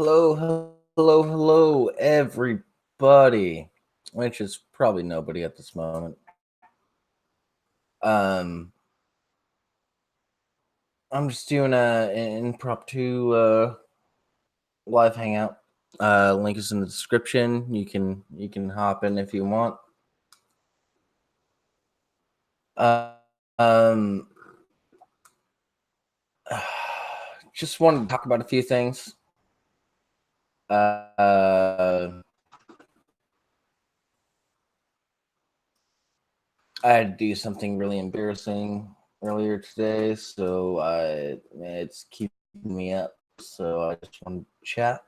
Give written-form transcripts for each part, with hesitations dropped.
Hello, everybody. Which is probably nobody at this moment. Um, I'm just doing an impromptu live hangout. Link is in the description. You can hop in if you want. Um, just wanted to talk about a few things. I had to do something really embarrassing earlier today, so it's keeping me up. So I just want to chat.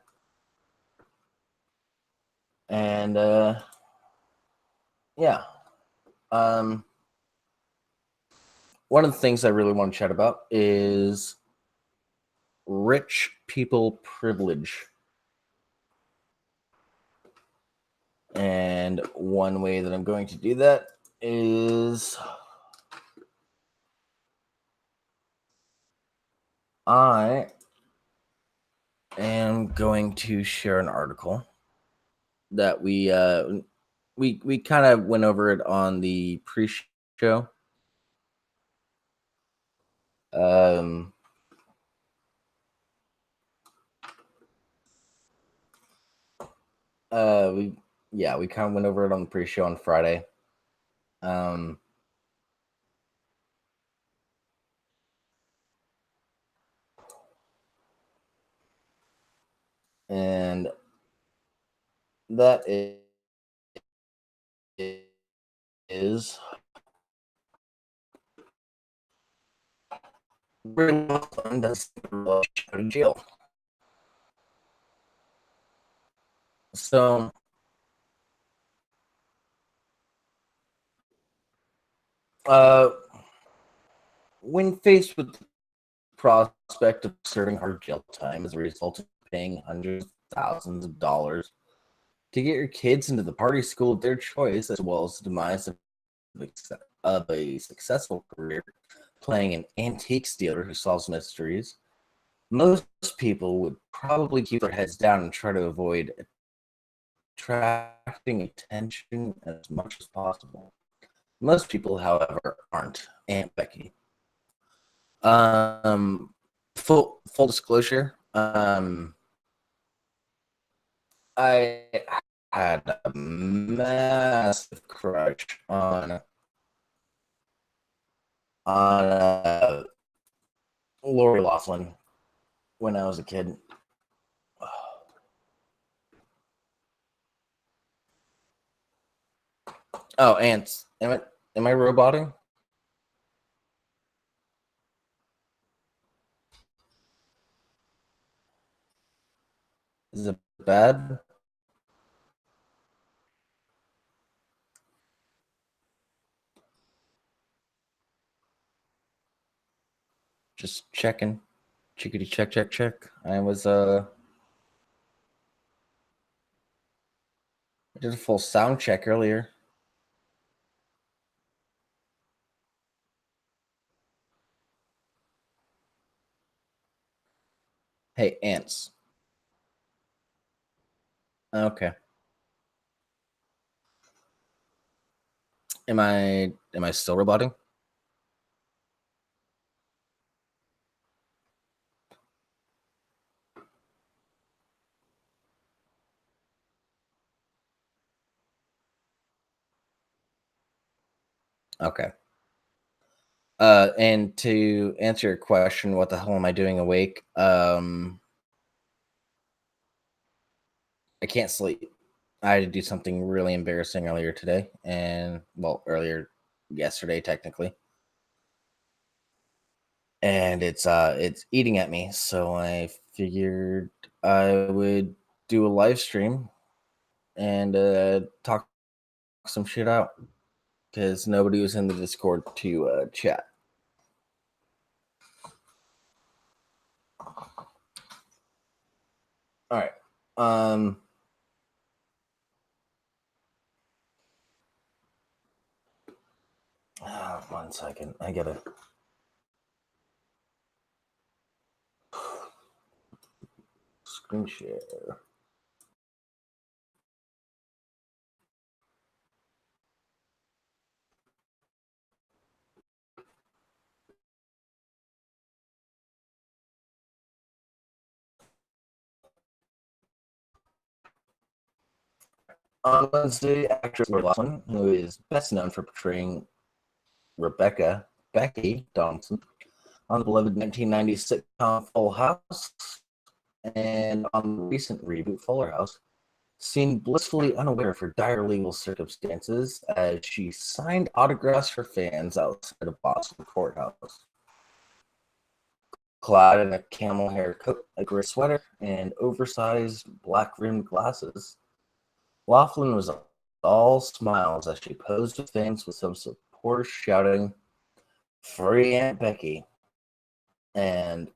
And yeah. One of the things I really want to chat about is rich people privilege. And one way that I'm going to do that is I am going to share an article that we kind of went over it on the pre-show. We kind of went over it on the pre-show on Friday. And that is does go to jail. So when faced with the prospect of serving hard jail time as a result of paying hundreds of thousands of dollars to get your kids into the party school of their choice, as well as the demise of a successful career playing an antiques dealer who solves mysteries, most people would probably keep their heads down and try to avoid attracting attention as much as possible. Most people, however, aren't. Aunt Becky. Full disclosure. I had a massive crush on Lori Loughlin when I was a kid. Oh, ants. Am I roboting? Is it bad? Just checking. Chickadee check. I did a full sound check earlier. Hey, ants. Okay. Am I still roboting? Okay. And to answer your question, what the hell am I doing awake? I can't sleep. I had to do something really embarrassing earlier today, and earlier yesterday technically. And it's eating at me, so I figured I would do a live stream and talk some shit out because nobody was in the Discord to chat. All right. 1 second. I gotta. Screen share. On Wednesday, actress Lori Loughlin, who is best known for portraying Becky Donaldson on the beloved 1990s sitcom Full House and on the recent reboot Fuller House, seemed blissfully unaware of her dire legal circumstances as she signed autographs for fans outside of Boston courthouse. Clad in a camel hair coat, a gray sweater, and oversized black-rimmed glasses, Laughlin was all smiles as she posed with fans, with some supporters shouting, "Free Aunt Becky," and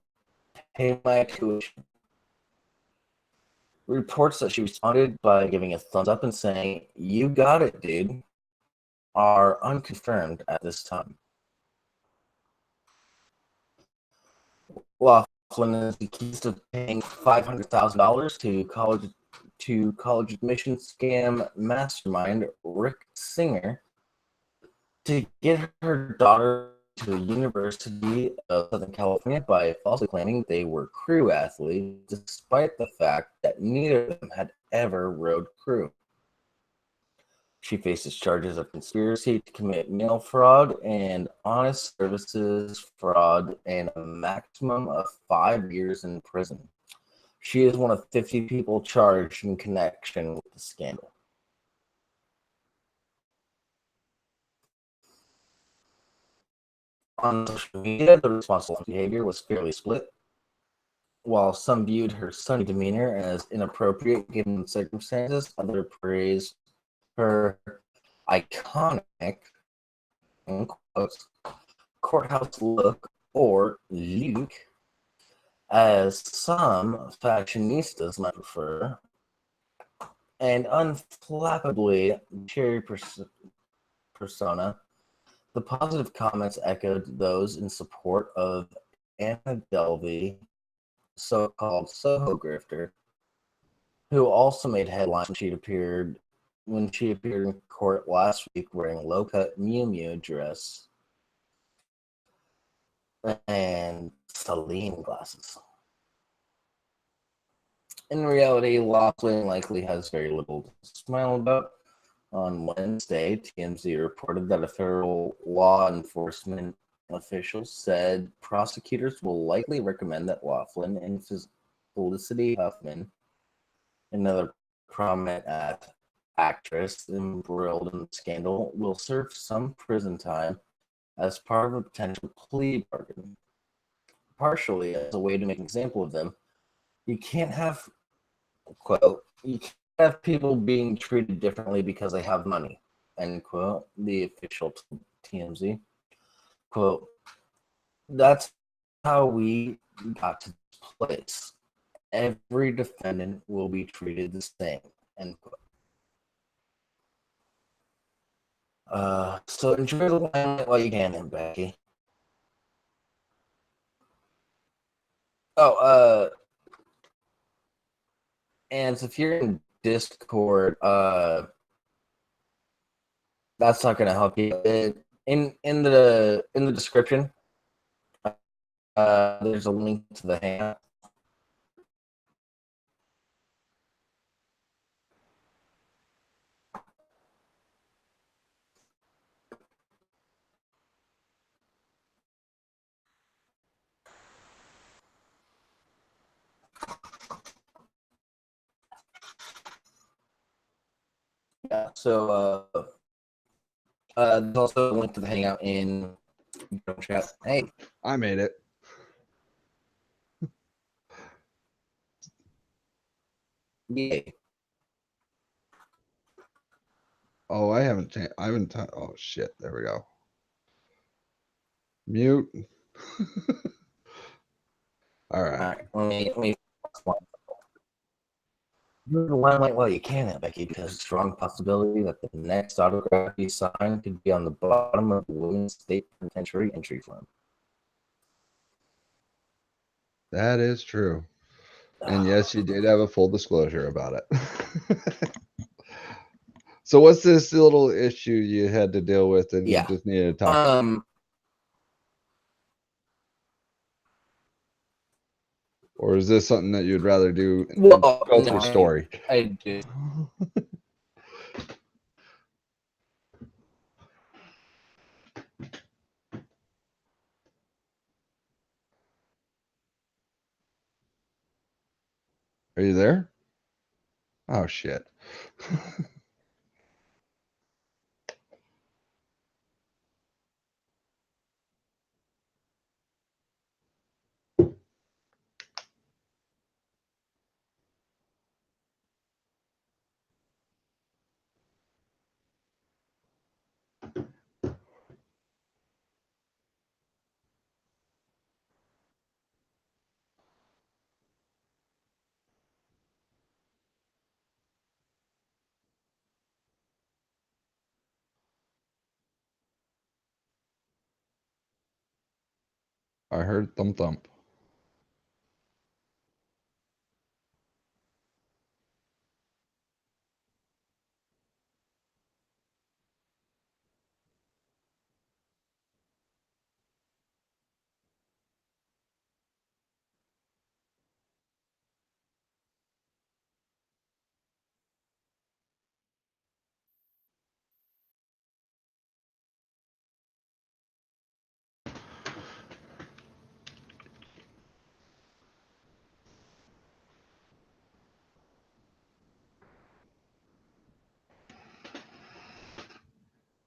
"Pay my tuition." Reports that she responded by giving a thumbs up and saying, "You got it, dude," are unconfirmed at this time. Laughlin is accused of paying $500,000 to college admission scam mastermind Rick Singer to get her daughter to the University of Southern California by falsely claiming they were crew athletes, despite the fact that neither of them had ever rowed crew. She faces charges of conspiracy to commit mail fraud and honest services fraud and a maximum of 5 years in prison. She is one of 50 people charged in connection with the scandal. On social media, the response to behavior was fairly split. While some viewed her sunny demeanor as inappropriate given the circumstances, others praised her iconic, in quotes, courthouse look, or look, as some fashionistas might prefer, and unflappably cherry persona. The positive comments echoed those in support of Anna Delvey, so-called Soho grifter, who also made headlines when she appeared in court last week wearing a low-cut Miu Miu dress and Celine glasses. In reality, Laughlin likely has very little to smile about. On Wednesday, TMZ reported that a federal law enforcement official said prosecutors will likely recommend that Laughlin and Felicity Huffman, another prominent actress embroiled in the scandal, will serve some prison time as part of a potential plea bargain. Partially as a way to make an example of them, you can't have, quote, you can't have people being treated differently because they have money, end quote, the official TMZ. Quote, "That's how we got to this place. Every defendant will be treated the same," end quote. So enjoy the limelight while you can, Becky. Oh, and if you're in Discord, that's not gonna help you. In the description, there's a link to the hangout. Yeah, so there's also a link to the hangout in chat. Hey, I made it. yay. Oh, I haven't. Oh shit! There we go. Mute. All right. All right, let me enjoy the limelight while you can, Becky, because there's a strong possibility that the next autograph you sign could be on the bottom of the women's state penitentiary entry form. That is true. And yes, you did have a full disclosure about it. So what's this little issue you had to deal with and you Yeah. just needed to talk? Or is this something that you'd rather do Well, go no, through story? I do. Are you there? Oh shit. I heard thump thump.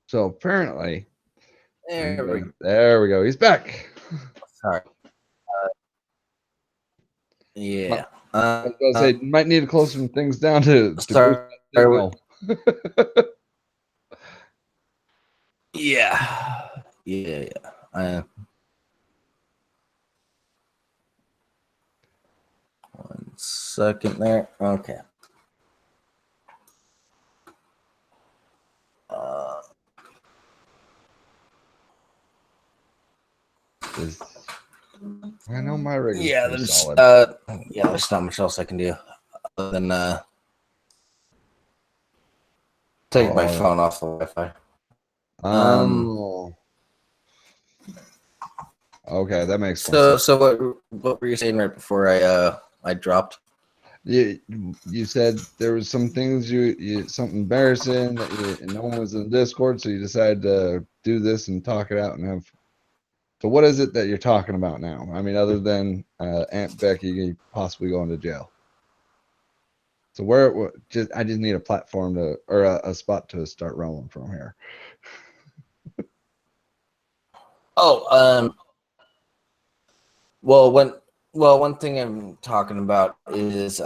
So apparently, there we go. He's back. Sorry. Yeah. I was gonna say, you might need to close some things down to boost Sorry. that signal. Yeah. Yeah. One second there. Okay. I know my rig is Yeah, pretty there's solid. there's not much else I can do other than take my phone off the Wi-Fi. Okay, that makes sense. So what were you saying right before I dropped? You said there was some things you something embarrassing that no one was in Discord, so you decided to do this and talk it out and have. So what is it that you're talking about now? I mean, other than Aunt Becky possibly going to jail. So I just need a platform or a spot to start rolling from here. Oh, one thing I'm talking about is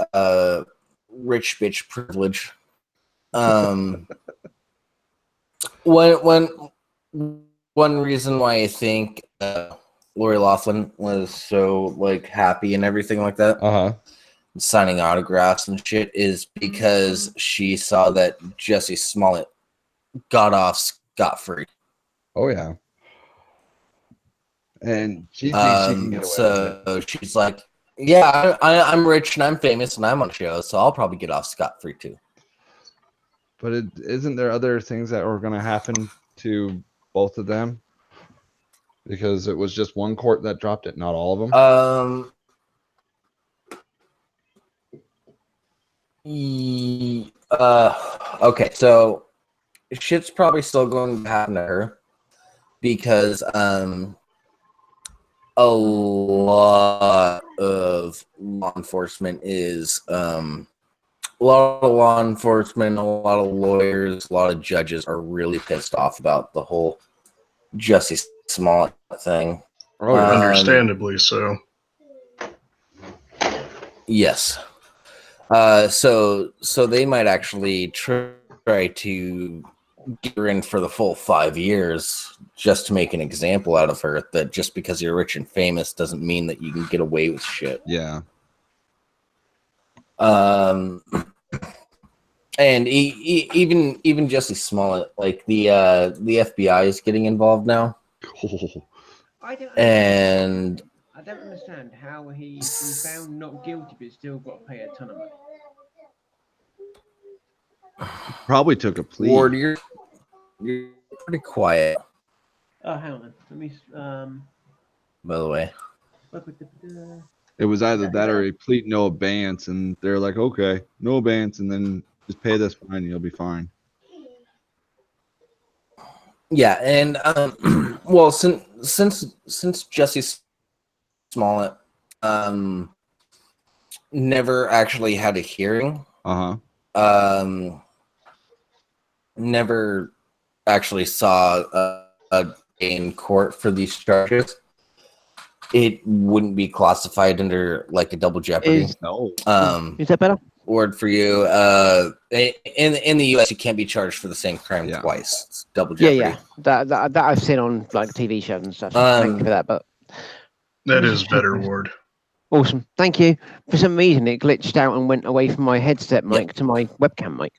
rich bitch privilege. One reason why I think Lori Loughlin was so like happy and everything like that, signing autographs and shit, is because she saw that Jussie Smollett got off scot-free. Oh yeah. And she thinks she can get away with it. She's like, yeah, I'm rich and I'm famous and I'm on show, so I'll probably get off scot-free too. But isn't there other things that were going to happen to both of them? Because it was just one court that dropped it, not all of them. Okay, so shit's probably still going to happen to her because a lot of law enforcement is a lot of law enforcement, a lot of lawyers, a lot of judges are really pissed off about the whole Jussie Smollett thing. Understandably so. Yes. So they might actually try to get her in for the full 5 years just to make an example out of her, that just because you're rich and famous doesn't mean that you can get away with shit. Yeah. And even Jussie Smollett, like the FBI is getting involved now. Cool. And don't understand how he's been found not guilty but still got to pay a ton of money. Probably took a plea. Ward, you're pretty quiet, Oh, hang on. Let me. by the way. It was either that or he plead no abeyance, and they're like, okay, no abeyance, and then just pay this fine, and you'll be fine. Yeah, and well, since Jesse Smollett never actually had a hearing, never actually saw a day in court for these charges, it wouldn't be classified under like a double jeopardy. Is that better? Word for you. In the U.S., you can't be charged for the same crime twice. It's double jeopardy. Yeah. That I've seen on like TV shows and stuff. Thank you for that. But that is better, Ward. Awesome. Thank you. For some reason, it glitched out and went away from my headset mic to my webcam mic.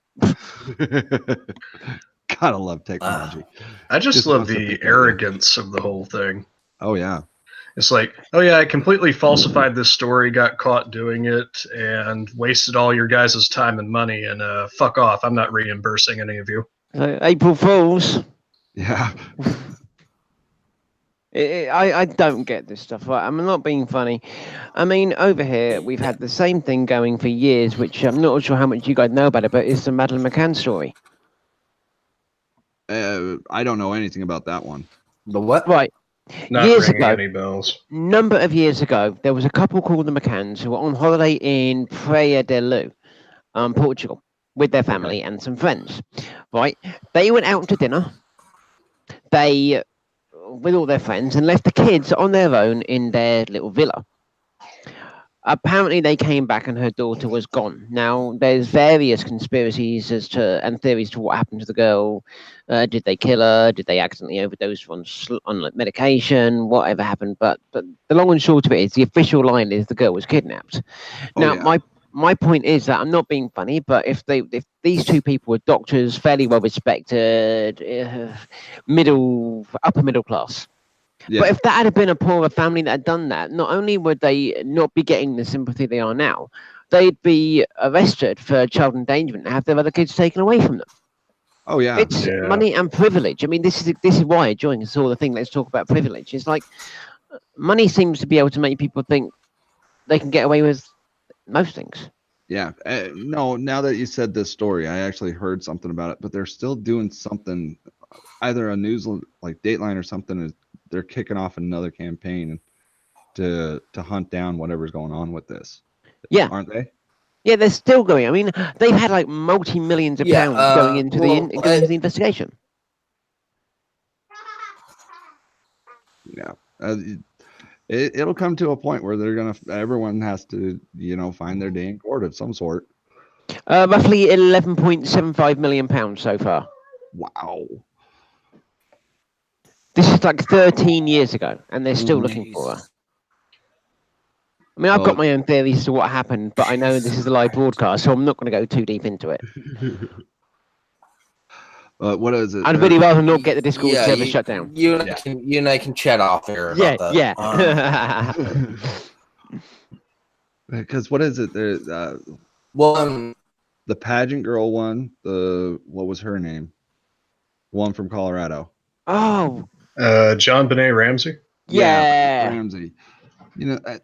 Gotta love technology. I just love the arrogance of the whole thing. Oh, yeah. It's like, oh, yeah, I completely falsified this story, got caught doing it, and wasted all your guys' time and money, and fuck off. I'm not reimbursing any of you. April Fools. Yeah. I don't get this stuff. Right? I'm not being funny. I mean, over here, we've had the same thing going for years, which I'm not sure how much you guys know about it, but it's the Madeleine McCann story. I don't know anything about that one. The what? Right. Not years ringing ago, any bells. Number of years ago, there was a couple called the McCanns who were on holiday in Praia de Luz, Portugal, with their family and some friends. Right? They went out to dinner. With all their friends, and left the kids on their own in their little villa. Apparently, they came back and her daughter was gone. Now, there's various conspiracies and theories to what happened to the girl. Did they kill her? Did they accidentally overdose on like, medication? Whatever happened. But the long and short of it is, the official line is the girl was kidnapped. My point is that I'm not being funny, but if these two people were doctors, fairly well respected, upper middle class. Yeah. But if that had been a poorer family that had done that, not only would they not be getting the sympathy they are now, they'd be arrested for child endangerment and have their other kids taken away from them. Oh yeah, it's money and privilege. I mean, this is why during all the thing. Let's talk about privilege. It's like money seems to be able to make people think they can get away with most things. Yeah. No, now that you said this story, I actually heard something about it, but they're still doing something, either a news like Dateline or something. They're kicking off another campaign to hunt down whatever's going on with this. Yeah. Aren't they? Yeah, they're still going. I mean, they've had like multi-millions of pounds going into the investigation. Yeah. It'll come to a point where everyone has to, find their day in court of some sort. Roughly £11.75 million so far. Wow. This is like 13 years ago, and they're still looking for her. I mean, I've got my own theories as to what happened, but I know this is a live broadcast, so I'm not going to go too deep into it. What is it? I'd really rather not get the Discord server shut down. You and I can chat off air about that. Yeah. Because what is it? There's the pageant girl one. What was her name? One from Colorado. Oh. John Benet Ramsey. Yeah. Ramsey.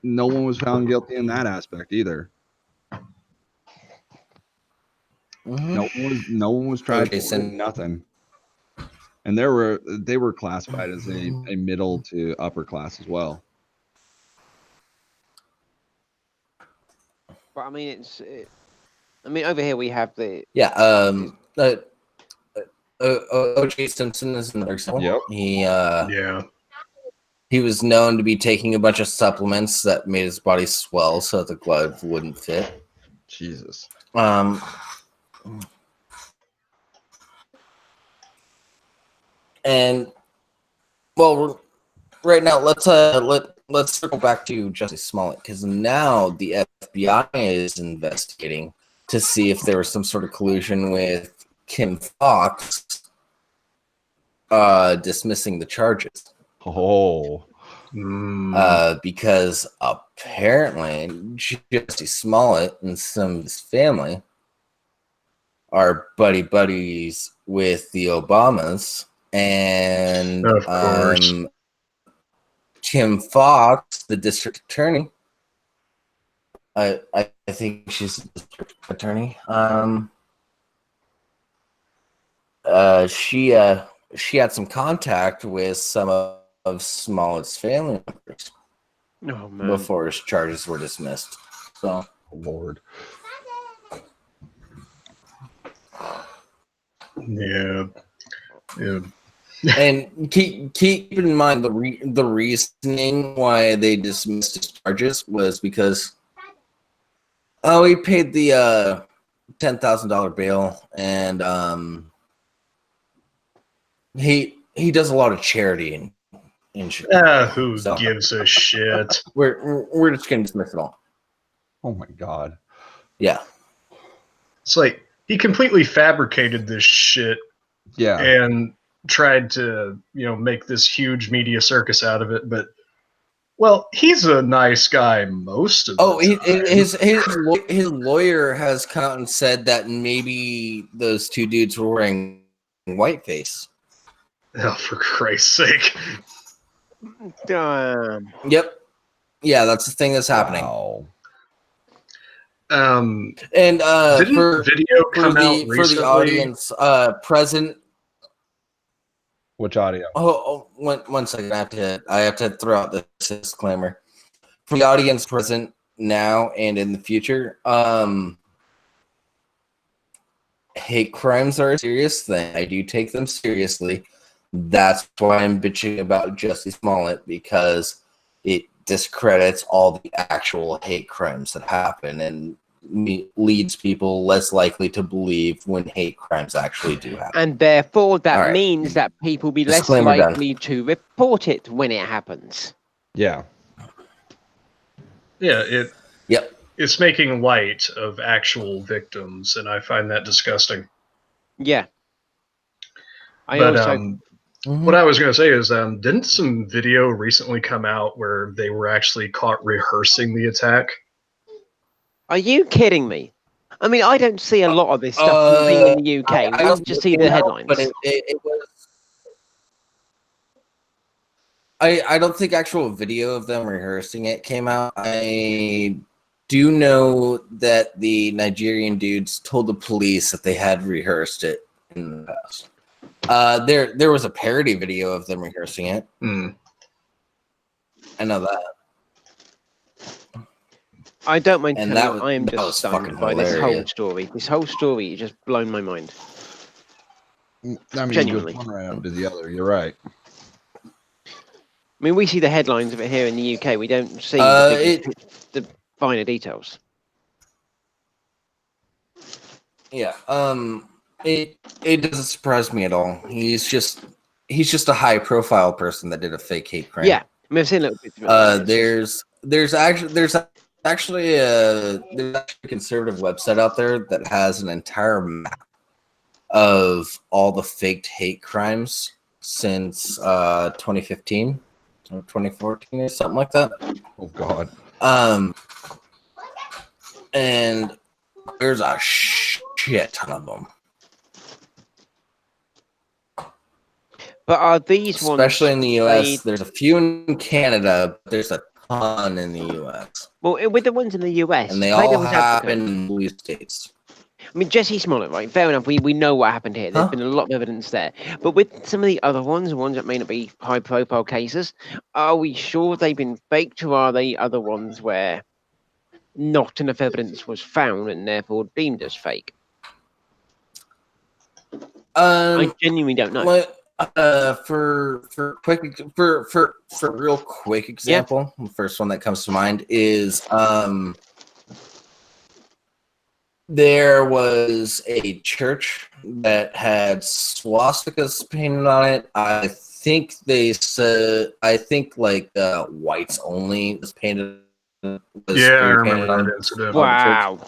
No one was found guilty in that aspect either. No one was tried for nothing. And they were classified as a middle to upper class as well. But I mean, over here we have the O.J. Simpson is another example. Yep. He was known to be taking a bunch of supplements that made his body swell so that the glove wouldn't fit. Jesus. And well, right now let's circle back to Jesse Smollett, because now the FBI is investigating to see if there was some sort of collusion with Kim Fox dismissing the charges. Oh. Because apparently Jesse Smollett and some of his family are buddies with the Obamas, and Of course. Kim Fox, the district attorney. I think she's the district attorney. She had some contact with some of Smollett's family members before his charges were dismissed. So, Lord. Yeah. And keep in mind the reasoning why they dismissed his charges was because he paid the $10,000 bail, and he does a lot of charity in Chicago. Who gives a shit? We're just gonna dismiss it all. Oh my God. Yeah. It's like he completely fabricated this shit Yeah. and tried to, make this huge media circus out of it. But, well, he's a nice guy most of the time. His lawyer has come out and said that maybe those two dudes were wearing whiteface. Oh, for Christ's sake. Damn. Yep. Yeah, that's the thing that's happening. Wow. And didn't video come out for the audience present. Which audio? One second. I have to throw out this disclaimer. For the audience present now and in the future, hate crimes are a serious thing. I do take them seriously. That's why I'm bitching about Jesse Smollett, because it discredits all the actual hate crimes that happen and leads people less likely to believe when hate crimes actually do happen. And therefore, that means that people be less Disclaimer likely to report it when it happens. Yeah. Yeah, Yep. It's making light of actual victims, and I find that disgusting. Yeah. What I was going to say is, didn't some video recently come out where they were actually caught rehearsing the attack? Are you kidding me? I mean, I don't see a lot of this stuff being in the UK. I just see the headlines. But it was. I don't think actual video of them rehearsing it came out. I do know that the Nigerian dudes told the police that they had rehearsed it in the past. There was a parody video of them rehearsing it. I know that. I don't mind And telling you, I am just stunned by hilarious. this whole story. This whole story just blown my mind. I mean, Genuinely. one right after the other. You're right. I mean, we see the headlines of it here in the UK. We don't see the finer details. Yeah. It doesn't surprise me at all. He's just a high profile person that did a fake hate crime. Yeah, I mean, I've seen a little bit. There's actually a conservative website out there that has an entire map of all the faked hate crimes since 2015 or 2014 or something like that. Oh God. And there's a shit ton of them. But are these ones, especially in the US? There's a few in Canada, but there's a ton in the US. Well, with the ones in the US, and they all happen in blue states. I mean, Jesse Smollett, right? Fair enough. We know what happened here. There's been a lot of evidence there. But with some of the other ones that may not be high-profile cases, are we sure they've been faked, or are they other ones where not enough evidence was found and therefore deemed as fake? I genuinely don't know. For real quick example, the first one that comes to mind is there was a church that had swastikas painted on it. I think like whites only was painted. I remember that incident. Wow.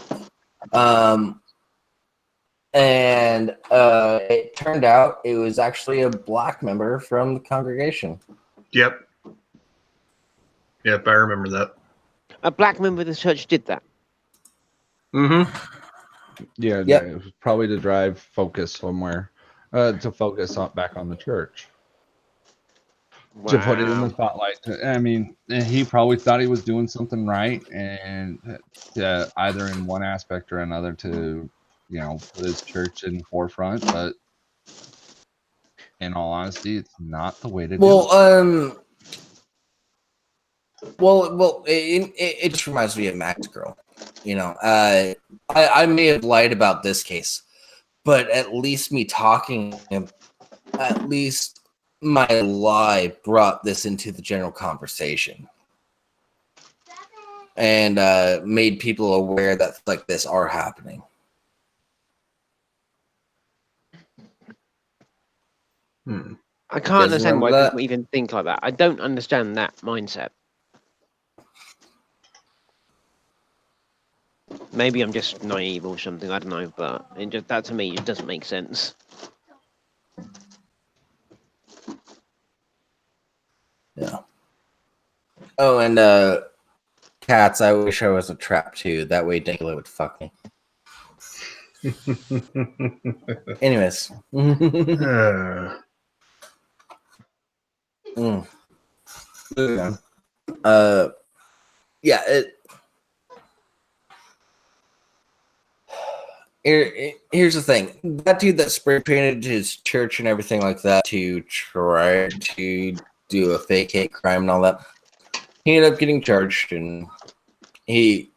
And it turned out it was actually a black member from the congregation. Yep. Yep, I remember that. A black member of the church did that. Mm-hmm. Yeah, Yep. it was probably to drive focus somewhere, to focus on back on the church, to put it in the Wow. spotlight. I mean, and he probably thought he was doing something right, and either in one aspect or another to, put his church in the forefront. But in all honesty, it's not the way to do it. It just reminds me of Max Girl. I may have lied about this case, but at least my lie brought this into the general conversation and made people aware that like this are happening. I can't understand why remember people even think like that. I don't understand that mindset. Maybe I'm just naive or something. I don't know, but that to me it doesn't make sense. Yeah. Oh, and cats. I wish I was a trap too. That way, Dangler would fuck me. Anyways. Moving on. Yeah. Here's the thing. That dude that spray painted his church and everything like that to try to do a fake hate crime and all that, he ended up getting charged, and he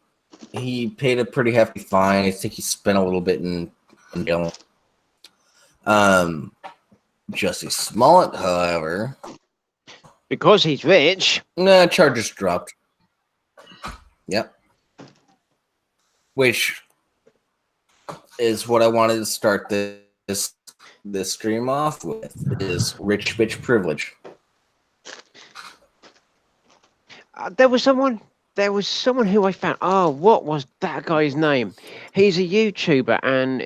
paid a pretty hefty fine. I think he spent a little bit in jail. Jussie Smollett, however, Because he's rich. Charges dropped. Yep. Which is what I wanted to start this stream off with, is rich bitch privilege. There was someone who I found. Oh, what was that guy's name? He's a YouTuber, and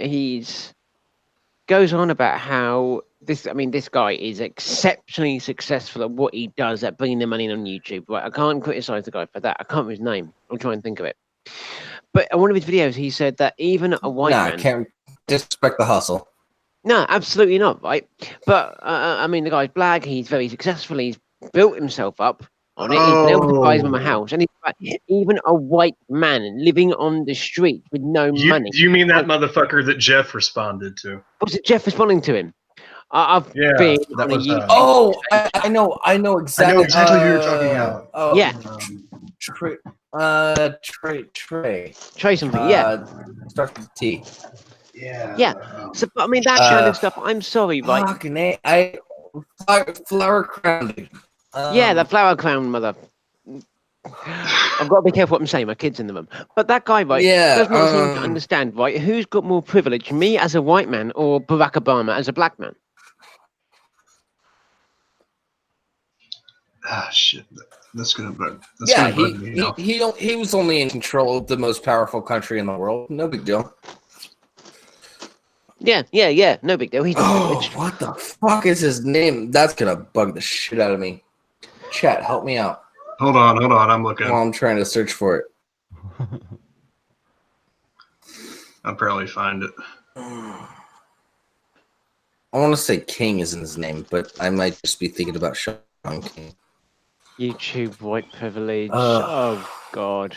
goes on about how this guy is exceptionally successful at what he does at bringing the money in on YouTube. Right, I can't criticize the guy for that. I can't remember his name. I'll try and think of it. But in one of his videos, he said that even a white man can't disrespect the hustle. No, absolutely not, right? But the guy's black. He's very successful. He's built himself up on it. He's been able to buy him a house, and even a white man living on the street with no money. You mean that motherfucker that Jeff responded to? Was it Jeff responding to him? I've Yeah, been that on a was. YouTube. I know exactly. I know exactly who you're talking about. Oh Yeah. Trey something. Yeah. Starts with T. Yeah. So, but, that kind of stuff. I'm sorry, right? Fucking flower crown. Yeah, the flower crown mother. I've got to be careful what I'm saying. My kid's in the room. But that guy, right, does not seem to understand, right? Who's got more privilege, me as a white man or Barack Obama as a black man? Ah, shit. That's gonna bug. Gonna bug me. He was only in control of the most powerful country in the world. No big deal. Yeah. No big deal. He's not privileged. What the fuck is his name? That's gonna bug the shit out of me. Chat, help me out. Hold on. I'm looking. While I'm trying to search for it. I'll probably find it. I want to say King isn't his name, but I might just be thinking about Sean King. YouTube white privilege. Oh God.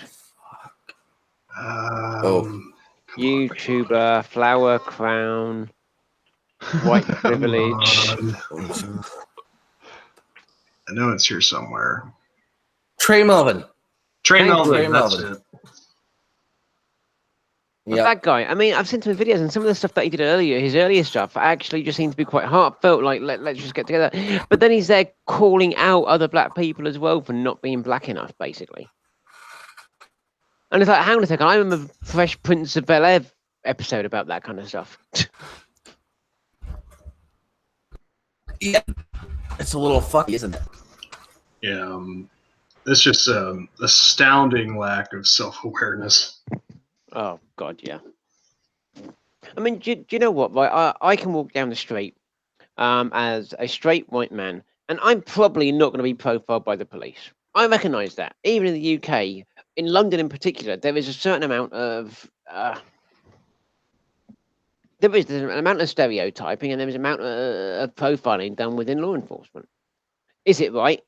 YouTuber, flower crown, white privilege. I know it's here somewhere. Trey Melvin. Trey Melvin. That's it. Yeah. That guy. I've seen some videos, and some of the stuff that he did earlier, his earlier stuff, actually just seemed to be quite heartfelt. Like, let's just get together. But then he's there calling out other black people as well for not being black enough, basically. And it's like, hang on a second, I remember Fresh Prince of Bel-Air episode about that kind of stuff. Yeah, it's a little funny, isn't it? Yeah, it's just astounding lack of self-awareness. Oh God, yeah. Do you know what? Right, I can walk down the street as a straight white man, and I'm probably not going to be profiled by the police. I recognise that. Even in the UK, in London in particular, there is a certain amount of there's an amount of stereotyping and there is an amount of profiling done within law enforcement. Is it right?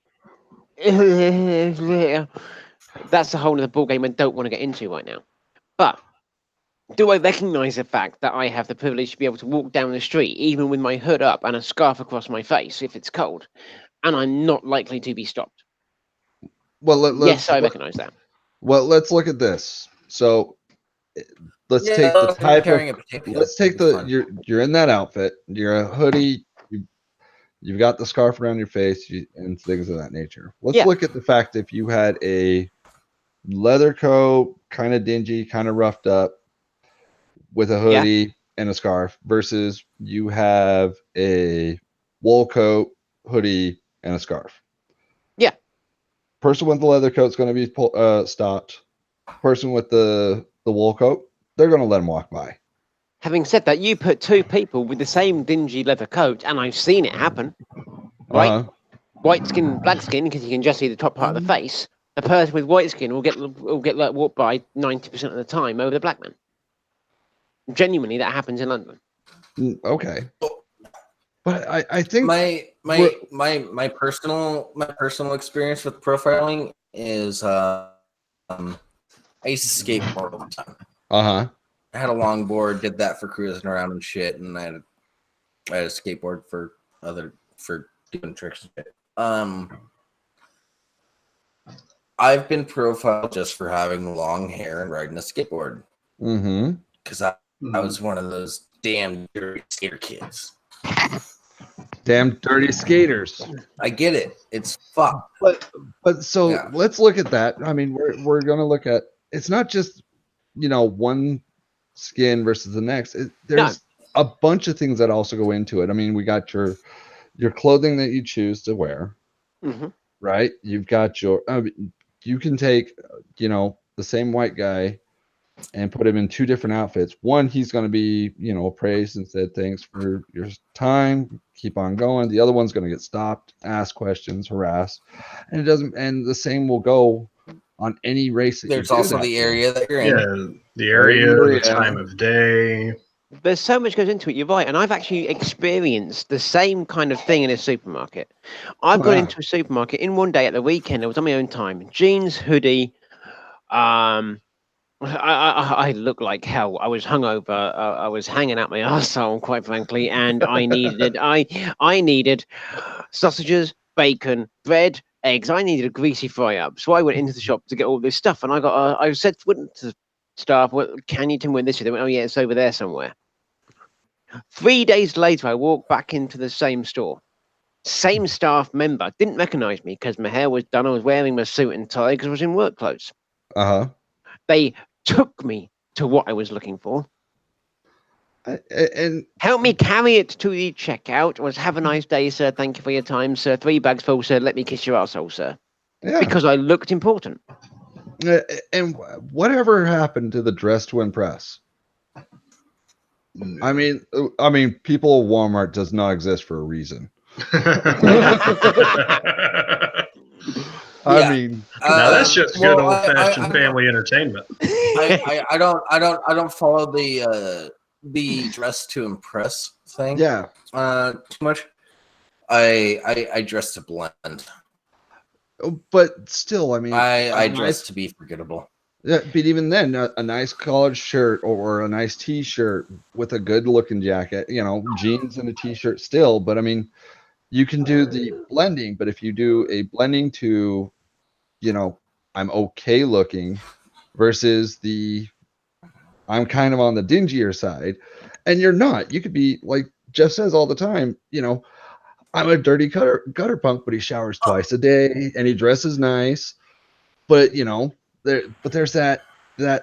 That's a whole other ballgame I don't want to get into right now. But do I recognise the fact that I have the privilege to be able to walk down the street, even with my hood up and a scarf across my face if it's cold, and I'm not likely to be stopped? Well, Yes, I recognise that. Well, let's look at this. So let's Yeah, take the I'm type of carrying a potato. let's take It's the fine. you're in that outfit. You're a hoodie. You've got the scarf around your face and things of that nature. Let's Yeah. look at the fact if you had a leather coat, kind of dingy, kind of roughed up, with a hoodie and a scarf, versus you have a wool coat, hoodie, and a scarf. Yeah. Person with the leather coat is going to be stopped. Person with the wool coat, they're going to let him walk by. Having said that, you put two people with the same dingy leather coat, and I've seen it happen, right? Uh-huh. White skin, black skin, because you can just see the top part of the face. The person with white skin will get like, walked by 90% of the time over the black man. Genuinely, that happens in London. Okay, but I think my personal experience with profiling is I used to skateboard all the time. Uh-huh. I had a longboard, did that for cruising around and shit, and I had a skateboard for doing tricks and shit. I've been profiled just for having long hair and riding a skateboard. Mm-hmm. Because I was one of those damn dirty skater kids. Damn dirty skaters. I get it. It's fucked. But so Yeah. let's look at that. I mean, we're gonna look at it's not just one skin versus the next. There's a bunch of things that also go into it. I mean, we got your clothing that you choose to wear, right? You've got your you can take the same white guy and put him in two different outfits. One, he's going to be praised and said thanks for your time, keep on going. The other one's going to get stopped, ask questions, harassed, and it doesn't. And the same will go on any race. There's also the area that you're in. Yeah, the area, the time of day. There's so much goes into it. You're right, and I've actually experienced the same kind of thing in a supermarket. I've gone into a supermarket in one day at the weekend. I was on my own time. Jeans, hoodie. I look like hell. I was hungover. I was hanging out my arsehole, quite frankly, and I needed sausages, bacon, bread, eggs. I needed a greasy fry up. So I went into the shop to get all this stuff, and I said to the staff, "Well, can you tell me where this is?" They went, "Oh yeah, it's over there somewhere." 3 days later, I walked back into the same store. Same staff member didn't recognize me because my hair was done. I was wearing my suit and tie because I was in work clothes. They took me to what I was looking for. And help me carry it to the checkout. Was have a nice day, sir. Thank you for your time, sir. 3 bags full, sir. Let me kiss your arsehole, sir. Yeah. Because I looked important. And whatever happened to the dress to impress? I mean, people at Walmart does not exist for a reason. I mean, now that's just good old-fashioned family entertainment. I don't follow the dress to impress thing. Yeah. Too much. I dress to blend. But still, I mean, I dress to be forgettable. Yeah, but even then, a nice collared shirt or a nice T-shirt with a good-looking jacket, jeans and a T-shirt still. But I mean, you can do the blending. But if you do a blending to, I'm okay looking, versus the I'm kind of on the dingier side, and you're not. You could be like Jeff says all the time. I'm a dirty gutter punk, but he showers twice a day and he dresses nice. But there's that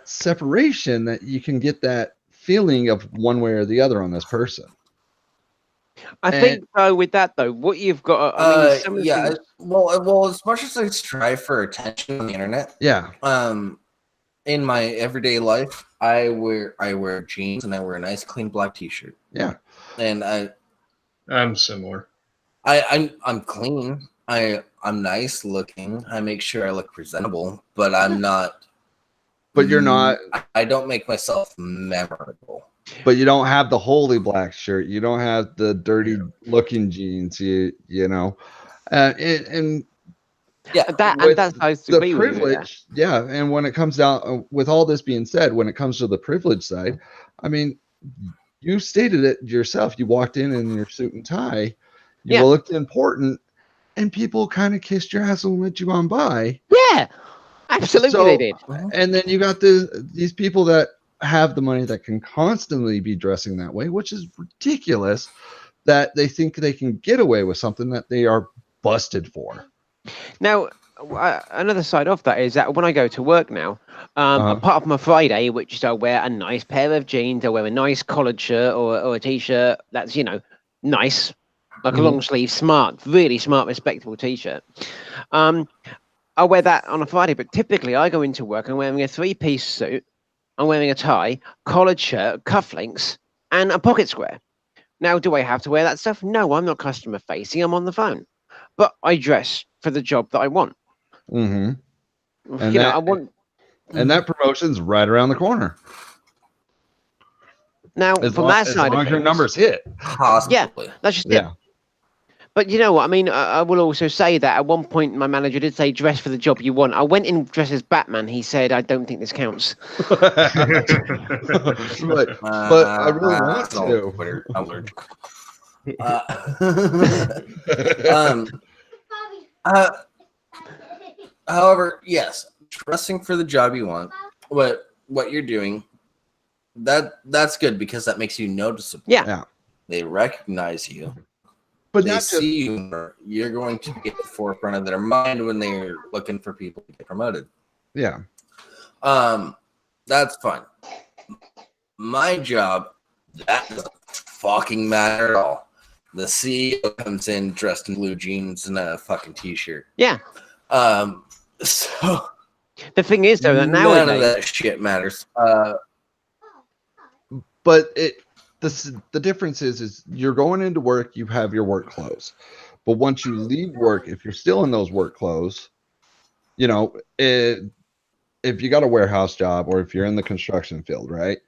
separation that you can get that feeling of one way or the other on this person. I think with that though, what you've got, well, as much as I strive for attention on the internet, in my everyday life, I wear jeans and I wear a nice clean black T-shirt. Yeah, and I'm similar. I'm clean. I'm nice looking. I make sure I look presentable, but I'm not. But you're not. I don't make myself memorable. But you don't have the holy black shirt. You don't have the dirty looking jeans. You know, and Yeah, with that's I the agree with you there. privilege, yeah. And when it comes down, with all this being said, when it comes to the privilege side, I mean, you stated it yourself. You walked in your suit and tie. You Yeah. looked important, and people kind of kissed your ass and let you on by. Yeah, absolutely they did. And then you got these people that have the money that can constantly be dressing that way, which is ridiculous. That they think they can get away with something that they are busted for. Now, another side of that is that when I go to work now, apart from a Friday, which is I wear a nice pair of jeans, I wear a nice collared shirt or a t-shirt that's, you know, nice, like a long sleeve, smart, really smart, respectable t-shirt. I wear that on a Friday, but typically I go into work, I'm wearing a three-piece suit, I'm wearing a tie, collared shirt, cufflinks, and a pocket square. Now, do I have to wear that stuff? No, I'm not customer facing, I'm on the phone. But I dress for the job that I want. And You know, I want. And that promotion's right around the corner. Now, from that as side long of as your things, numbers hit. Possibly. yeah, that's just it. But you know what? I mean, I will also say that at one point my manager did say, dress for the job you want. I went in dressed as Batman. He said, I don't think this counts. But I really want to. Twitter allergic. However, yes, dressing for the job you want, what you're doing, that's good because that makes you noticeable. Yeah. They recognize you. But they not see you more. You're going to be at the forefront of their mind when they're looking for people to get promoted. Yeah. That's fine. My job, that doesn't fucking matter at all. The CEO comes in dressed in blue jeans and a fucking t-shirt. Yeah. So the thing is, though, that none of that shit matters. But the difference is you're going into work, you have your work clothes. But once you leave work, if you're still in those work clothes, you know, if you got a warehouse job or if you're in the construction field, right?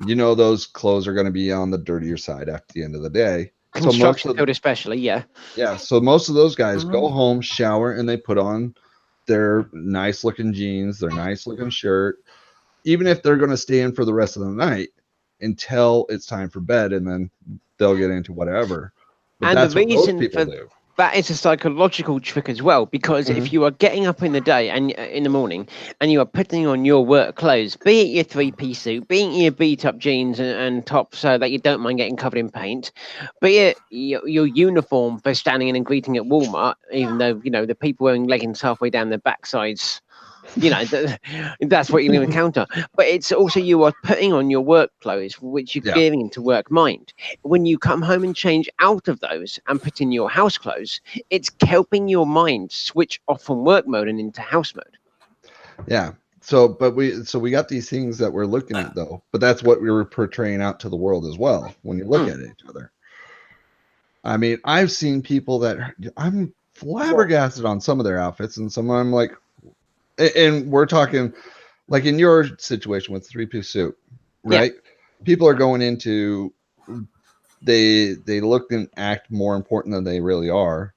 You know those clothes are going to be on the dirtier side at the end of the day. Construction field especially, yeah. Yeah, so most of those guys go home, shower, and they put on their nice looking jeans, their nice looking shirt, even if they're going to stay in for the rest of the night until it's time for bed, and then they'll get into whatever. But and that's the what reason most people for do. That is a psychological trick as well, because if you are getting up in the day and in the morning and you are putting on your work clothes, be it your three-piece suit, be it your beat-up jeans and top so that you don't mind getting covered in paint, be it your uniform for standing in and greeting at Walmart, even though, you know, the people wearing leggings halfway down their backsides, you know, that's what you're going to encounter. But it's also you are putting on your work clothes, which you're gearing into work mind. When you come home and change out of those and put in your house clothes, it's helping your mind switch off from work mode and into house mode. Yeah. So we got these things that we're looking at though, but that's what we were portraying out to the world as well. When you look at each other, I mean, I've seen people that I'm flabbergasted on some of their outfits, and some I'm like. And we're talking like in your situation with three-piece suit, right? Yeah. People are going into they look and act more important than they really are.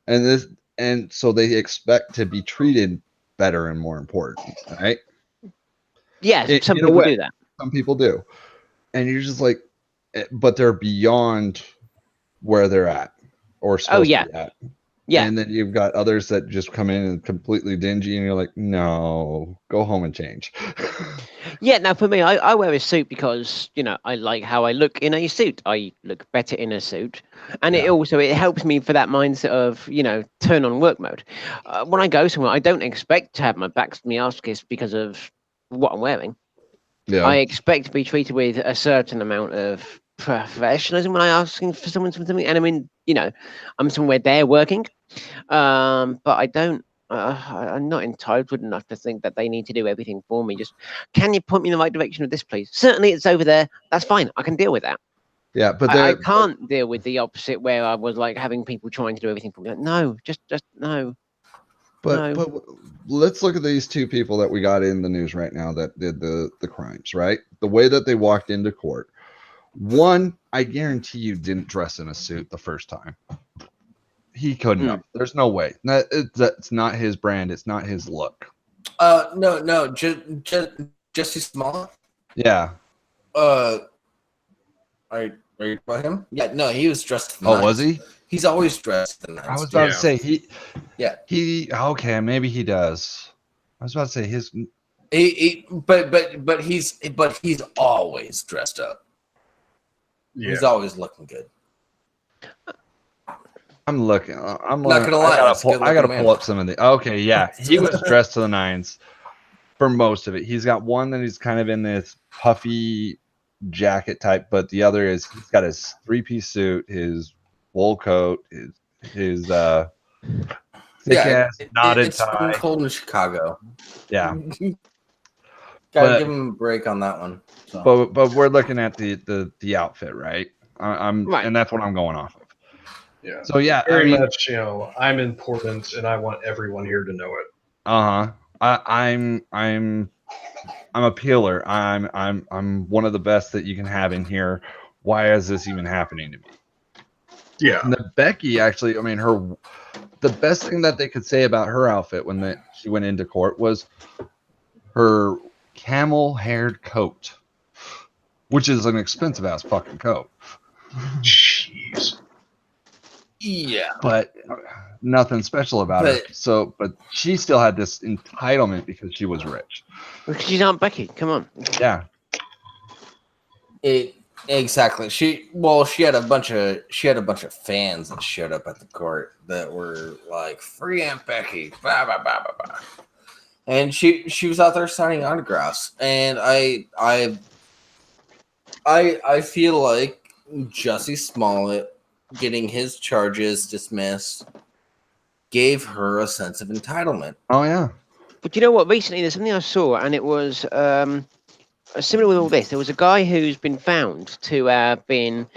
And so they expect to be treated better and more important, right? Yeah, some people do that. Some people do. And you're just like, but they're beyond where they're at or supposed to be at. Yeah. And then you've got others that just come in and completely dingy, and you're like, no, go home and change. Yeah, now for me, I wear a suit because, you know, I like how I look in a suit. I look better in a suit. And it helps me for that mindset of, you know, turn on work mode. When I go somewhere, I don't expect to have my ass kissed because of what I'm wearing. Yeah. I expect to be treated with a certain amount of professionalism when I'm asking for someone something. And I mean, you know, I'm somewhere they're working. But I don't. I'm not entitled enough to think that they need to do everything for me. Just, can you point me in the right direction of this, please? Certainly, it's over there. That's fine. I can deal with that. Yeah, but I they're can't deal with the opposite where I was like having people trying to do everything for me. Like, no, just no. but No. but let's look at these two people that we got in the news right now that did the crimes, right? The way that they walked into court. One, I guarantee you didn't dress in a suit the first time. He couldn't have. There's no way. That's not his brand. It's not his look. No, Jesse Smollett. Yeah. Are you about him? Yeah, no, he was dressed to the Oh, nines. was he? He's always dressed to the nines. I was about to say Yeah. he okay, maybe he does. I was about to say his but he's always dressed up. Yeah. He's always looking good. I'm looking. I'm not gonna lie. I gotta pull up some of the. Okay, yeah, he was dressed to the nines for most of it. He's got one that he's kind of in this puffy jacket type, but the other is he's got his 3-piece suit, his wool coat, his thick ass knotted tie. It's cold in Chicago. Yeah, Gotta give him a break on that one. So. But we're looking at the outfit, right? I'm right. And that's what I'm going off of. Yeah. So yeah, very much. I'm important, and I want everyone here to know it. I'm a peeler. I'm one of the best that you can have in here. Why is this even happening to me? Yeah. And Becky actually, I mean, the best thing that they could say about her outfit when she went into court was her camel-haired coat, which is an expensive ass fucking coat. Jeez. Yeah, but nothing special about her. So, but she still had this entitlement because she was rich. Because she's Aunt Becky. Come on. Yeah. Exactly. She had a bunch of fans that showed up at the court that were like, "Free Aunt Becky," blah, blah, blah, blah, blah. And she was out there signing autographs, and I feel like Jesse Smollett getting his charges dismissed gave her a sense of entitlement. Oh yeah. But you know what? Recently, there's something I saw, and it was similar with all this. There was a guy who's been found to have been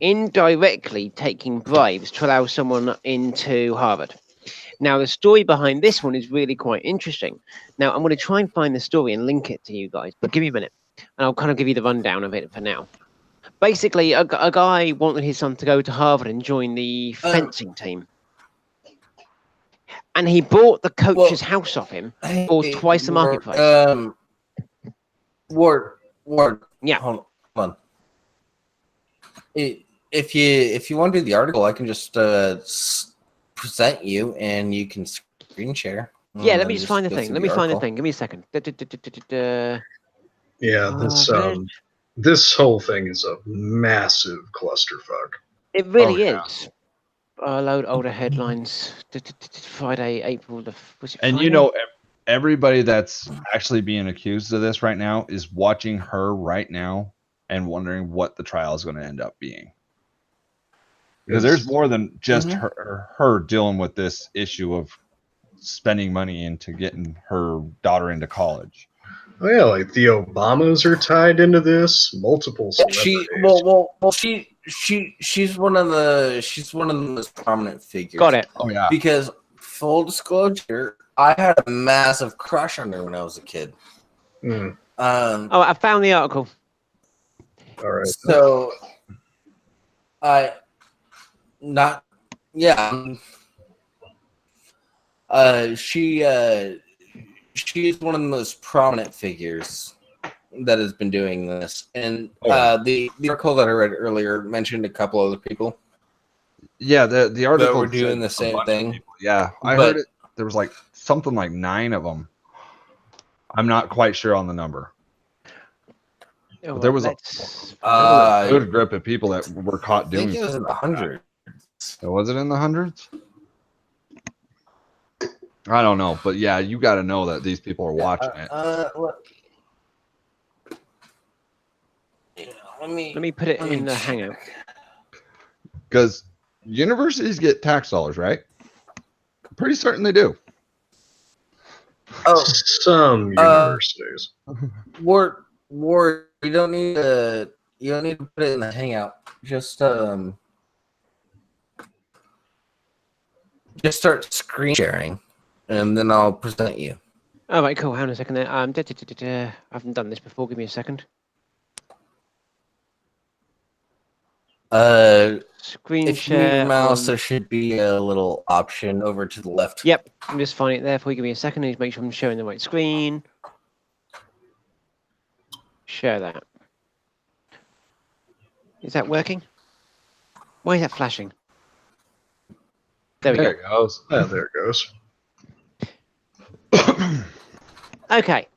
indirectly taking bribes to allow someone into Harvard. Now, the story behind this one is really quite interesting. Now, I'm going to try and find the story and link it to you guys, but give me a minute, and I'll kind of give you the rundown of it for now. Basically, a guy wanted his son to go to Harvard and join the fencing team. And he bought the coach's house off him for twice the market price. Ward. Yeah. Hold on. If you want to do the article, I can just present you, and you can screen share. Yeah, let me just find the thing. Let me find the thing. Give me a second. Yeah, this whole thing is a massive clusterfuck. It really is. Load older headlines. Friday, April the. Was it and Friday? you know, everybody that's actually being accused of this right now is watching her right now and wondering what the trial is going to end up being. Because there's more than just her dealing with this issue of spending money into getting her daughter into college. Oh yeah, like the Obamas are tied into this. Multiple celebrities. She's one of the most prominent figures. Got it. Oh yeah. Because full disclosure, I had a massive crush on her when I was a kid. I found the article. All right. So, she's one of the most prominent figures that has been doing this, and the article that I read earlier mentioned a couple other people. Yeah, the article that were doing the same thing. Yeah, I heard it. There was like something like 9 of them. I'm not quite sure on the number. But there was a good group of people that were caught doing. I think it was in the hundreds. Was it in the hundreds? I don't know, but yeah, you got to know that these people are watching it. Let me put it in the hangout. Because universities get tax dollars, right? I'm pretty certain they do. Some universities. Ward, you don't need to You don't need to put it in the hangout. Just start screen sharing, and then I'll present you. All right, cool. Hang on a second there. I haven't done this before. Give me a second. Screen If you move share. your mouse, on- there should be a little option over to the left. Yep, I'm just finding it there. For you, give me a second. I need to make sure I'm showing the right screen. Share that. Is that working? Why is that flashing? There we There go. it goes. Oh, there it goes. Okay.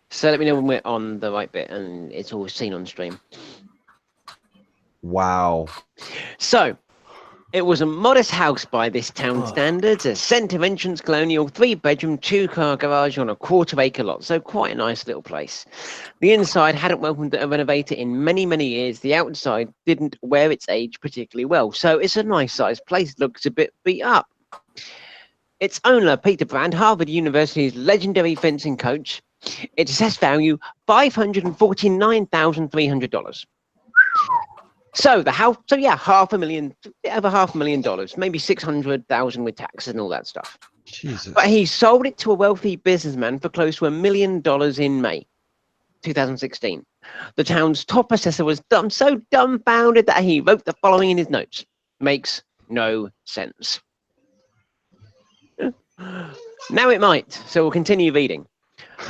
So let me know when we're on the right bit and it's all seen on stream. Wow. So, it was a modest house by this town standards, a centre entrance colonial, 3-bedroom, 2-car garage on a quarter-acre lot, so quite a nice little place. The inside hadn't welcomed a renovator in many, many years. The outside didn't wear its age particularly well, so it's a nice-sized place, looks a bit beat up. Its owner, Peter Brand, Harvard University's legendary fencing coach, its assessed value, $549,300. So the house, so yeah, $500,000, over $500,000, maybe 600,000 with taxes and all that stuff. Jesus. But he sold it to a wealthy businessman for close to $1 million in May 2016. The town's top assessor was so dumbfounded that he wrote the following in his notes: "Makes no sense." Now it might, so we'll continue reading.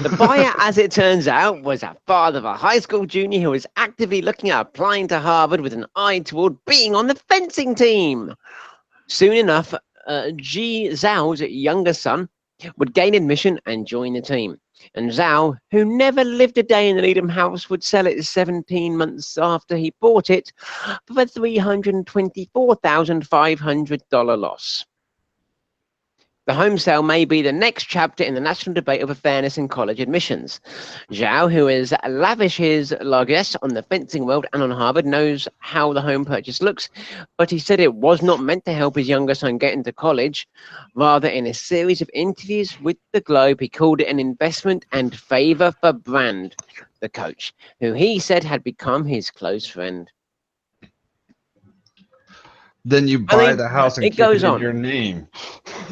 The buyer, as it turns out, was a father of a high school junior who was actively looking at applying to Harvard with an eye toward being on the fencing team. Soon enough, Ji Zhao's younger son would gain admission and join the team. And Zhao, who never lived a day in the Needham house, would sell it 17 months after he bought it for a $324,500 loss. The home sale may be the next chapter in the national debate over fairness in college admissions. Zhao, who has lavished his largesse on the fencing world and on Harvard, knows how the home purchase looks, but he said it was not meant to help his younger son get into college. Rather, in a series of interviews with the Globe, he called it an investment and favor for Brand, the coach, who he said had become his close friend. Then you buy the house and it keep goes it in on. your name.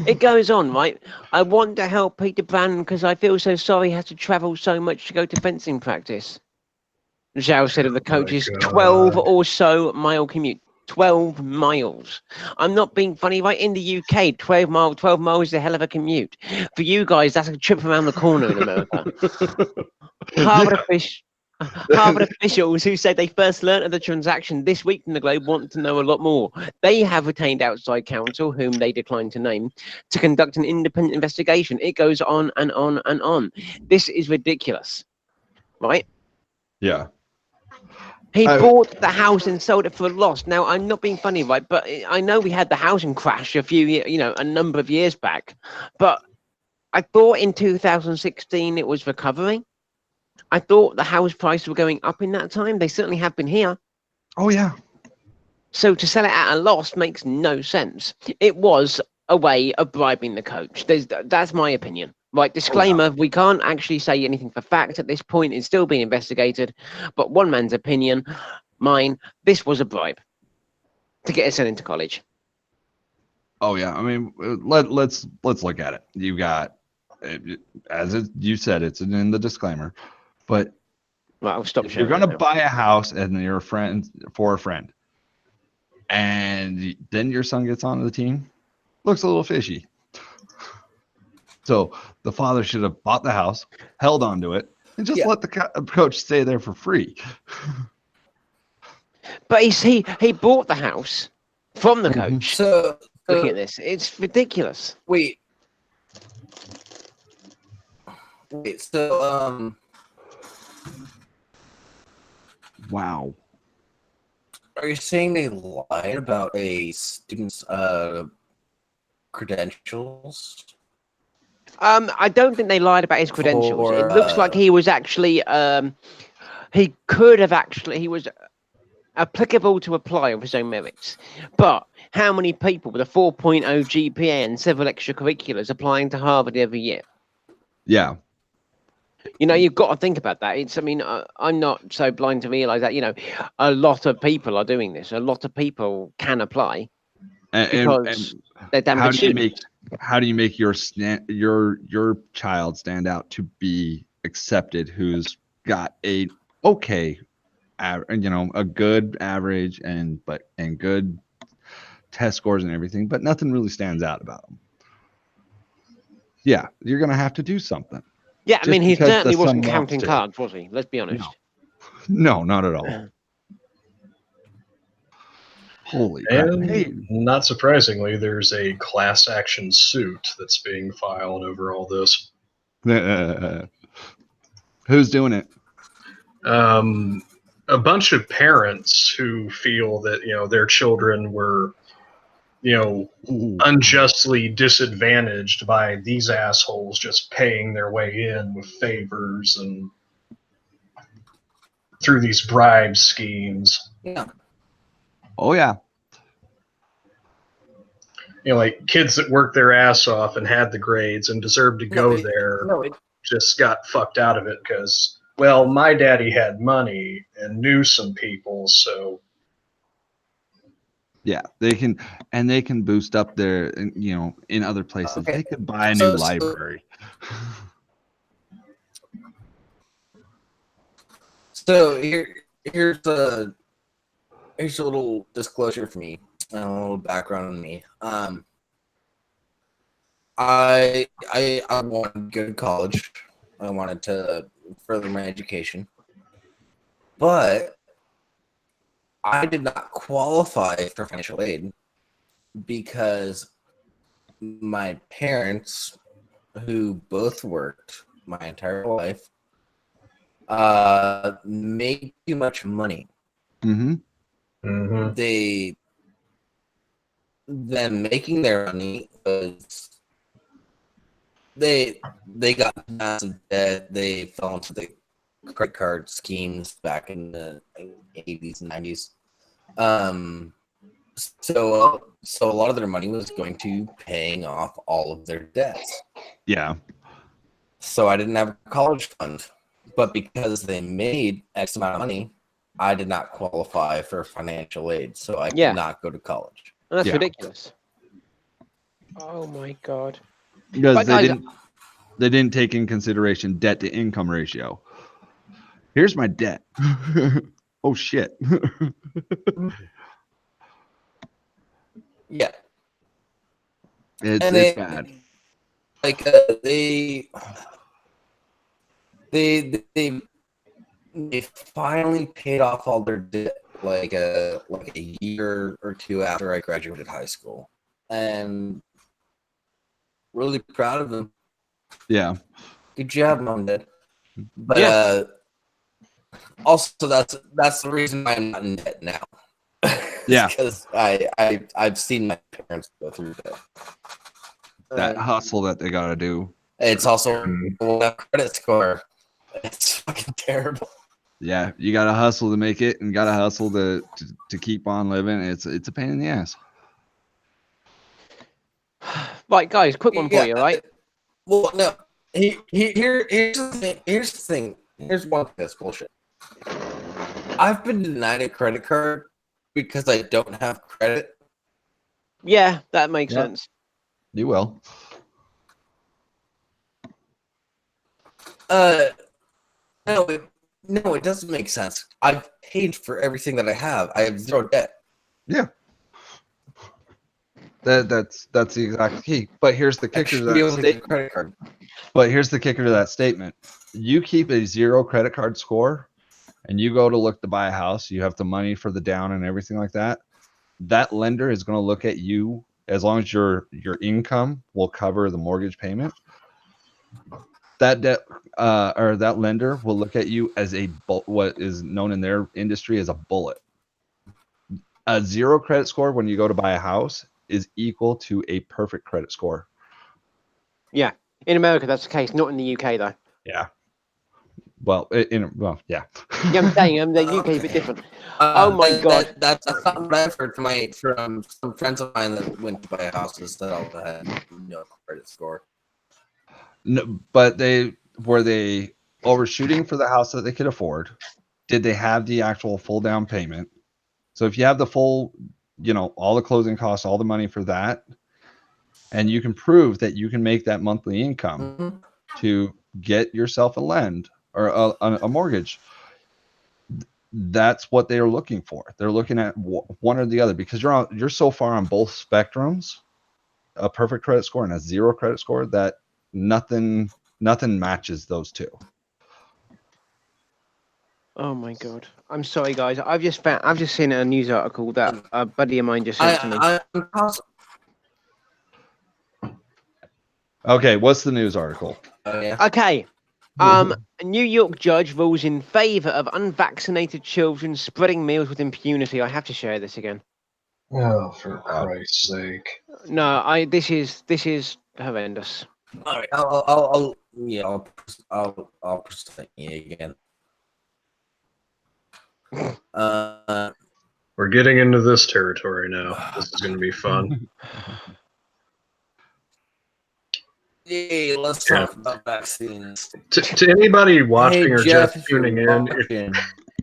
It goes on, right? I want to help Peter Brand because I feel so sorry he has to travel so much to go to fencing practice. Zhao said of the coach's 12 or so mile commute. 12 miles. I'm not being funny, right? In the UK, 12 miles is a hell of a commute. For you guys, that's a trip around the corner in America. Harvard officials who said they first learned of the transaction this week from the Globe want to know a lot more. They have retained outside counsel, whom they declined to name, to conduct an independent investigation. It goes on and on and on. This is ridiculous, right? Yeah. He bought the house and sold it for a loss. Now, I'm not being funny, right? But I know we had the housing crash a number of years back. But I thought in 2016 it was recovering. I thought the house prices were going up in that time. They certainly have been here. Oh, yeah. So to sell it at a loss makes no sense. It was a way of bribing the coach. That's my opinion. Right, disclaimer, we can't actually say anything for fact at this point. It's still being investigated. But one man's opinion, mine, this was a bribe to get his son into college. Oh, yeah. I mean, let's look at it. You got, you said, it's in the disclaimer. But right, I'll stop. If you're going to buy a house and you're a friend for a friend, and then your son gets onto the team, looks a little fishy. So the father should have bought the house, held onto it, and just let the coach stay there for free. But he bought the house from the coach. So looking at this, it's ridiculous. Wait. So Wow. Are you saying they lied about a student's credentials? I don't think they lied about his credentials. It looks like he was actually he was applicable to apply of his own merits. But how many people with a 4.0 GPA and several extracurriculars applying to Harvard every year? Yeah. You know, you've got to think about that. It's, I mean, I'm not so blind to realize that, you know, a lot of people are doing this. A lot of people can apply And because they're damn how good do you make students. your child stand out to be accepted? Who's got a okay, you know, a good average and good test scores and everything, but nothing really stands out about them. Yeah, you're gonna have to do something. Yeah, I Just mean, he because the certainly son wasn't wants counting to. cards, was he? Let's be honest. No, not at all. Holy crap! And Hey, not surprisingly, there's a class action suit that's being filed over all this. who's doing it? A bunch of parents who feel that, you know, their children were, you know, Ooh. unjustly disadvantaged by these assholes just paying their way in with favors and through these bribe schemes. Yeah. Oh yeah. You know, like kids that worked their ass off and had the grades and deserved to go there just got fucked out of it because, well, my daddy had money and knew some people, so Yeah, they can boost up their, you know, in other places. Okay. They could buy a new library. So here's a little disclosure for me, and a little background on me. I wanted to go to college. I wanted to further my education, but I did not qualify for financial aid because my parents, who both worked my entire life, made too much money. Mm-hmm. Them making their money was they got massive debt. They fell into the credit card schemes back in the 80s and 90s. So a lot of their money was going to paying off all of their debts. Yeah. So I didn't have a college fund, but because they made X amount of money, I did not qualify for financial aid, so I could not go to college. That's ridiculous. Oh my god. Because But they guys, didn't take in consideration debt to income ratio. Here's my debt. Oh shit. Yeah. It's bad. Like they finally paid off all their debt like a year or two after I graduated high school, and really proud of them. Yeah. Good job, Mom and Dad. But also that's the reason why I'm not in debt now. Yeah. Because I've seen my parents go through that. That hustle that they gotta do. It's also a credit score. It's fucking terrible. Yeah, you gotta hustle to make it, and gotta hustle to keep on living. It's a pain in the ass. right, guys, quick one for you, right? Well, no. Here's the thing. Here's one thing that's bullshit. I've been denied a credit card because I don't have credit. Yeah, that makes sense. You will. No, it doesn't make sense. I've paid for everything that I have. I have zero debt. Yeah. That's the exact key. But here's the kicker to that credit card. But here's the kicker to that statement. You keep a zero credit card score and you go to look to buy a house, you have the money for the down and everything like that. That lender is going to look at you, as long as your income will cover the mortgage payment. That debt or that lender will look at you as what is known in their industry as a bullet. A zero credit score when you go to buy a house is equal to a perfect credit score. Yeah, in America that's the case, not in the UK though. Yeah. Well, yeah. Yeah, I'm saying the UK is a bit different. Oh my god, that's not what I've heard from some friends of mine that went to buy houses that all had no credit score. No, but they overshooting for the house that they could afford? Did they have the actual full down payment? So if you have the full, all the closing costs, all the money for that, and you can prove that you can make that monthly income to get yourself a lend or a mortgage, that's what they are looking for. They're looking at one or the other, because you're so far on both spectrums, a perfect credit score and a zero credit score, that nothing matches those two. Oh my god! I'm sorry, guys. I've just seen a news article that a buddy of mine just sent to me. Okay, what's the news article? Okay. A New York judge rules in favor of unvaccinated children spreading meals with impunity. I have to share this again. Oh, for Christ's sake! No, this is horrendous. All right, I'll present you again. We're getting into this territory now. This is going to be fun. Yay, let's talk about vaccines. To anybody watching or Jeff, just tuning in,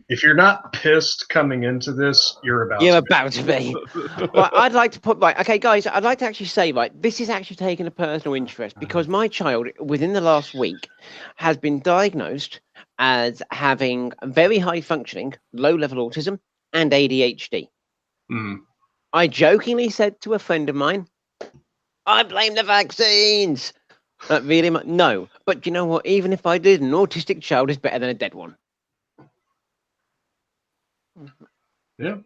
if you're not pissed coming into this, you're about to be. Right, I'd like to put okay, guys. I'd like to actually say this is actually taking a personal interest, because my child, within the last week, has been diagnosed as having very high functioning, low level autism and ADHD. I jokingly said to a friend of mine, "I blame the vaccines." Really? No, but you know what? Even if I did, an autistic child is better than a dead one. Yeah.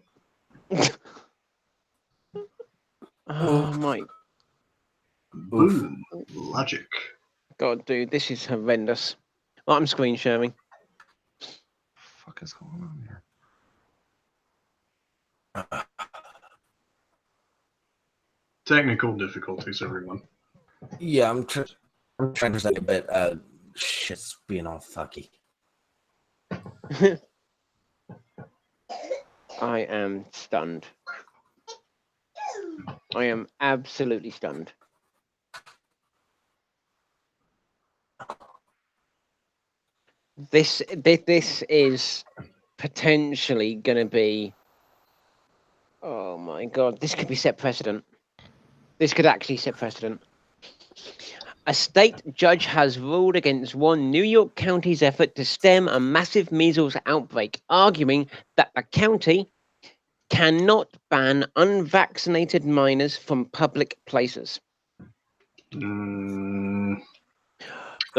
Oh my. Boom. Logic. God, dude, this is horrendous. Well, I'm screen sharing. What the fuck is going on here? Technical difficulties, everyone. Yeah, I'm trying to present a bit. Shit's being all fucky. I am stunned. I am absolutely stunned. This is potentially going to be. Oh my god! This could be set precedent. This could actually set precedent. A state judge has ruled against one New York county's effort to stem a massive measles outbreak, arguing that the county cannot ban unvaccinated minors from public places. The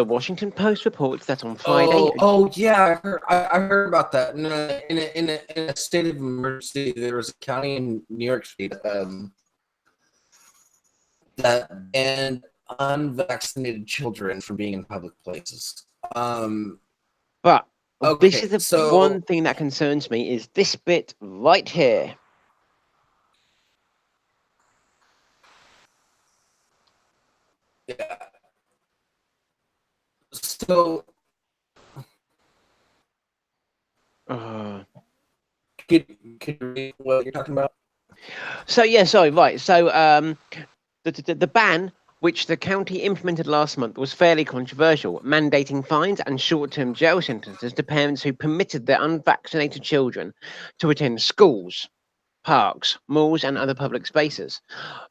Washington Post reports that on Friday. Oh yeah, I heard about that. In a state of emergency, there was a county in New York State that banned unvaccinated children from being in public places. But this is the one thing that concerns me, is this bit right here. Yeah. So, could you read what you're talking about? So yeah, sorry, right. So the ban, which the county implemented last month, was fairly controversial, mandating fines and short-term jail sentences to parents who permitted their unvaccinated children to attend schools, parks, malls, and other public spaces.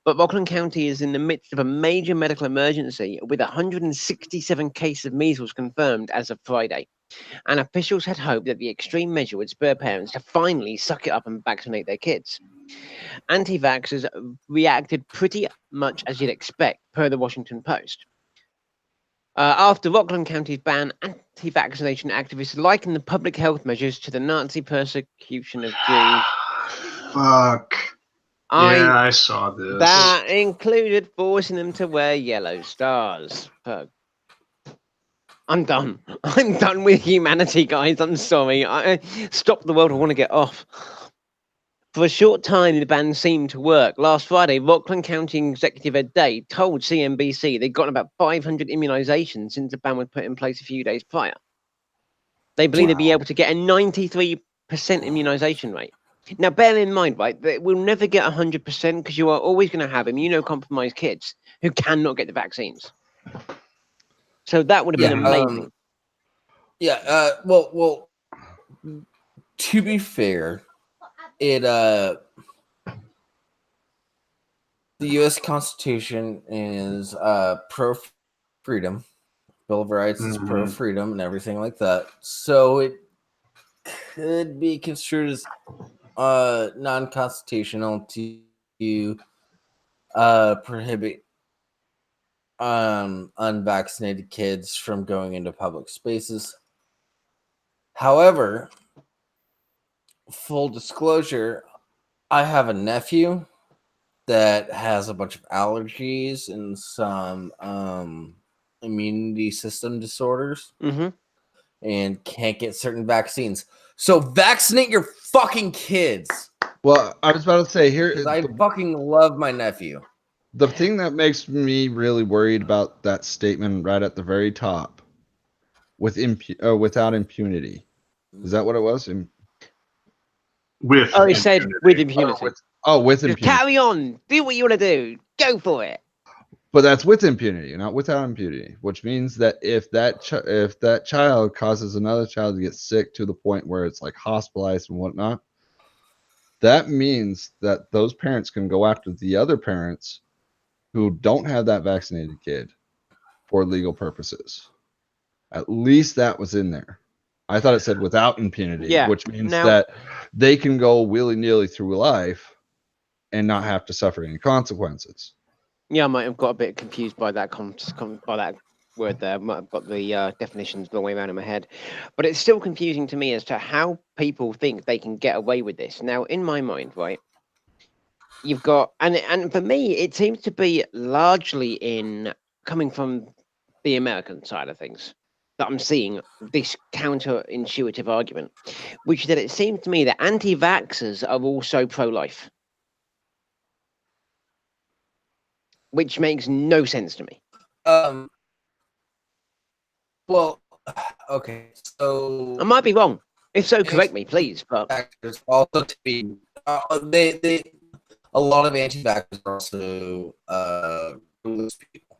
But Rockland County is in the midst of a major medical emergency, with 167 cases of measles confirmed as of Friday. And officials had hoped that the extreme measure would spur parents to finally suck it up and vaccinate their kids. Anti-vaxxers reacted pretty much as you'd expect, per the Washington Post. After Rockland County's ban, anti-vaccination activists likened the public health measures to the Nazi persecution of Jews. Fuck. Yeah, I saw this. That included forcing them to wear yellow stars. I'm done. I'm done with humanity, guys. I'm sorry. Stop the world. I want to get off. For a short time, the ban seemed to work. Last Friday, Rockland County Executive Ed Day told CNBC they'd gotten about 500 immunizations since the ban was put in place a few days prior. They believe they'd be able to get a 93% immunization rate. Now, bear in mind, right, that we'll never get 100% because you are always going to have immunocompromised kids who cannot get the vaccines. So that would have been amazing. Yeah. Well. To be fair, the U.S. Constitution is pro freedom. Bill of Rights is pro freedom and everything like that. So it could be construed as non-constitutional to prohibit unvaccinated kids from going into public spaces. However, full disclosure, I have a nephew that has a bunch of allergies and some immunity system disorders and can't get certain vaccines. So vaccinate your fucking kids. Well, I was about to say here. I fucking love my nephew. The thing that makes me really worried about that statement right at the very top, without impunity, is that what it was? With he said with impunity. With Just impunity. carry on. Do what you want to do. Go for it. But that's with impunity, not without impunity. Which means that if that child causes another child to get sick to the point where it's like hospitalized and whatnot, that means that those parents can go after the other parents who don't have that vaccinated kid for legal purposes. At least that was in there. I thought it said without impunity, which means that they can go willy-nilly through life and not have to suffer any consequences. Yeah, I might have got a bit confused by that by that word there. I might have got the definitions the way around in my head. But it's still confusing to me as to how people think they can get away with this. Now, in my mind, right, you've got, and for me, it seems to be largely in coming from the American side of things that I'm seeing this counterintuitive argument, which is that it seems to me that anti-vaxxers are also pro-life, which makes no sense to me. Well, okay, so I might be wrong. If so, correct me, please. But also to be, they a lot of anti-vaxxers are also religious people.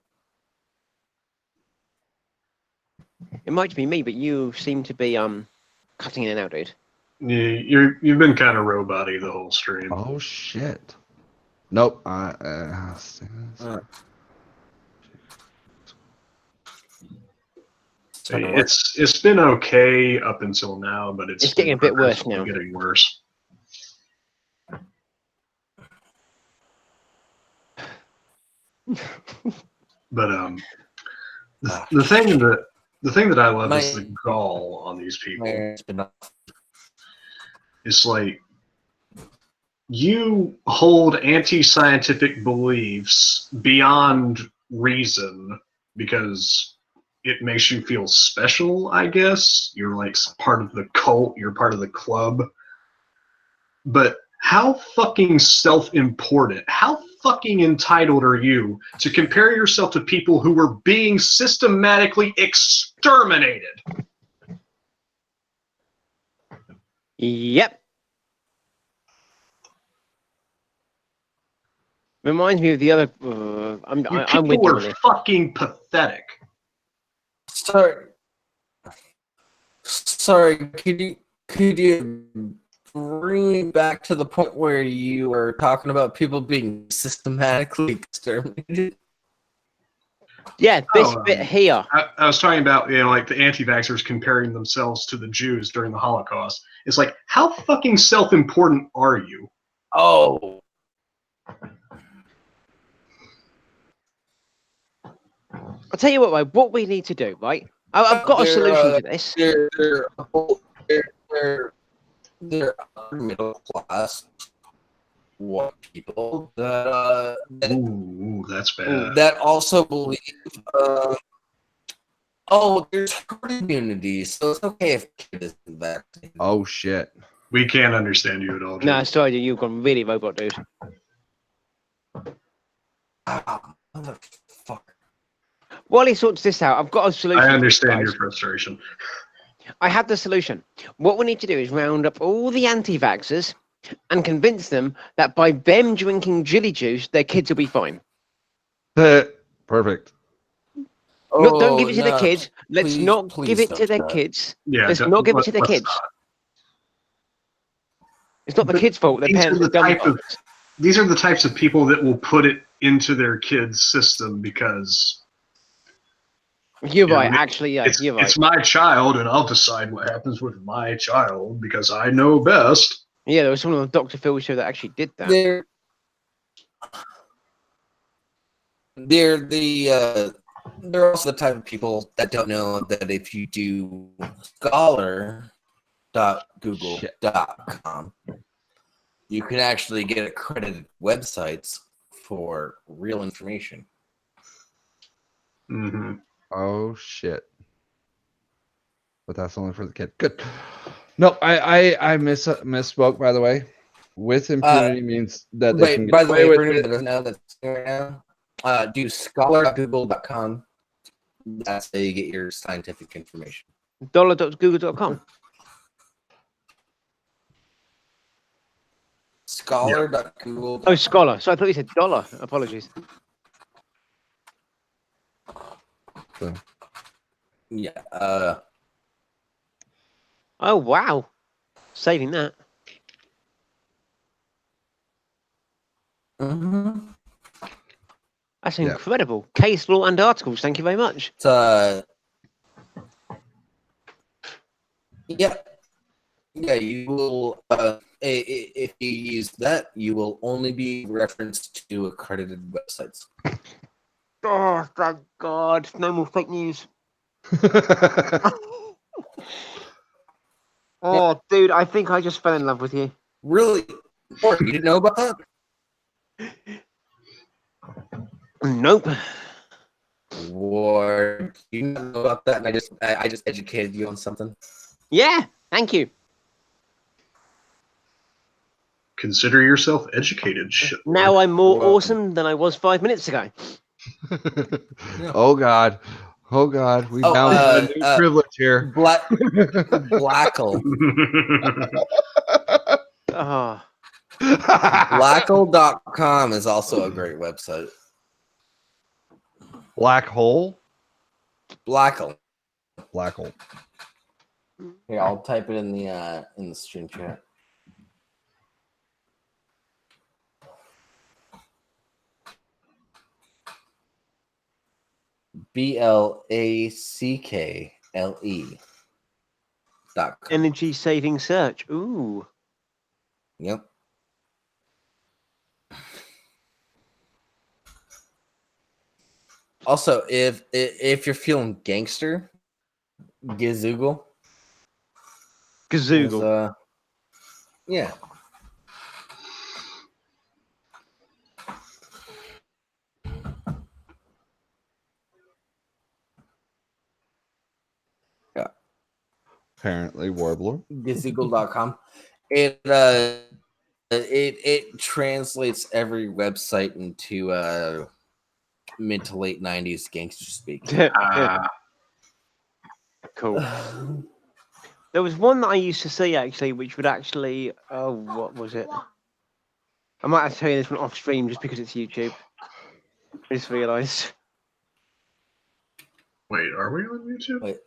it might be me, but you seem to be cutting in and out, dude. Yeah, you've been kind of robot-y the whole stream. Oh shit! Nope. It's been okay up until now, but it's getting a bit worse now. Getting worse. But the thing that I love is the gall on these people. It's like you hold anti-scientific beliefs beyond reason because it makes you feel special, I guess. You're like part of the cult, you're part of the club. But how fucking self-important, how fucking entitled are you to compare yourself to people who were being systematically exterminated? Yep. Reminds me of the other. I'm with you you. Are fucking pathetic. Sorry. Could you bring me back to the point where you were talking about people being systematically exterminated? Yeah, this bit here. I was talking about, like the anti-vaxxers comparing themselves to the Jews during the Holocaust. It's like, how fucking self-important are you? Oh. I'll tell you what, right, what we need to do, right? I've got a solution to this. They're middle class white people that ooh, that's bad. That also believe there's herd immunity, so it's okay if kid isn't vaccinated. Oh shit. We can't understand you at all, James. No, sorry, you've gone really robot, dude. Motherfucker. While he sorts this out, I've got a solution. I understand your frustration. I have the solution. What we need to do is round up all the anti-vaxxers and convince them that by them drinking Jilly Juice, their kids will be fine. Perfect. Look, don't give it to the no, kids. Let's please- not please give it to don't the do that. kids. Yeah, Let's don't- not give it to the let's kids. not. It's not the But kids' fault. Their these are parents the are dumb type of- fucks. These are the types of people that will put it into their kids' system because You're Yeah, right. I mean, Actually, yeah, it's you're right. it's my child, and I'll decide what happens with my child because I know best. Yeah, there was someone on the Dr. Phil show that actually did that. They're also the type of people that don't know that if you do scholar.google.com, you can actually get accredited websites for real information. Mm-hmm. Oh shit. But that's only for the kid. Good. No, I misspoke, by the way. With impunity means that they can Wait, get by the away way, with for anyone it. that doesn't know that's right now, do scholar.google.com. That's how you get your scientific information. Dollar.google.com. Scholar.google. Oh, Scholar. So I thought you said dollar. Apologies. So, Yeah. Oh, wow. Saving that. Mhm. That's Yeah. incredible. Case law and articles. Thank you very much. It's, yeah. Yeah, you will. If you use that, you will only be referenced to accredited websites. Oh, thank God. No more fake news. Oh, dude, I think I just fell in love with you. Really? Or you didn't know about that? Nope. Or you didn't know about that, and I just educated you on something. Yeah, thank you. Consider yourself educated. Shit. Now I'm more Welcome. awesome than I was 5 minutes ago. Oh God. Oh God. We Oh, found a new privilege here. Blackle. Oh, Blackle.com is also a great website. Black hole? Blackle. Black hole. Here, I'll type it in the stream chat. BLACKLE.com. energy saving search. Ooh. Yep. Also, if you're feeling gangster, Gizoogle. Gazoogle. Yeah. Apparently, Warbler. Gizoogle.com. It translates every website into mid to late 90s gangster speak. Cool. There was one that I used to see actually, which would actually. Oh, what was it? I might have to tell you this one off stream just because it's YouTube. I just realised. Wait, are we on YouTube? Wait.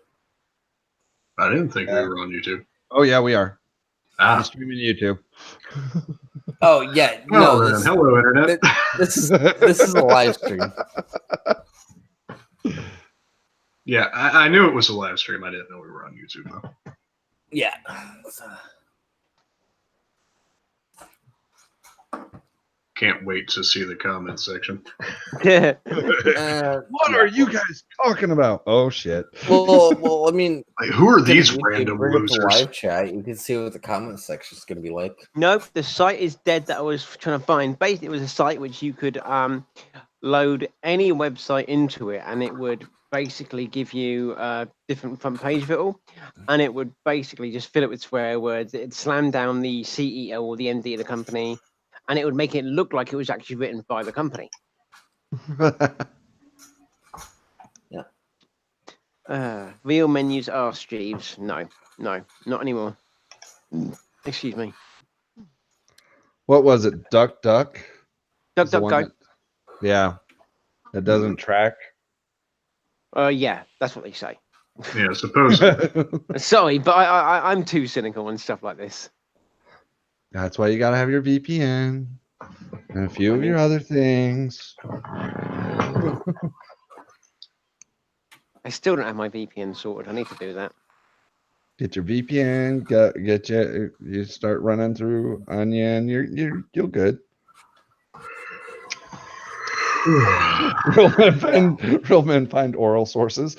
I didn't think we were on YouTube. Oh yeah, we are. Ah. We're streaming YouTube. Oh yeah. Well, No, then, hello, Internet. this is a live stream. Yeah, I knew it was a live stream. I didn't know we were on YouTube, though. Yeah. Can't wait to see the comment section. What are you guys talking about? Oh shit. Well, I mean, Like, who are these if you random bring up the losers? live chat, you can see what the comment section is going to be like. Nope, the site is dead that I was trying to find. Basically, it was a site which you could load any website into it, and it would basically give you a different front page of it all, and it would basically just fill it with swear words. It'd slam down the CEO or the MD of the company, and it would make it look like it was actually written by the company. Real menus are Jeeves. No, not anymore. Excuse me. What was it? Duck Duck? Duck, Is the duck, one go. that- yeah. That doesn't track. Yeah, that's what they say. Yeah, supposedly. Sorry, but I'm too cynical on stuff like this. That's why you gotta have your VPN and a few of your other things. I still don't have my VPN sorted. I need to do that. Get your VPN, get you start running through Onion, you're good. Real men find oral sources.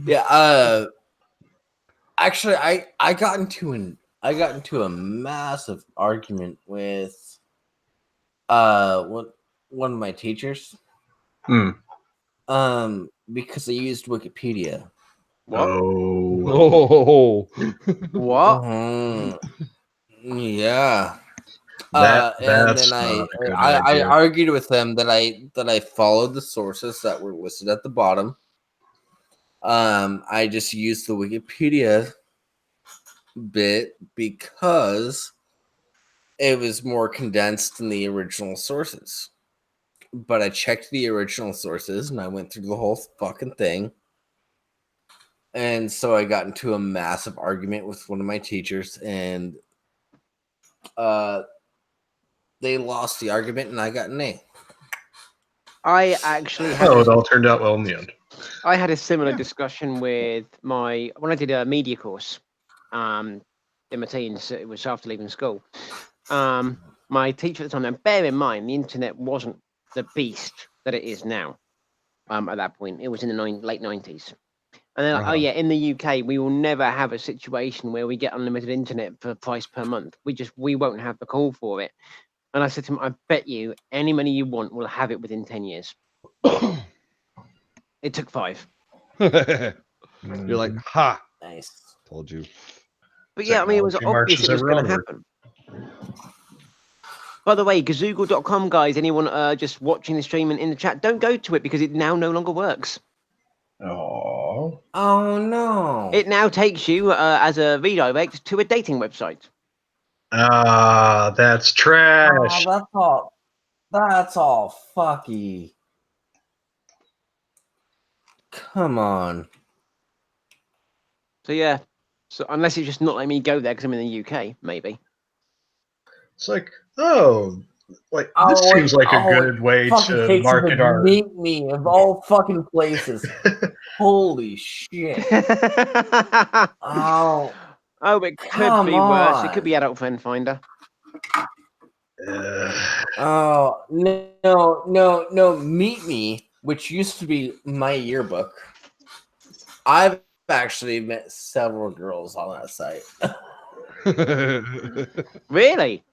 Yeah. Actually, I got into a massive argument with one of my teachers. Because I used Wikipedia. What? Oh. What? Yeah. And That's then I not a good I idea. argued with them that I followed the sources that were listed at the bottom. I just used the Wikipedia bit because it was more condensed than the original sources. But I checked the original sources and I went through the whole fucking thing. And so I got into a massive argument with one of my teachers, and they lost the argument and I got an A. I actually had it all turned out well in the end. I had a similar discussion with when I did a media course in my teens. It was after leaving school. My teacher at the time, and bear in mind, the internet wasn't the beast that it is now. At that point, it was in the late 90s. And they're like, oh yeah, in the UK, we will never have a situation where we get unlimited internet for price per month. We won't have the call for it. And I said to him, I bet you any money you want, we'll have it within 10 years. It took 5. You're like, ha! Nice. Told you. But yeah, I mean, it was obvious it was going to happen. By the way, gazoogle.com, guys, anyone just watching the stream and in the chat, don't go to it because it now no longer works. Oh no! It now takes you as a redirect to a dating website. That's trash. That's all fucky. Come on. So yeah, so unless it's just not letting me go there because I'm in the UK, maybe. It's like, this seems like a good way to market our. Meet me of all fucking places. Holy shit! Oh, it could be worse. It could be Adult Friend Finder. Oh no! Meet Me, which used to be my yearbook. I've actually met several girls on that site. Really?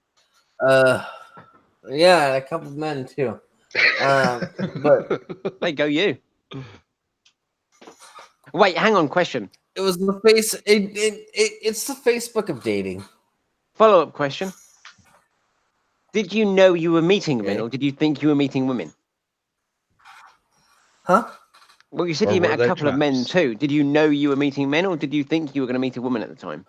Yeah, and a couple of men too. But there go you. Wait, hang on. Question. It was the face. It's the Facebook of dating. Follow-up question. Did you know you were meeting men, or did you think you were meeting women? Huh? Well, you said you met a couple of men too. Did you know you were meeting men, or did you think you were going to meet a woman at the time?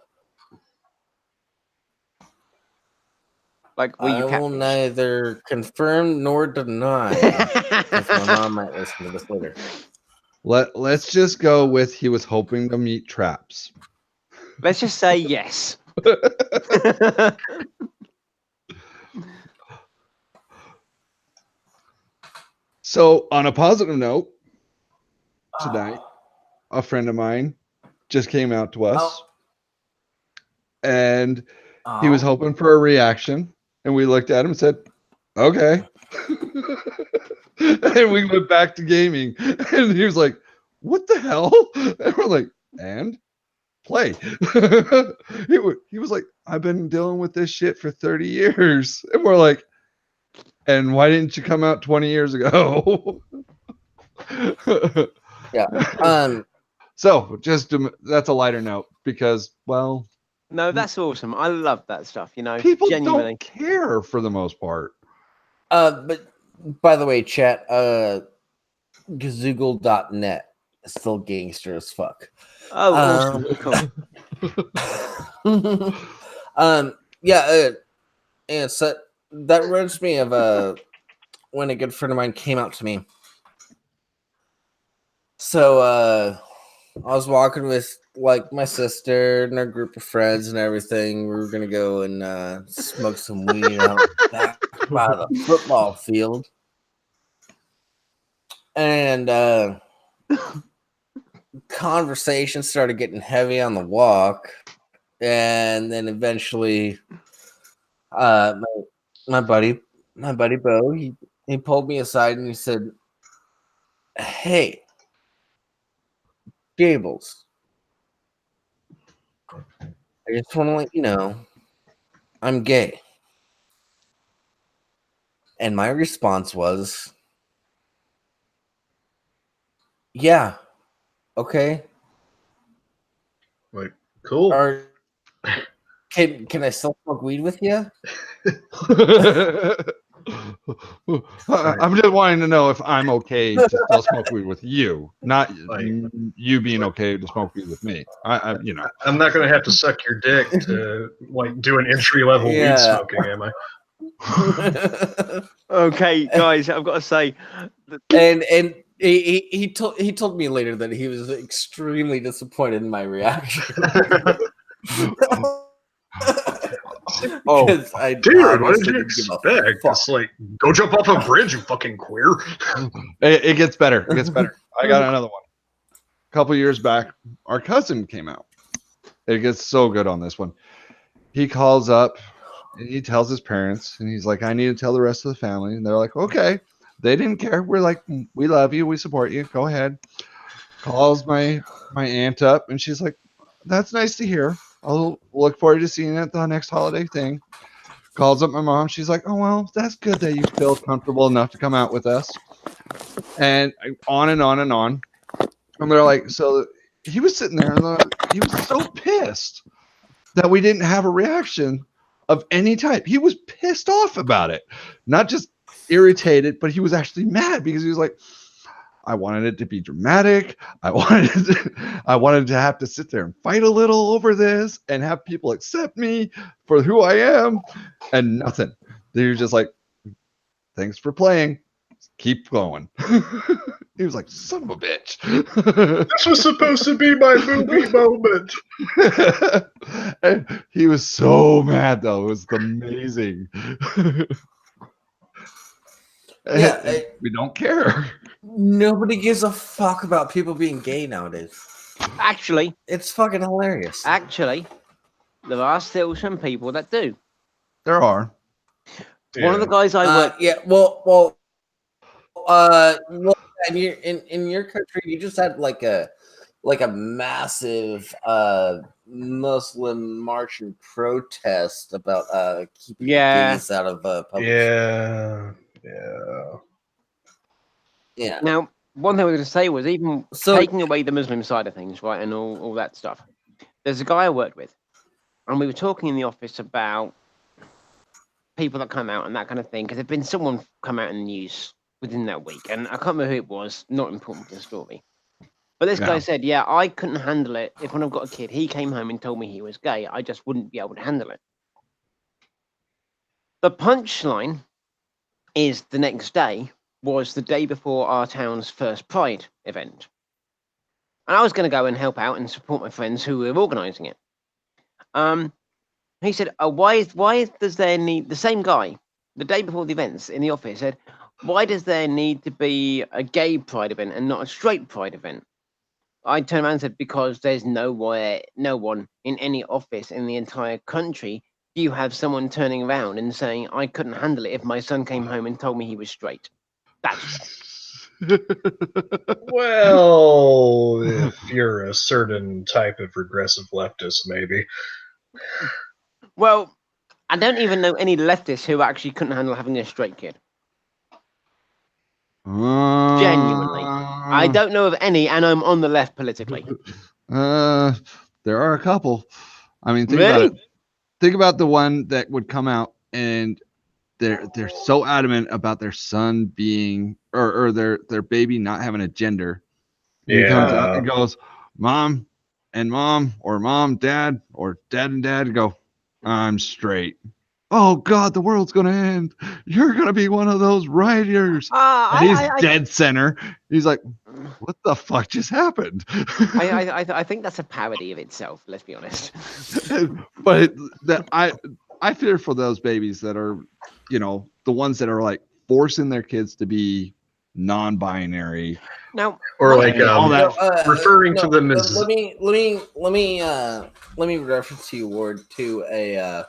Like, were you I will neither confirm nor deny. Because my mom might listen to this later. Let's just go with he was hoping to meet traps. Let's just say yes. So, on a positive note, tonight, a friend of mine just came out to us, and he was hoping for a reaction, and we looked at him and said, "Okay," and we went back to gaming, and he was like, "What the hell?" And we're like, "And play." He was like, "I've been dealing with this shit for 30 years," and we're like, "And why didn't you come out 20 years ago?" Yeah. So just that's a lighter note because, well, no, that's awesome. I love that stuff. You know, people genuinely don't care for the most part. But by the way, chat, gazoogle.net is still gangster as fuck. Oh, awesome. Cool. Yeah. And so that reminds me of when a good friend of mine came out to me. So I was walking with like my sister and our group of friends and everything. We were gonna go and smoke some weed out back by the football field. And conversation started getting heavy on the walk. And then eventually my buddy Bo, he pulled me aside and he said, "Hey, Jables, I just want to let you know I'm gay." And my response was, "Yeah, okay. Like, cool. Or can I still smoke weed with you?" I'm just wanting to know if I'm okay to still smoke weed with you, not Like- you being okay to smoke weed with me. You know, I'm not going to have to suck your dick to like do an entry level weed Yeah. smoking, am I? Okay, guys, I've got to say, and he told me later that he was extremely disappointed in my reaction. Oh, 'Cause I Dude, what did obviously you didn't give a expect? fuck. It's like, go jump off a bridge, you fucking queer. it gets better. It gets better. I got another one. A couple years back, our cousin came out. It gets so good on this one. He calls up and he tells his parents, and he's like, "I need to tell the rest of the family." And they're like, "Okay." They didn't care. We're like, "We love you. We support you. Go ahead." Calls my aunt up, and she's like, "That's nice to hear. I'll look forward to seeing you at the next holiday thing." Calls up my mom. She's like, "Oh, well, that's good that you feel comfortable enough to come out with us." And on and on and on. And they're like, so he was sitting there and he was so pissed that we didn't have a reaction of any type. He was pissed off about it, not just irritated, but he was actually mad because he was like, I wanted it to be dramatic. I wanted to have to sit there and fight a little over this and have people accept me for who I am, and nothing. They're just like, thanks for playing. Keep going. He was like, son of a bitch. This was supposed to be my movie moment. And he was so mad though. It was amazing. Yeah, we don't care. nobody gives a fuck about people being gay nowadays. actually, It's fucking hilarious. there are still some people that do. There are. One of the guys I work. Yeah, in your country, you just had like a massive Muslim march and protest about keeping Yeah. gays out of public. Yeah. Yeah. Now, one thing I was going to say was even So- taking away the Muslim side of things, right, and all that stuff. There's a guy I worked with, and we were talking in the office about people that come out and that kind of thing, because there'd been someone come out in the news within that week, and I can't remember who it was, not important to the story. But this guy Yeah. said, yeah, I couldn't handle it if when I've got a kid, he came home and told me he was gay, I just wouldn't be able to handle it. The punchline is the next day was the day before our town's first Pride event. And I was going to go and help out and support my friends who were organising it. He said, why does there need, the same guy, the day before the events in the office said, why does there need to be a gay Pride event and not a straight Pride event? I turned around and said, because there's no one in any office in the entire country do you have someone turning around and saying, I couldn't handle it if my son came home and told me he was straight. That's Well, if you're a certain type of regressive leftist, maybe. well, I don't even know any leftists who actually couldn't handle having a straight kid. Genuinely. I don't know of any, and I'm on the left politically. There are a couple. I mean, think about it. Think about the one that would come out and they're so adamant about their son being or their baby not having a gender. And he comes out and goes, mom and mom, or mom, dad, or dad and dad, go, I'm straight. oh God, the world's gonna end. You're gonna be one of those rioters. And he's dead center. He's like, what the fuck just happened? I think that's a parody of itself. Let's be honest. But that I fear for those babies that are, the ones that are like forcing their kids to be non-binary. Now, Or like all that. referring to them as let me reference you, Ward, to a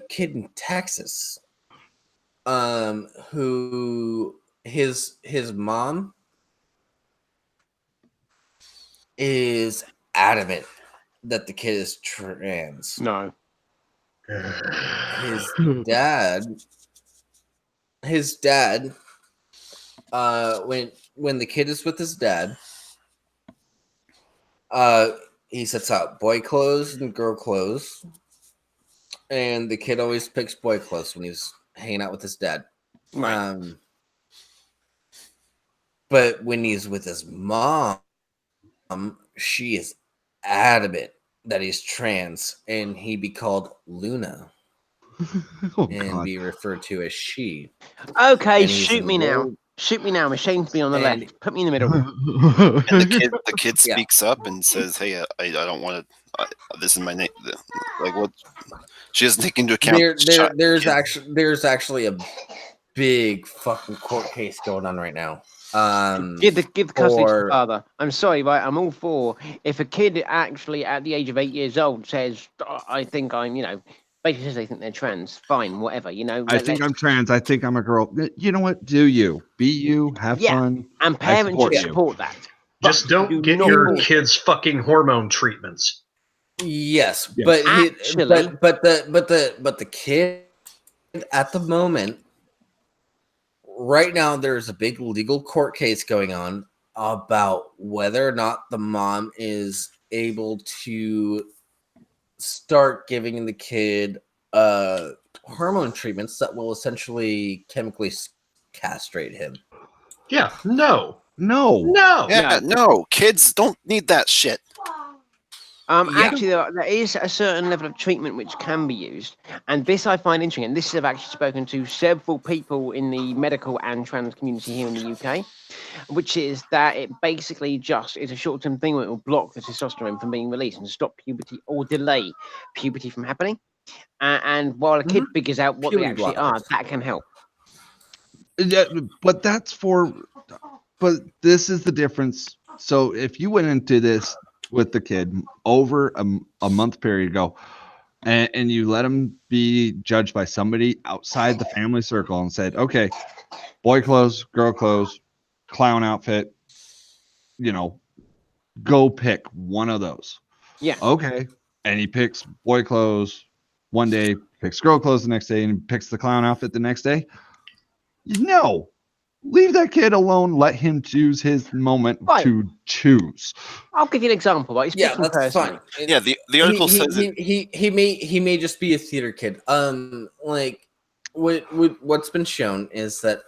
kid in Texas, who his mom is adamant that the kid is trans. no. His dad, when the kid is with his dad, he sets out boy clothes and girl clothes, and the kid always picks boy clothes when he's hanging out with his dad. Right. But when he's with his mom, she is adamant that he's trans, and he be called Luna and God. be referred to as she. Okay, And he's shoot me now. enrolled- Shoot me now. I'm ashamed to be on the And- left. Put me in the middle. And the kid Yeah. speaks up and says, "Hey, I don't want to. This is my name." Like what? She doesn't take into account. There's actually a big fucking court case going on right now. Give the custody to for- the father. I'm sorry, right? I'm all for if a kid actually at the age of 8 years old says, "I think I'm," basically says they think they're trans. Fine, whatever. I think I'm trans. I think I'm a girl. You know what? Do you? Be you. Have Yeah, fun. and parents support should you. support that. just But don't do get not your force it. kids fucking hormone treatments. Yes, Yeah. but Actually- but the kid at the moment, right now, there's a big legal court case going on about whether or not the mom is able to start giving the kid hormone treatments that will essentially chemically castrate him. Yeah, no. No. Yeah, no, kids don't need that shit. Yeah. Actually, there is a certain level of treatment which can be used, and this I find interesting. And this I've actually spoken to several people in the medical and trans community here in the UK, which is that it basically just is a short-term thing where it will block the testosterone from being released and stop puberty or delay puberty from happening. And while a kid figures out what they Puberty actually blockers. are, that can help. Yeah, but but this is the difference. So if you went into this with the kid over a month period ago, and you let him be judged by somebody outside the family circle and said, okay, boy clothes, girl clothes, clown outfit, go pick one of those. Yeah. Okay. And he picks boy clothes one day, picks girl clothes the next day, and picks the clown outfit the next day. No, leave that kid alone. Let him choose his moment to choose. I'll give you an example. Right? Yeah, Speaking that's personally. fine. Yeah, the article says he may just be a theater kid. Like what's been shown is that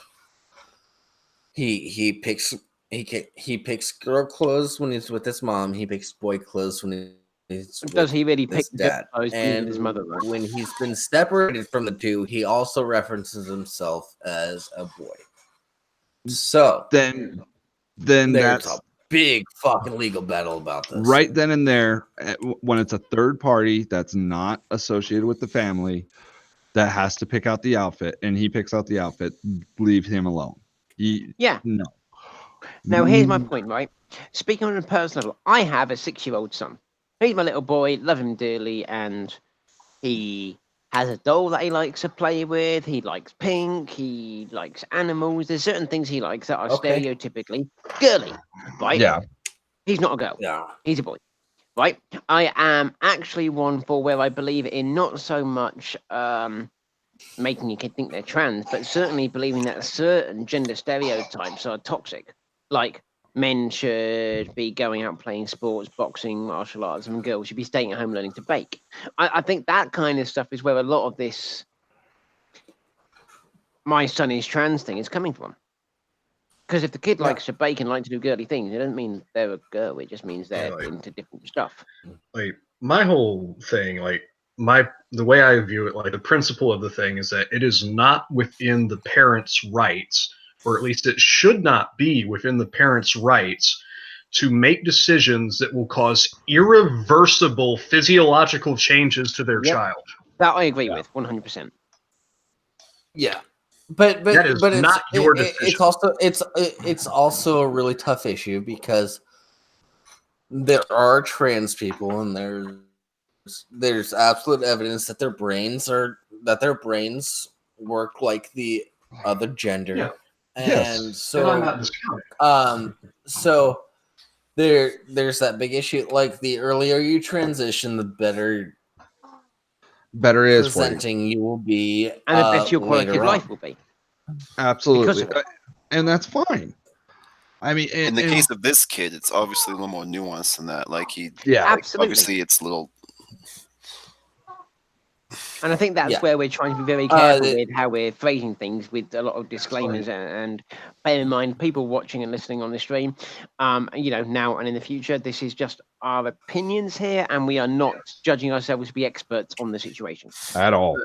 he picks girl clothes when he's with his mom. He picks boy clothes when he's Does he really pick his dad? clothes when he's with his mother? Though? When he's been separated from the two, he also references himself as a boy. So Then there's that's a big fucking legal battle about this. right then and there. When it's a third party that's not associated with the family that has to pick out the outfit, and he picks out the outfit, leave him alone. No. Now, here's my point, right? Speaking on a personal level, I have a 6-year-old son. He's my little boy, love him dearly, and he has a doll that he likes to play with. He likes pink. He likes animals. There's certain things he likes that are stereotypically girly, right? Yeah. He's not a girl. Yeah. He's a boy, right? I am actually one for where I believe in not so much making your kid think they're trans, but certainly believing that certain gender stereotypes are toxic. Like men should be going out playing sports, boxing, martial arts, and girls should be staying at home learning to bake. I think that kind of stuff is where a lot of this "my son is trans" thing is coming from. Because if the kid likes to bake and like to do girly things, it doesn't mean they're a girl. It just means they're into different stuff. Like my whole thing, like the way I view it, like the principle of the thing is that it is not within the parents' rights, or at least it should not be within the parents' rights to make decisions that will cause irreversible physiological changes to their Yep. child. That I agree with 100%. Yeah, but That is not your decision. it's also a really tough issue because there are trans people and there's absolute evidence that their brains work like the other gender. Yeah. And Yes. And I'm so not discounting. so there's that big issue. Like the earlier you transition, the better Better is for you. presenting you will be, And the better your quality of later life on. will be. Absolutely. Because of it. And that's fine. I mean, In the case of this kid, it's obviously a little more nuanced than that. Like yeah, Absolutely. obviously it's a little. And I think that's Yeah. where we're trying to be very careful with how we're phrasing things with a lot of disclaimers and bear in mind people watching and listening on the stream, now and in the future, this is just our opinions here and we are not judging ourselves to be experts on the situation. at all.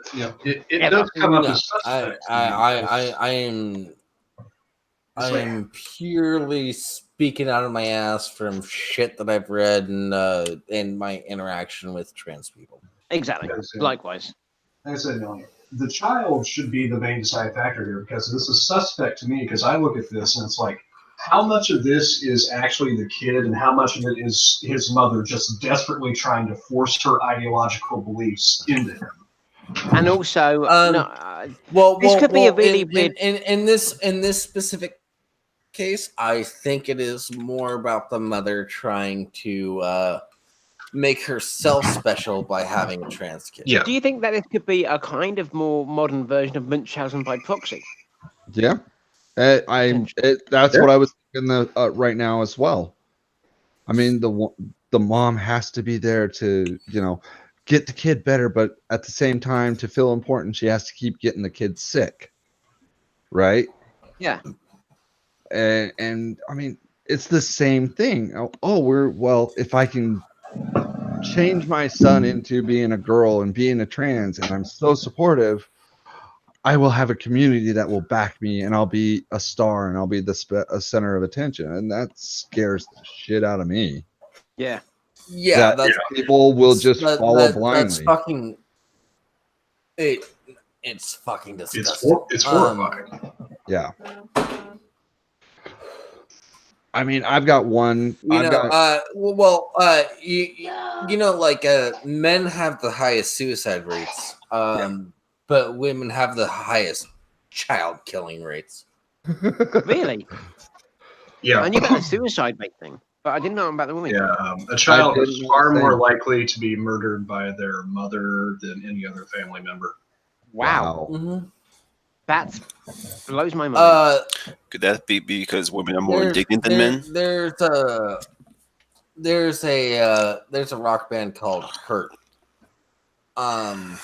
It does come up No, as suspect. I am purely speaking out of my ass from shit that I've read and in my interaction with trans people. Exactly. Likewise. Like I said, the child should be the main deciding factor here because this is suspect to me because I look at this and it's like, how much of this is actually the kid and how much of it is his mother just desperately trying to force her ideological beliefs into him? And also, This could be a really weird. In this specific case, I think it is more about the mother trying to make herself special by having a trans kid. Yeah. Do you think that this could be a kind of more modern version of Munchausen by proxy? Yeah. That's what I was thinking right now as well. I mean, the mom has to be there to, get the kid better, but at the same time, to feel important, she has to keep getting the kid sick. Right? Yeah. And I mean, it's the same thing. If I can change my son into being a girl and being a trans, and I'm so supportive, I will have a community that will back me, and I'll be a star, and I'll be a center of attention, and that scares the shit out of me. Yeah. Yeah, people will just follow blindly. That's fucking. It's fucking disgusting. It's horrifying. Yeah. I mean, I've got one. Men have the highest suicide rates, but women have the highest child killing rates. Really? Yeah. I knew about the suicide rate thing, but I didn't know about the women. Yeah, a child is far more likely to be murdered by their mother than any other family member. Wow. Mm-hmm. That blows my mind. Could that be because women are more indignant than men? There's a rock band called Hurt. The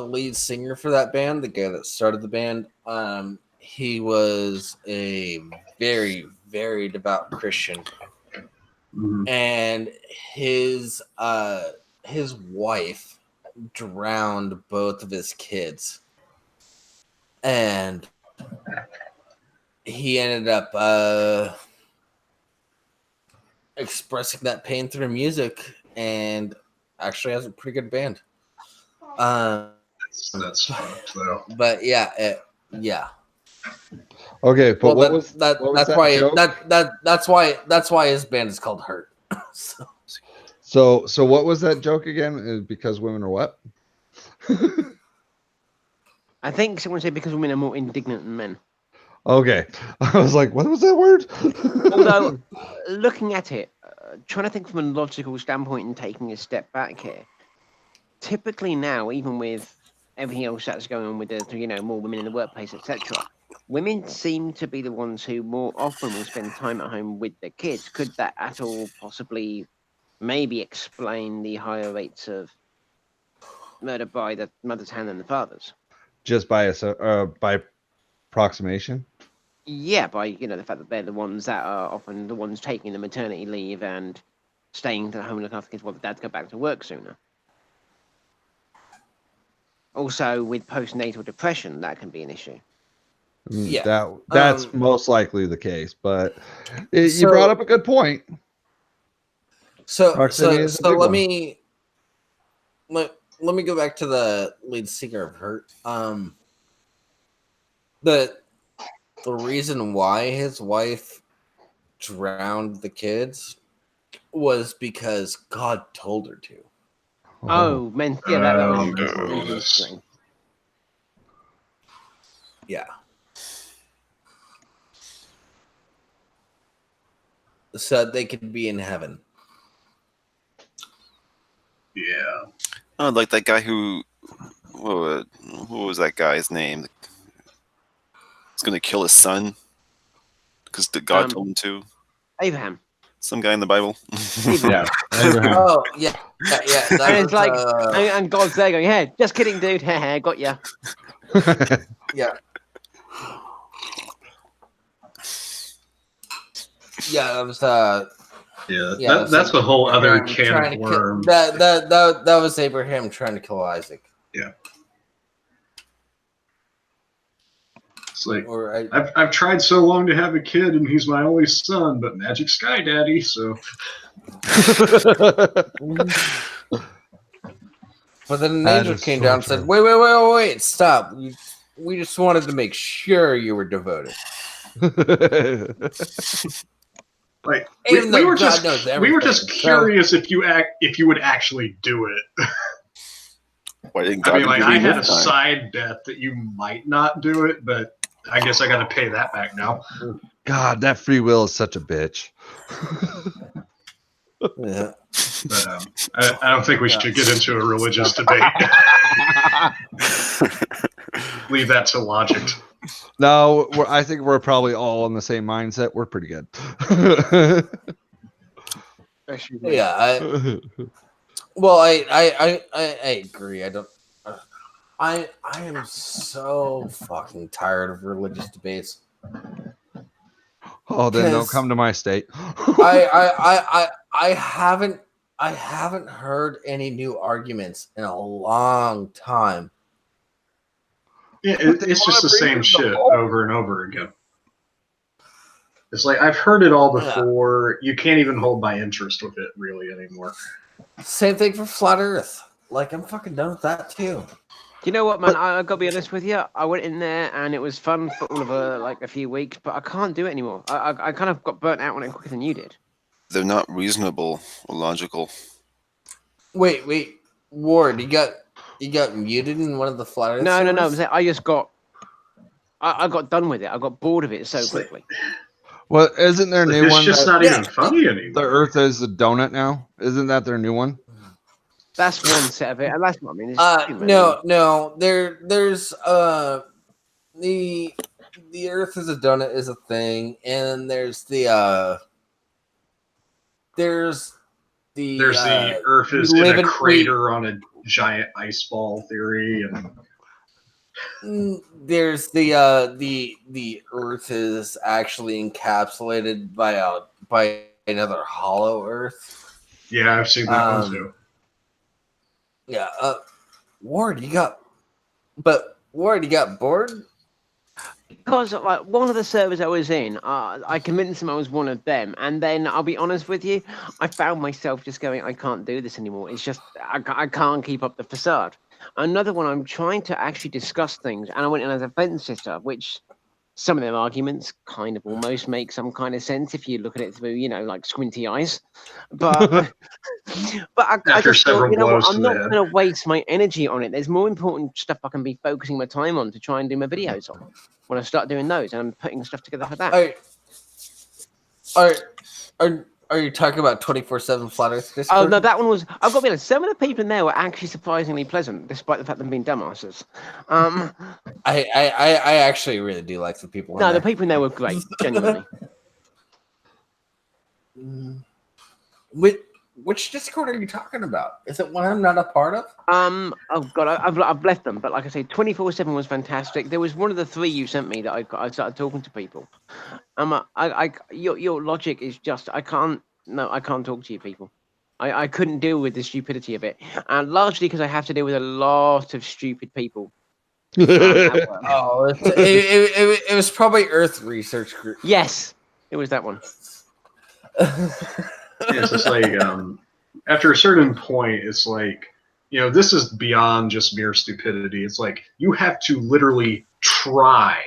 lead singer for that band, the guy that started the band, he was a very, very devout Christian. Mm-hmm. And his wife drowned both of his kids, and he ended up expressing that pain through music, and actually has a pretty good band. That's fucked, though. But yeah. Okay, but well, that's why his band is called Hurt. So what was that joke again? Because women are what? I think someone said because women are more indignant than men. Okay. I was like, what was that word? Although, looking at it, trying to think from a logical standpoint and taking a step back here, typically now, even with everything else that's going on with the, more women in the workplace, etc., women seem to be the ones who more often will spend time at home with their kids. Could that at all possibly maybe explain the higher rates of murder by the mother's hand than the father's? Just by approximation? Yeah, by the fact that they're the ones that are often the ones taking the maternity leave and staying at home and looking after kids while the dads go back to work sooner. Also, with postnatal depression, that can be an issue. Yeah. That's most likely the case, but you So- brought up a good point. So Proximity is a big let one. me go back to the lead singer of Hurt. The reason why his wife drowned the kids was because God told her to. Oh, man, yeah, that was Oh, strange. Yeah. So they could be in heaven. yeah. Oh, like that guy who, what was that guy's name? He's gonna kill his son because God told him to. Abraham. Some guy in the Bible. Abraham. Abraham. Oh yeah. That And it's was, like, and God's there going, "Hey, just kidding, dude. Got ya." yeah. Yeah, that was Yeah, that's a whole other can of worms. That was Abraham trying to kill Isaac. Yeah. It's like, Or I've tried so long to have a kid, and he's my only son, but Magic Sky Daddy, so. But then an That angel is came so down and true. said, wait, stop. We just wanted to make sure you were devoted. Like Even we though were God just knows we were everything, just curious if you would actually do it. Why didn't I God mean, like give I you had a this time? side bet that you might not do it, but I guess I got to pay that back now. God, that free will is such a bitch. Yeah. But I don't think we should get into a religious debate. Leave that to logic. No, I think we're probably all in the same mindset. We're pretty good. Yeah. I agree. I am so fucking tired of religious debates. Oh, then don't 'Cause come to my state. I haven't heard any new arguments in a long time. Yeah, But they it's just the wanna bring same the shit whole- over and over again. It's like I've heard it all before. You can't even hold my interest with it really anymore. Same thing for flat Earth. Like I'm fucking done with that too. You know what, man? I gotta be honest with you. I went in there and it was fun for all of a few weeks, but I can't do it anymore. I kind of got burnt out on it quicker than you did. They're not reasonable or logical. Wait, Ward, you got muted in one of the flat Earth No. I'm servers? saying I got done with it. I got bored of it so It's like- quickly. Well, isn't there a new It's one? just that not even Yeah. funny the anymore. Earth is a donut now. Isn't that their new one? That's one set of it, and that's what I mean. There's too many. No. There's the Earth is a donut is a thing, and there's the There's the Earth is we in live a in- crater on a giant ice ball theory, and there's the Earth is actually encapsulated by another hollow Earth. yeah, I've seen that one too. Yeah, Ward, you got bored? Because like one of the servers I was in, I convinced them I was one of them, and then I'll be honest with you, I found myself just going, I can't do this anymore. It's just I can't keep up the facade. Another one, I'm trying to actually discuss things, and I went in as a fence sitter, which some of their arguments kind of almost make some kind of sense if you look at it through, like squinty eyes. But I After just thought, several you know what, blows I'm to not the head. going to waste my energy on it. There's more important stuff I can be focusing my time on to try and do my videos on. When I start doing those, and I'm putting stuff together for that. Are you talking about 24/7 flat Earth Discord? Oh no, that one was. I've got to be honest. Some of the people in there were actually surprisingly pleasant, despite the fact them being dumbasses. I actually really do like the people. No, in the there. people in there were great, genuinely. Which Discord are you talking about? Is it one I'm not a part of? Oh god, I've left them, but like I say, 24/7 was fantastic. There was one of the three you sent me that I started talking to people. Your logic is just I can't talk to you people. I couldn't deal with the stupidity of it, and largely because I have to deal with a lot of stupid people. At work. Oh, it was probably Earth Research Group. Yes, it was that one. It's just like after a certain point, it's like, you know, this is beyond just mere stupidity. It's like you have to literally try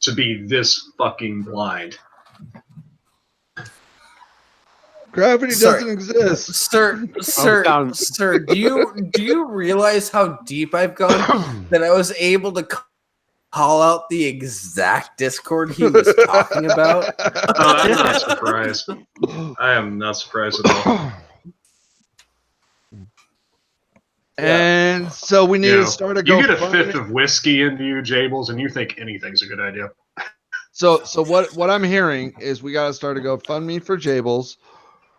to be this fucking blind. Gravity Sorry. doesn't exist. Sir, do you realize how deep I've gone that I was able to call out the exact Discord he was talking about? I'm not surprised. I am not surprised at all. And so we need to start a You get a GoFundMe. fifth of whiskey into you, Jables, and you think anything's a good idea. So what I'm hearing is we got to start a GoFundMe for Jables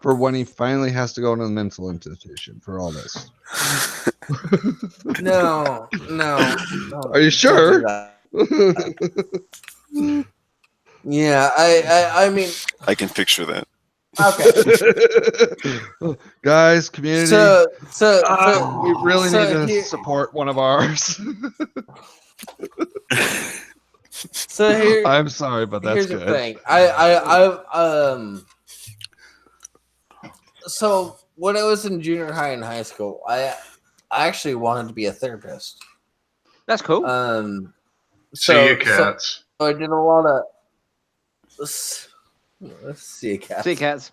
for when he finally has to go to the mental institution for all this. No. Are you sure? Yeah, I mean, I can picture that. okay. Guys, community, So we really so need to support one of ours. So here, I'm sorry, but that's here's good. the thing. So when I was in junior high and high school, I actually wanted to be a therapist. That's cool. See you, cats. So I did a lot of. Let's see you, cats. See you, cats.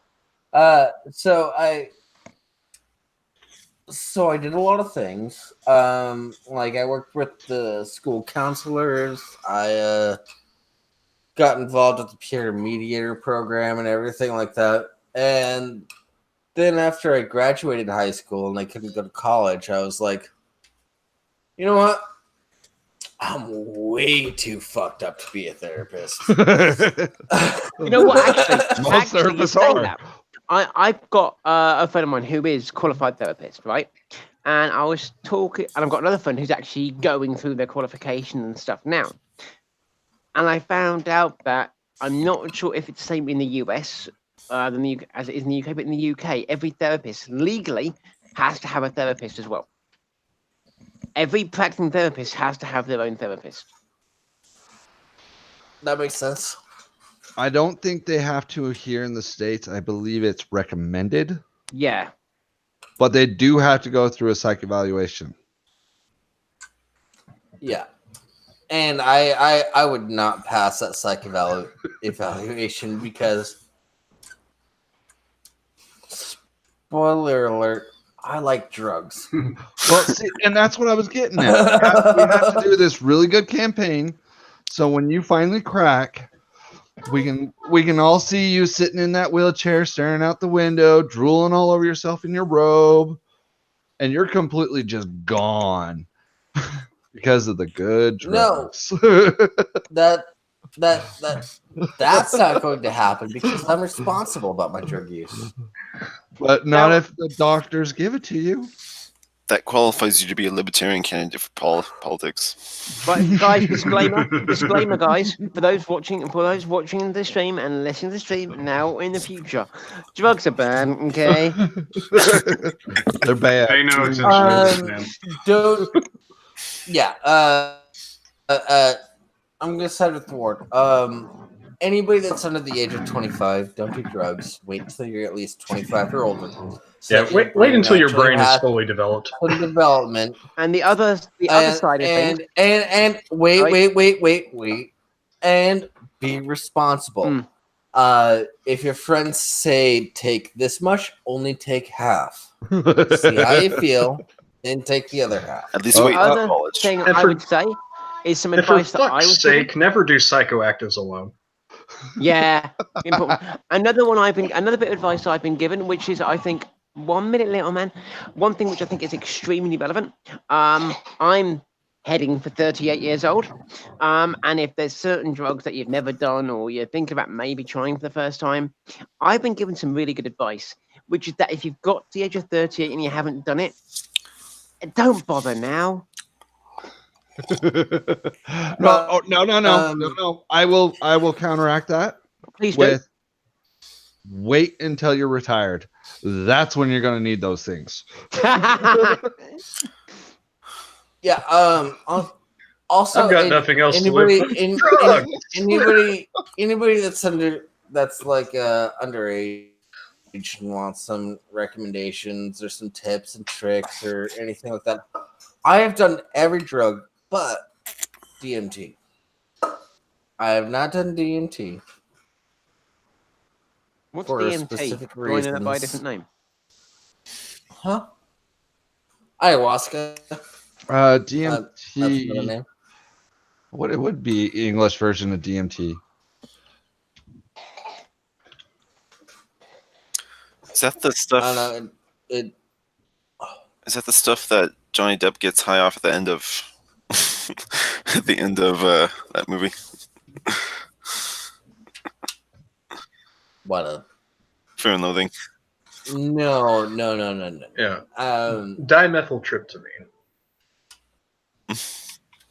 So I did a lot of things. Like I worked with the school counselors. I got involved with the peer mediator program and everything like that. And then after I graduated high school and I couldn't go to college, I was like, you know what? I'm way too fucked up to be a therapist. You know what? Actually, Most therapists saying are. that, I've got a friend of mine who is qualified therapist, right? And I was talking, and I've got another friend who's actually going through their qualification and stuff now. And I found out that I'm not sure if it's the same in the US as it is in the UK, but in the UK, every therapist legally has to have a therapist as well. Every practicing therapist has to have their own therapist. That makes sense. I don't think they have to here in the States. I believe it's recommended, Yeah. but they do have to go through a psych evaluation. Yeah. And I would not pass that psych evaluation because, spoiler alert, I like drugs. Well, see, and that's what I was getting at. We have to do this really good campaign, so when you finally crack, we can all see you sitting in that wheelchair, staring out the window, drooling all over yourself in your robe, and you're completely just gone because of the good drugs. No. That's not going to happen because I'm responsible about my drug use. But not if the doctors give it to you. That qualifies you to be a libertarian candidate for politics. But guys, disclaimer, guys, for those watching the stream and listening to the stream now in the future, drugs are bad, okay? They're bad. Pay no attention to this, man. Don't. Yeah. I'm gonna side with the ward. Anybody that's under the age of 25, don't do drugs. Wait until you're at least 25 or older. Yeah, wait until your brain is fully developed. Full development. And the other side of things. And wait. And be responsible. If your friends say take this much, only take half. See how you feel, then take the other half. At least wait The until other college. thing And I for- would say is some And for advice that I fuck's was sake, never do psychoactives alone. Yeah. Important. Another bit of advice I've been given, which is I think 1 minute, little man. One thing which I think is extremely relevant. I'm heading for 38 years old. And if there's certain drugs that you've never done or you're thinking about maybe trying for the first time, I've been given some really good advice, which is that if you've got to the age of 38 and you haven't done it, don't bother now. No. I will counteract that Please do. with wait until you're retired. that's when you're gonna need those things. Yeah. Also, I've got nothing else to anybody live in, for. Drugs. anybody that's like underage and wants some recommendations or some tips and tricks or anything like that. I have done every drug but DMT. I have not done DMT. What's For DMT? specific Do I know that by a reasons. different name? Huh? Ayahuasca. DMT. That's another name. What it would be English version of DMT. Is that the stuff? I don't know. Is that the stuff that Johnny Depp gets high off at the end of at the end of that movie? What? Fear and Loathing. No. Yeah. Dimethyltryptamine.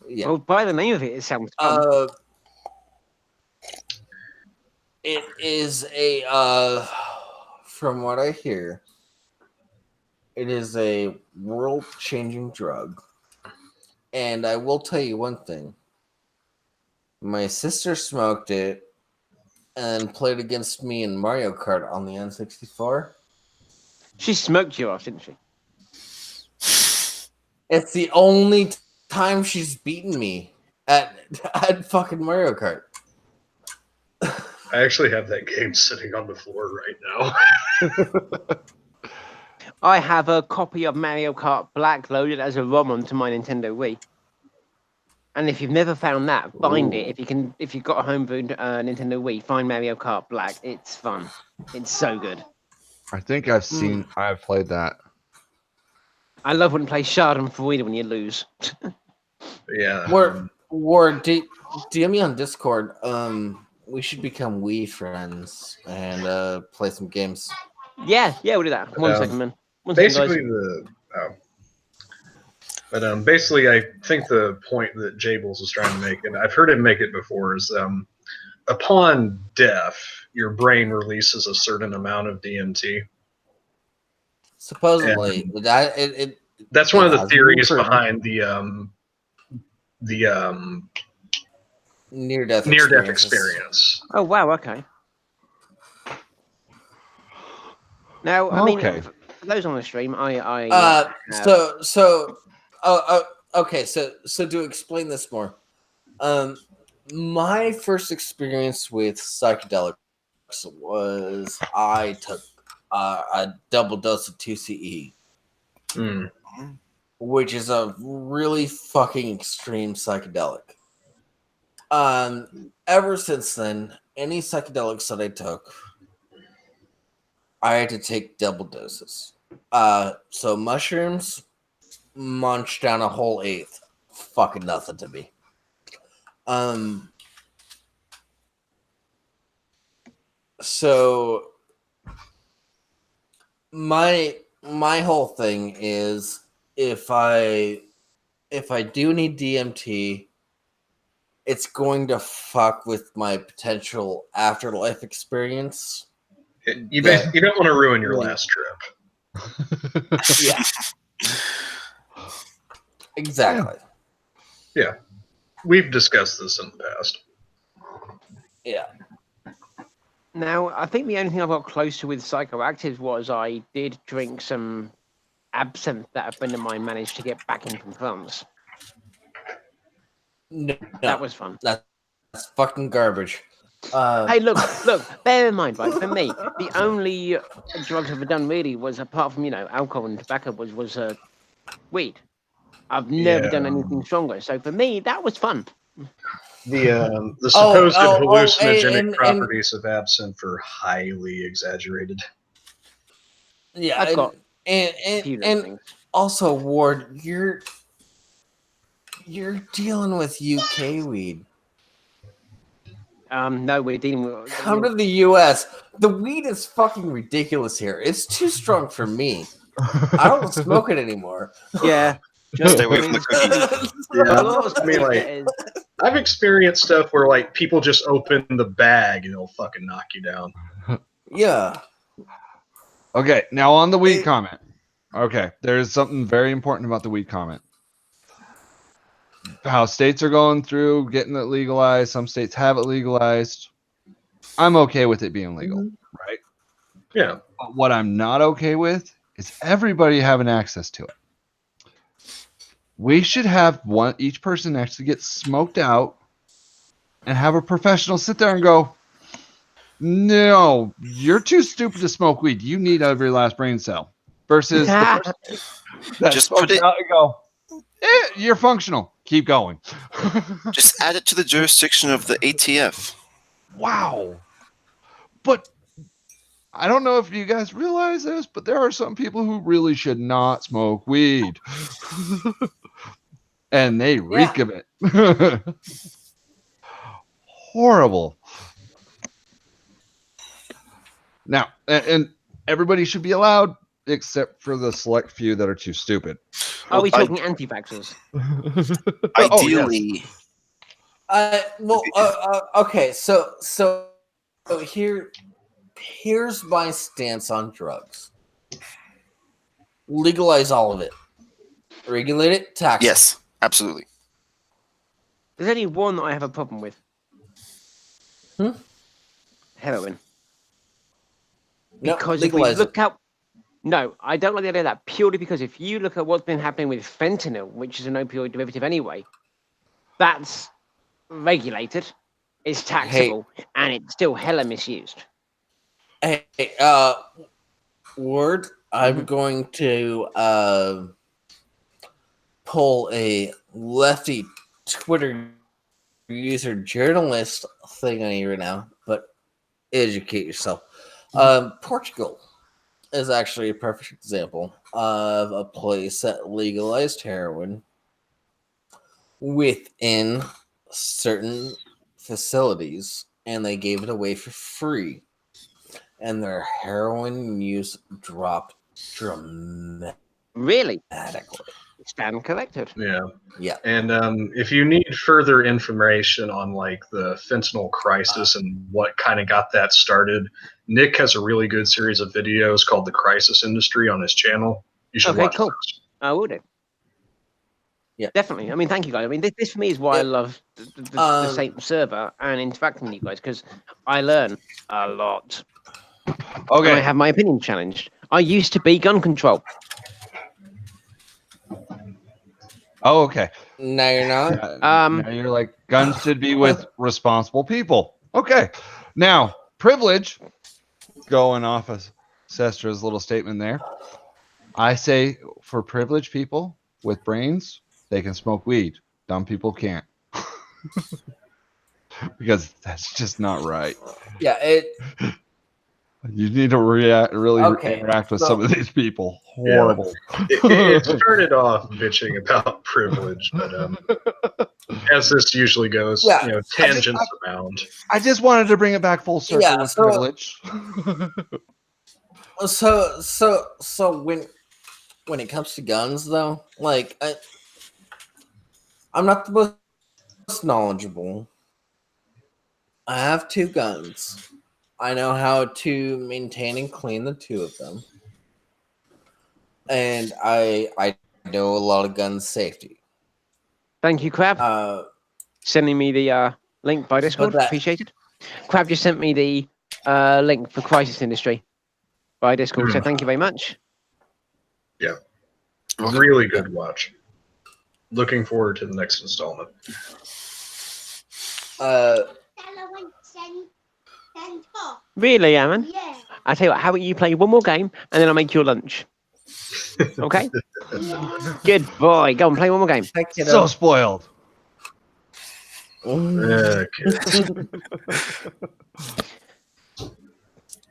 Yeah. Well, by the name of it, it sounds fun. It is a from what I hear, it is a world-changing drug. And I will tell you one thing. My sister smoked it and played against me in Mario Kart on the N64. She smoked you off, didn't she? It's the only time she's beaten me at fucking Mario Kart. I actually have that game sitting on the floor right now. I have a copy of Mario Kart Black loaded as a ROM onto my Nintendo Wii. And if you've never found that, find it. If you've got a homebrew Nintendo Wii, find Mario Kart Black. It's fun. It's so good. I think I've played that. I love when you play Schadenfreude when you lose. Yeah. Ward, DM me on Discord. We should become Wii friends and play some games. Yeah, we'll do that. One second, man. Basically, basically, I think the point that Jables is trying to make, and I've heard him make it before, is upon death, your brain releases a certain amount of DMT. Supposedly, that's one of the theories behind the near-death experience. Oh wow, okay. Now, I mean, for those on the stream, okay. So to explain this more, my first experience with psychedelics was I took a double dose of 2CE, which is a really fucking extreme psychedelic. Ever since then, any psychedelics that I took, I had to take double doses. So mushrooms, munch down a whole eighth. Fucking nothing to me. So my whole thing is if I do need DMT, it's going to fuck with my potential afterlife experience. You don't want to ruin your last trip. Yeah. Exactly. Yeah. We've discussed this in the past. Yeah. Now, I think the only thing I got closer with psychoactives was I did drink some absinthe that a friend of mine managed to get back in from France. No, that was fun. That's fucking garbage. Hey, look, bear in mind, right, for me, the only drugs I've ever done really was, apart from, alcohol and tobacco, was weed. I've never done anything stronger. So for me, that was fun. The supposed hallucinogenic properties of absinthe are highly exaggerated. Yeah, I've got and also, Ward, you're dealing with UK weed. No, we're dealing with. Come to the US. The weed is fucking ridiculous here. It's too strong for me. I don't smoke it anymore. Yeah. Just stay away from the cookies. Yeah, I mean, I've experienced stuff where people just open the bag and it'll fucking knock you down. Yeah. Okay, now on the weed comment. Okay, there's something very important about the weed comment. How states are going through getting it legalized. Some states have it legalized. I'm okay with it being legal, right? Yeah. But what I'm not okay with is everybody having access to it. We should have each person actually get smoked out and have a professional sit there and go, no, you're too stupid to smoke weed. You need every last brain cell. Versus the person that Just smokes put it- out and go, you're functional. Keep going. Just add it to the jurisdiction of the ATF. Wow. But I don't know if you guys realize this, but there are some people who really should not smoke weed. And they reek of it. Horrible. Now, and everybody should be allowed except for the select few that are too stupid. Are we talking anti-vaxxers? Ideally, Okay. So here's my stance on drugs. Legalize all of it. Regulate it. Tax it. yes, absolutely. There's only one that I have a problem with. Heroin. No, Because if we legalize look out... No, I don't like the idea of that, purely because if you look at what's been happening with fentanyl, which is an opioid derivative anyway, that's regulated, it's taxable, and it's still hella misused. Hey, Ward, I'm going to pull a lefty Twitter user journalist thing on you right now, but educate yourself. Portugal is actually a perfect example of a place that legalized heroin within certain facilities, and they gave it away for free. And their heroin use dropped dramatically. Really? Stand corrected. Yeah. Yeah. And if you need further information on like the fentanyl crisis and what kind of got that started, Nick has a really good series of videos called The Crisis Industry on his channel. You should watch cool. those. I will do. Yeah. Definitely. I mean, thank you guys. I mean, this for me is why I love the same server and interacting with you guys, because I learn a lot. Okay. And I have my opinion challenged. I used to be gun control. Oh, okay. Now you're not. Now you're like, guns should be with responsible people. Okay. Now, privilege, going off of Sestra's little statement there. I say for privileged people with brains, they can smoke weed. Dumb people can't. Because that's just not right. Yeah, You need to really interact with some of these people. Horrible. It started off bitching about privilege, but as this usually goes, tangents abound. I just wanted to bring it back full circle with privilege. So when it comes to guns, though, like I'm not the most knowledgeable. I have 2 guns. I know how to maintain and clean the 2 of them. And I know a lot of gun safety. Thank you, Crab. Sending me the link by Discord. Appreciated. Crab just sent me the link for Crisis Industry by Discord. So thank you very much. Yeah. Really good watch. Looking forward to the next installment. Really, Aaron? Yeah. I tell you what, how about you play one more game and then I'll make your lunch. Okay? Good boy. Go and play one more game. So spoiled.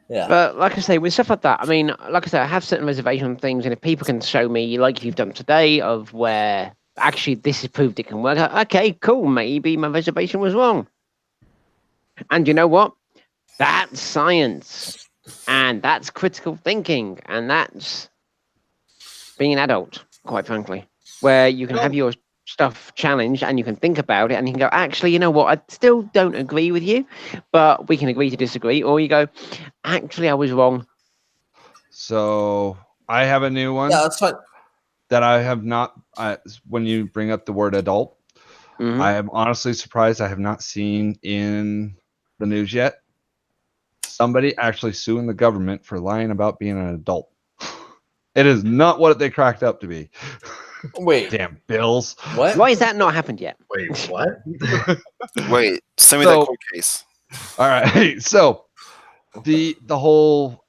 Yeah. But like I say, with stuff like that, I mean, like I said, I have certain reservations on things, and if people can show me, like you've done today, of where actually this has proved it can work, okay, cool, maybe my reservation was wrong. And you know what? That's science, and that's critical thinking, and that's being an adult, quite frankly, where you can have your stuff challenged and you can think about it and you can go, actually, you know what, I still don't agree with you, but we can agree to disagree. Or you go, actually, I was wrong. So I have a new one Yeah, that's fine. that I have not. When you bring up the word adult, Mhm. I am honestly surprised I have not seen in the news yet somebody actually suing the government for lying about being an adult. It is not what they cracked up to be. Wait, Damn bills. what? Why has that not happened yet? Wait, what? Wait, send me that court case. All right. So the whole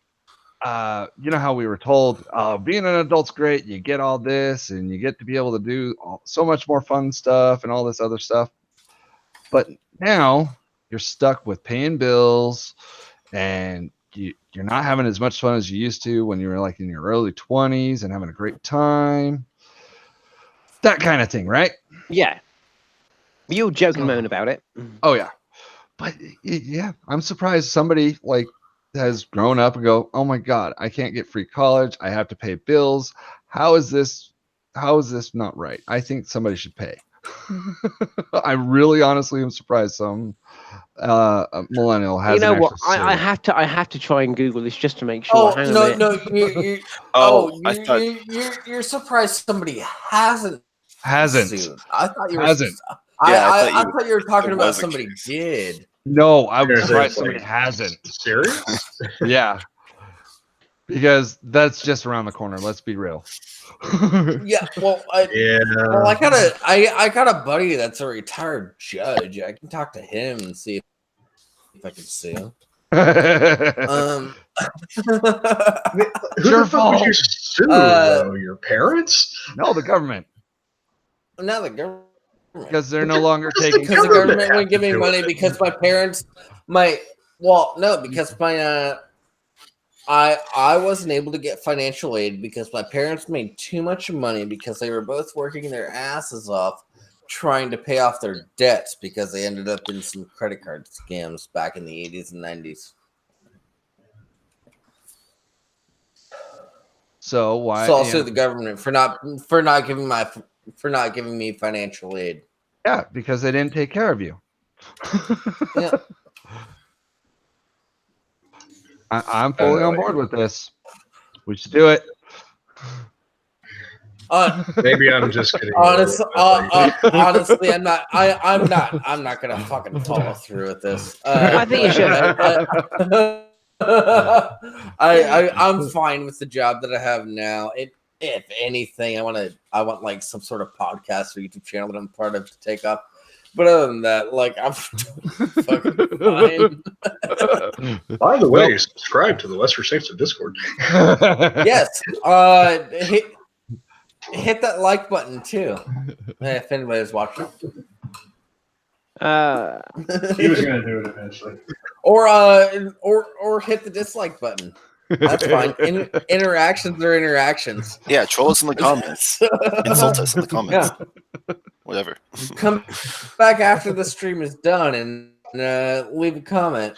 you know how we were told being an adult's great, you get all this and you get to be able to do so much more fun stuff and all this other stuff. But now you're stuck with paying bills and you're not having as much fun as you used to when you were like in your early 20s and having a great time. That kind of thing, right? Yeah. You joke and moan about it. Oh yeah. But yeah, I'm surprised somebody like has grown up and go, "Oh my god, I can't get free college. I have to pay bills. How is this not right? I think somebody should pay." I really honestly am surprised some a millennial hasn't You know what? actually I said it. have to try and Google this just to make sure. Oh Hang on a no, minute. no, you Oh, I thought you're surprised somebody hasn't Hasn't. sued. I thought you were. Hasn't. Yeah, I I thought thought you were talking it about was a somebody case. did. No, I was Is it, surprised somebody like, hasn't. Serious? Yeah. Because that's just around the corner, let's be real. Yeah, well, Yeah. well, I got a buddy that's a retired judge. I can talk to him and see if I can sue. It's your fault. Who would you sue, though? Your parents? No, the government. Now the government. Because they're no longer What does taking Because the government government have wouldn't give to me do money with it? because my parents, because my I wasn't able to get financial aid because my parents made too much money because they were both working their asses off trying to pay off their debts because they ended up in some credit card scams back in the 80s and 90s. So why? So I'll sue the government for not giving me financial aid. Yeah, because they didn't take care of you. Yeah. I'm fully on board with this. We should do it. Maybe I'm just kidding. Honestly, I'm not. I'm not gonna fucking follow through with this. I think you should. I'm fine with the job that I have now. If anything, I want like some sort of podcast or YouTube channel that I'm part of to take up. But other than that, like I'm fucking fine. By the way, subscribe to the Western Saints of Discord. Yes. Hit that like button too. If anybody's watching. He was going to do it eventually. Or hit the dislike button. That's fine. Interactions are interactions. Yeah, troll us in the comments. Insult us in the comments. Yeah. Whatever. Come back after the stream is done and leave a comment.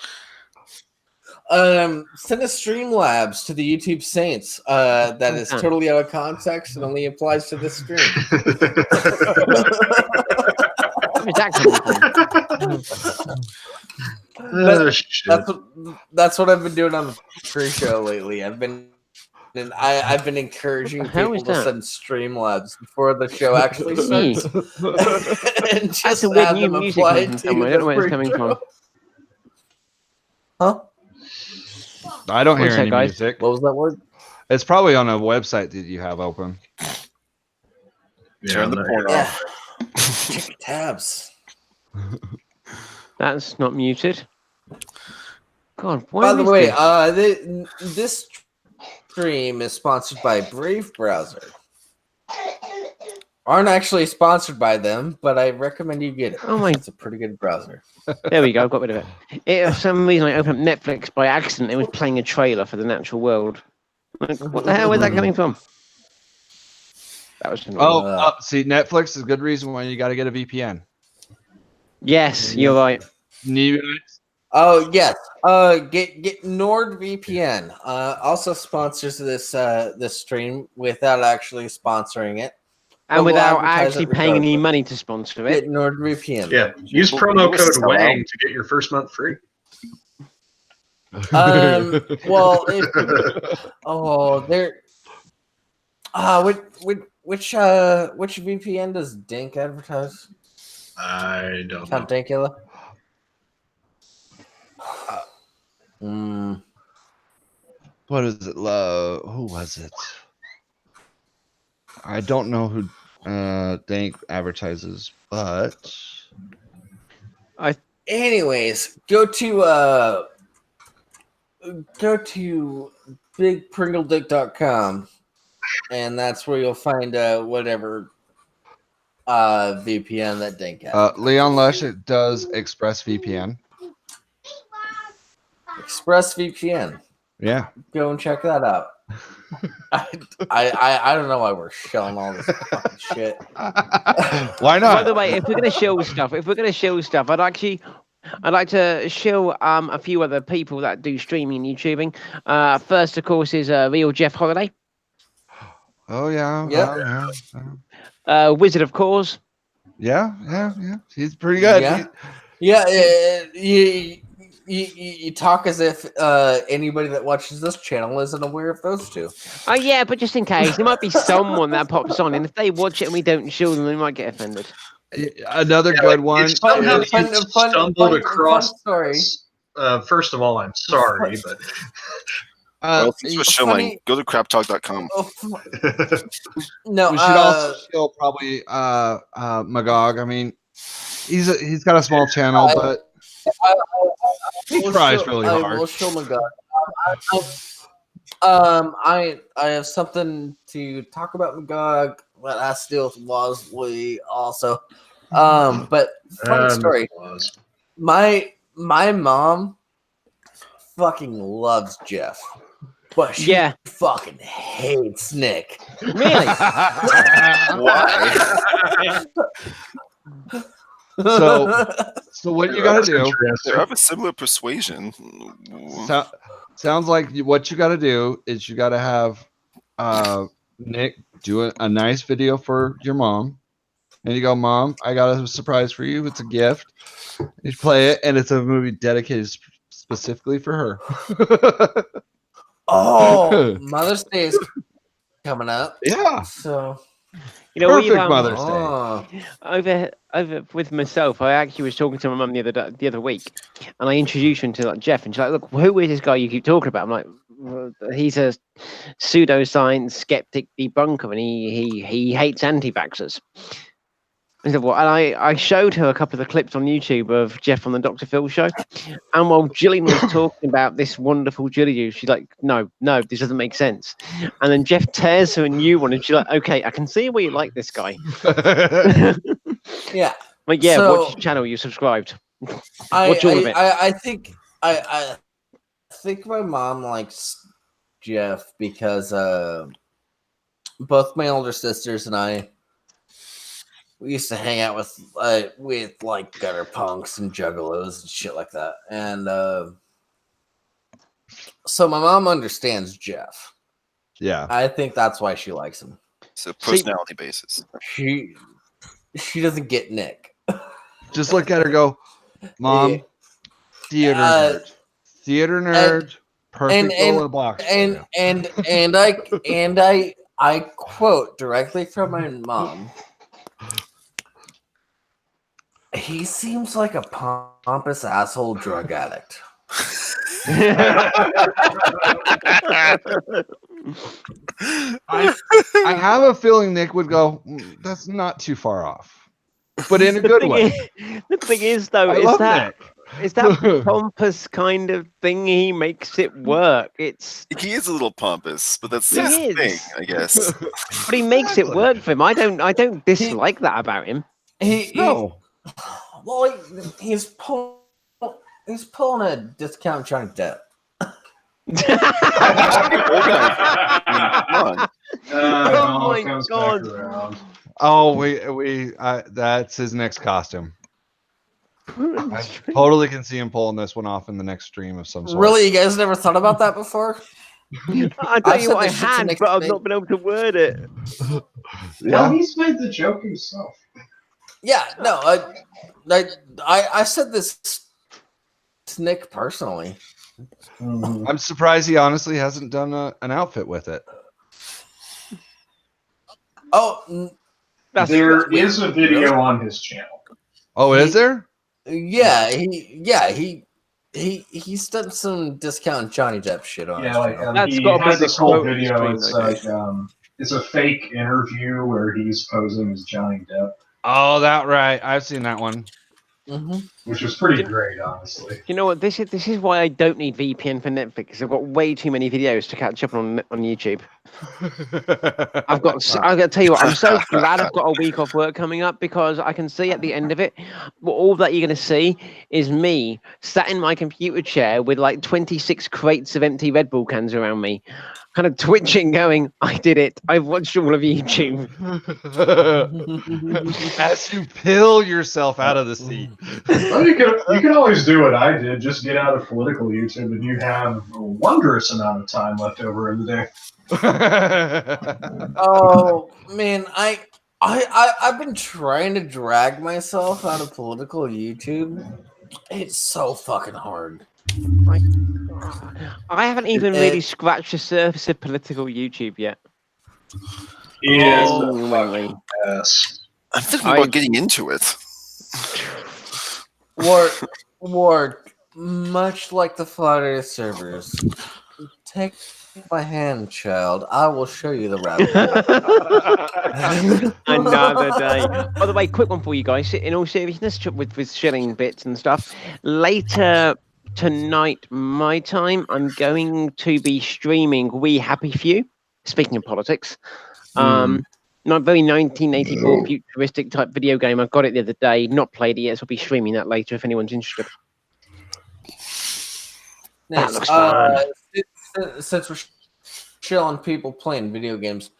Send a Streamlabs to the YouTube Saints. That is totally out of context and only applies to this stream. That's what I've been doing on the pre-show lately. I've been encouraging people to send Streamlabs before the show actually starts. And just that's a weird have new them music apply from to somewhere. I don't know where it's coming from. Huh? I don't hear What's that, any guys? music. What was that word? It's probably on a website that you have open. Turn the porn off. Check your tabs. That's not muted. God, By the way, this stream is sponsored by Brave Browser. Aren't actually sponsored by them, but I recommend you get it. Oh my! It's a pretty good browser. There we go. I got rid of it. For some reason, I opened up Netflix by accident. It was playing a trailer for The Natural World. Like, what the hell? Where's that coming from? That was. See, Netflix is a good reason why you got to get a VPN. Yes, you're right. Oh yes. Get NordVPN. Also sponsors this stream without actually sponsoring it. And We'll without advertise actually it paying any regardless. money to sponsor it. Get NordVPN. Yeah, use promo code WANG to get your first month free. Well, there. Which VPN does Dink advertise? I don't know. Count Dankula. What is it? Who was it? I don't know who Dank advertises, but Anyways, go to bigpringledink.com, and that's where you'll find whatever VPN that Dink has. Leon Lush it does ExpressVPN. ExpressVPN. Yeah. Go and check that out. I don't know why we're showing all this fucking shit. Why not? By the way, if we're gonna show stuff, I'd like to show a few other people that do streaming and YouTubing. First, of course, is Real Jeff Holiday. Oh yeah. Yep. Wizard of Course. Yeah. He's pretty good. You talk as if anybody that watches this channel isn't aware of those two. Oh yeah, but just in case, there might be someone that pops on, and if they watch it and we don't show them, they might get offended. Another good one. If somehow Fun you stumbled across. story. First of all, I'm sorry, but Well, since we're showing, funny- go to craptalk.com. No, We should also show probably Magog. I mean, he's got a small channel, but he tries really hard. I will show my God. I have something to talk about Magog that has to deal with Bosley also. But funny story. My mom fucking loves Jeff, but she fucking hates Nick. Really? Why? So what you gotta do? They have a similar persuasion. Sounds like what you gotta do is you gotta have Nick do a nice video for your mom, and you go, "Mom, I got a surprise for you. It's a gift." You play it, and it's a movie dedicated specifically for her. Oh, Mother's Day is coming up. Yeah. So You know, Perfect Mother's Day. Over with myself, I actually was talking to my mum the other week, and I introduced her to Jeff, and she's like, "Look, who is this guy you keep talking about?" I'm like, well, "He's a pseudoscience skeptic debunker, and he hates anti-vaxxers." I said, "Well," and I showed her a couple of the clips on YouTube of Jeff on the Dr. Phil show, and while Gillian was talking about this wonderful Jilly juice, she's like, "No, this doesn't make sense." And then Jeff tears her a new one, and she's like, "Okay, I can see why you like this guy." yeah, Like, yeah, So- watch channel you subscribed. I Watch all of it. I think my mom likes Jeff because both my older sisters and I, we used to hang out with like gutter punks and juggalos and shit like that, and so my mom understands Jeff. Yeah. I think that's why she likes him. It's a personality basis. She doesn't get Nick. Just look at her, go, "Mom, theater nerd, perfect little box." And I quote directly from my mom. He seems like a pompous asshole drug addict. I have a feeling Nick would go, "That's not too far off," but in a good way. The thing is, though, I is love that Nick. pompous kind of thing. He makes it work. It's He is a little pompous, but that's He his is. thing, I guess. but he makes it work for him. I don't dislike that about him. Well, he's pulling a discount chunk debt. Come on. Oh my God. Oh, that's his next costume. I totally can see him pulling this one off in the next stream of some sort. Really, you guys never thought about that before? I tell I've you said what, I this shit to had, Nick but I've today. not been able to word it. No, he's made the joke himself. Yeah, no, I said this to Nick personally. Mhm. I'm surprised he honestly hasn't done an outfit with it. Oh, There is a video on his channel. Oh, is there? yeah, he's done some discount Johnny Depp shit on his channel. That's He gotta be has the this whole quote video. stream, It's okay. like it's a fake interview where he's posing as Johnny Depp, Oh, that right. I've seen that one. Mm-hmm. which was pretty great, honestly. You know what? This is why I don't need VPN for Netflix. I've got way too many videos to catch up on YouTube. I've got to tell you what, I'm so glad I've got a week off work coming up because I can see at the end of it, all that you're going to see is me sat in my computer chair with like 26 crates of empty Red Bull cans around me, kind of twitching, going, I did it. I've watched all of YouTube. As you pill yourself out of the seat. Well, you can always do what I did. Just get out of political YouTube, and you have a wondrous amount of time left over in the day. Oh man, I've been trying to drag myself out of political YouTube. It's so fucking hard. I haven't even really scratched the surface of political YouTube yet. It's Oh, a fucking mess. I'm thinking about getting into it. Ward, much like the Flat Earth servers, take my hand, child. I will show you the rabbit hole. Another day. By the way, quick one for you guys. In all seriousness, with shilling bits and stuff, later tonight, my time, I'm going to be streaming We Happy Few. Speaking of politics, not very 1984 futuristic type video game. I got it the other day, not played it yet, so I'll be streaming that later if anyone's interested. That looks fun. Since we're chilling people playing video games,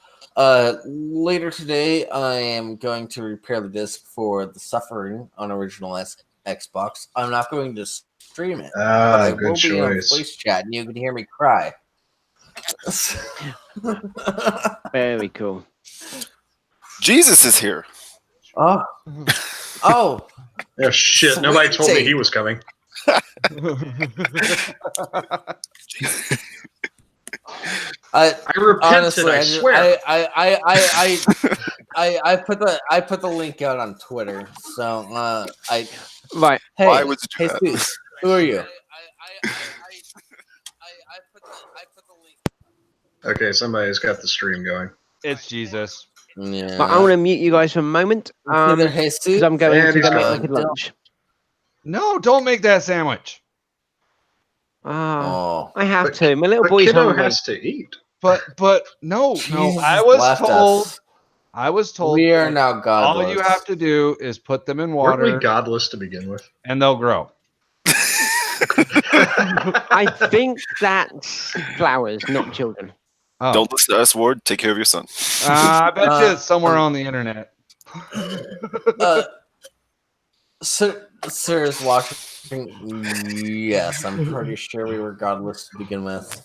later today I am going to repair the disc for The Suffering on original Xbox. I'm not going to stream it, but I Good will be on choice. voice chat and you can hear me cry. Very cool. Jesus is here. Oh, Oh shit! Sweet Nobody told me tape. he was coming. I repented. honestly, I swear. I put the link out on Twitter. So Right. hey, Why would you do that? Jesus, who are you? I put the link. Okay, somebody's got the stream going. It's Jesus. Yeah. But I want to mute you guys for a moment Either because Jesus I'm going And to he's go make gone. like a lunch. No, don't make that sandwich. Oh, I have But- to. My little But boy's kiddo hungry. has to eat. But no. Jesus I was left told. us. I was told. We are that now godless. all you have to do is put them in Weren't water, we godless to begin with? and they'll grow. I think that's flowers, not children. Oh. Don't listen to us, Ward. Take care of your son. I bet you it's somewhere on the internet. Sir is watching. Yes, I'm pretty sure we were godless to begin with.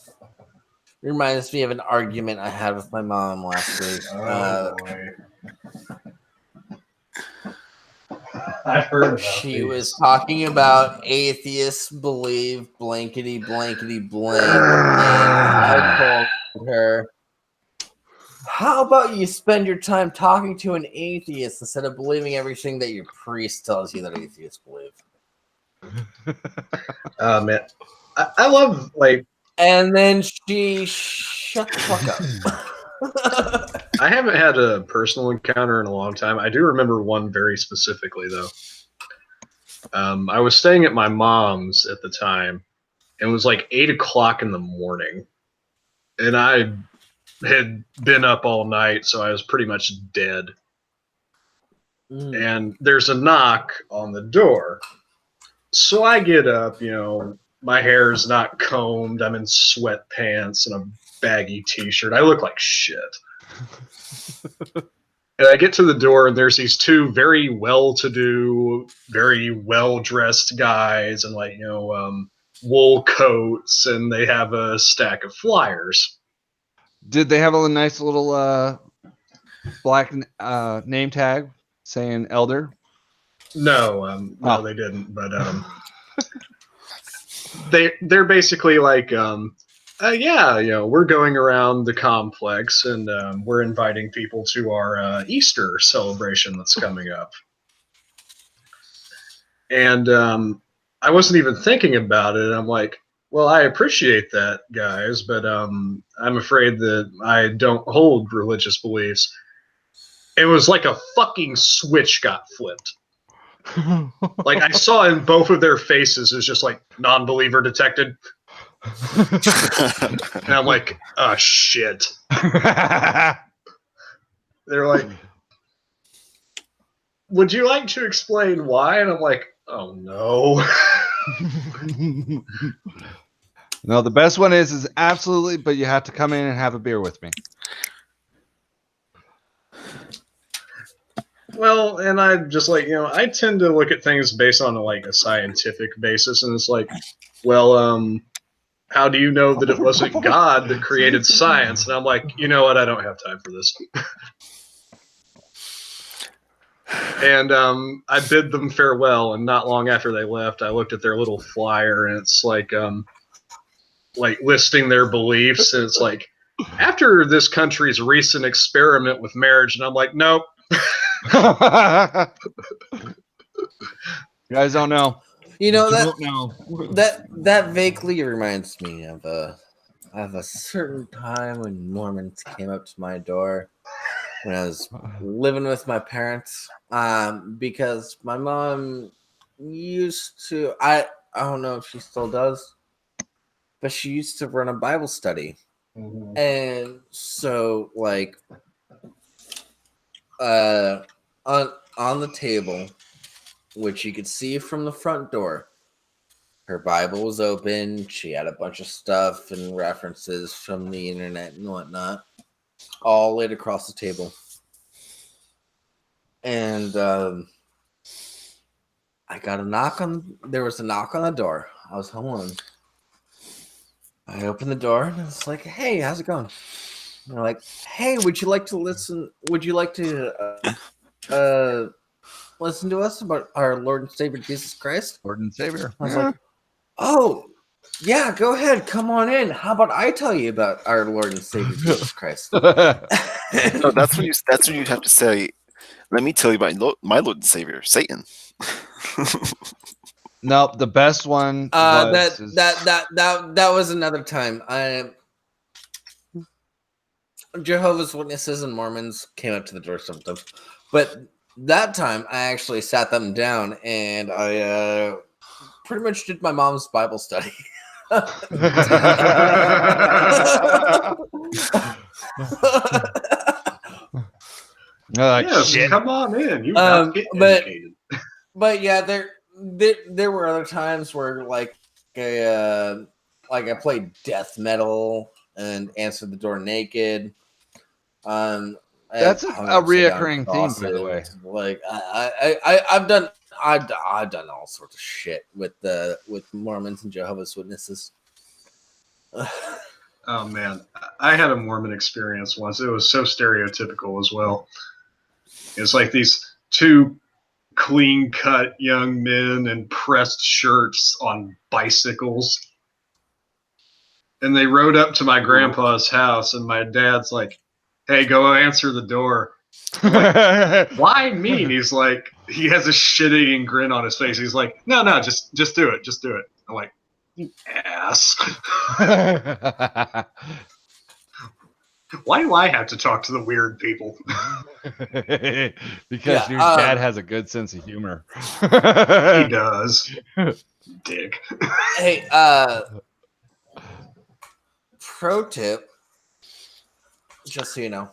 Reminds me of an argument I had with my mom last week. Boy. I've heard about She these. was talking about atheists believe blankety blankety blank, and I told her, "How about you spend your time talking to an atheist instead of believing everything that your priest tells you that atheists believe?" Man, I love like And then she shut the fuck up. I haven't had a personal encounter in a long time. I do remember one very specifically though. I was staying at my mom's at the time, and it was like 8 o'clock in the morning, and I had been up all night, so I was pretty much dead. And there's a knock on the door. So I get up, my hair's not combed, I'm in sweatpants and a baggy t-shirt. I look like shit. And I get to the door, and there's these two very well-to-do, very well-dressed guys in wool coats, and they have a stack of flyers. Did they have a nice little black name tag saying elder? No, they didn't. But they're basically like, yeah, we're going around the complex and we're inviting people to our Easter celebration that's coming up. And I wasn't even thinking about it. I'm like, well, I appreciate that, guys, but I'm afraid that I don't hold religious beliefs. It was like a fucking switch got flipped. Like I saw in both of their faces, it was just like non-believer detected. And I'm like, oh shit. They're like, would you like to explain why? And I'm like, oh no. No, the best one is absolutely, but you have to come in and have a beer with me. Well, and I just like, I tend to look at things based on like a scientific basis, and it's like, well, how do you know that it wasn't God that created science? And I'm like, you know what? I don't have time for this. And I bid them farewell, and not long after they left, I looked at their little flyer, and it's like listing their beliefs, and it's like, after this country's recent experiment with marriage, and I'm like, nope. You guys don't know. That vaguely reminds me of a certain time when Mormons came up to my door when I was living with my parents. Because my mom used to, I don't know if she still does, but she used to run a Bible study. Mm-hmm. And so like on the table, which you could see from the front door, her Bible was open. She had a bunch of stuff and references from the internet and whatnot, all laid across the table. And there was a knock on the door. I was home alone. I opened the door and it's like, hey, how's it going? And they're like, hey, would you like to listen? Would you like to listen to us about our Lord and Savior Jesus Christ? Lord and Savior. I was like, oh, yeah, go ahead. Come on in. How about I tell you about our Lord and Savior Jesus Christ? No, that's when you have to say, let me tell you about my Lord and Savior, Satan. Nope, the best one. That was another time. Jehovah's Witnesses and Mormons came up to the door sometimes, but that time I actually sat them down and I pretty much did my mom's Bible study. Yes, shit. come on in. You get educated. But yeah, there were other times where like I played death metal and answered the door naked. That's a reoccurring theme, by the way. Like I've done all sorts of shit with Mormons and Jehovah's Witnesses. Oh man, I had a Mormon experience once. It was so stereotypical as well. It's like these two clean-cut young men in pressed shirts on bicycles. And they rode up to my grandpa's house, and my dad's like, hey, go answer the door. Like, why me? He's like, he has a shit-eating grin on his face. He's like, no, just do it. Just do it. I'm like, you ass. Why do I have to talk to the weird people? Because your dad has a good sense of humor. He does. Dick. Hey, pro tip, just so you know,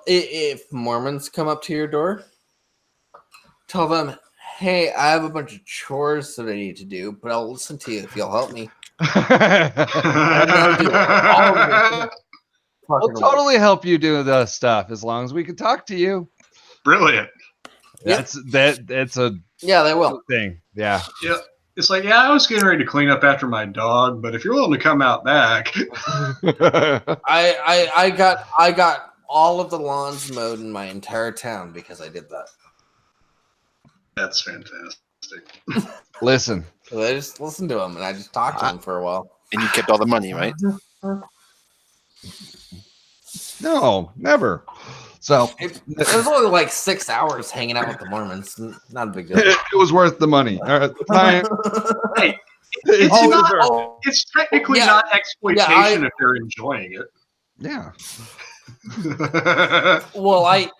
if Mormons come up to your door, tell them, hey, I have a bunch of chores that I need to do, but I'll listen to you if you'll help me. We'll totally help you do the stuff as long as we can talk to you. Brilliant. That's a they will thing. Yeah. It's like, I was getting ready to clean up after my dog, but if you're willing to come out back. I got all of the lawns mowed in my entire town because I did that. That's fantastic. Listen, So I just listened to him and I just talked to him for a while. And you kept all the money, right? no, never. So It was only like 6 hours hanging out with the Mormons. Not a big deal. it was worth the money. At the time, Hey, it's it's not. deserved. It's technically Yeah. not exploitation Yeah, if they're enjoying it. Yeah. Well, I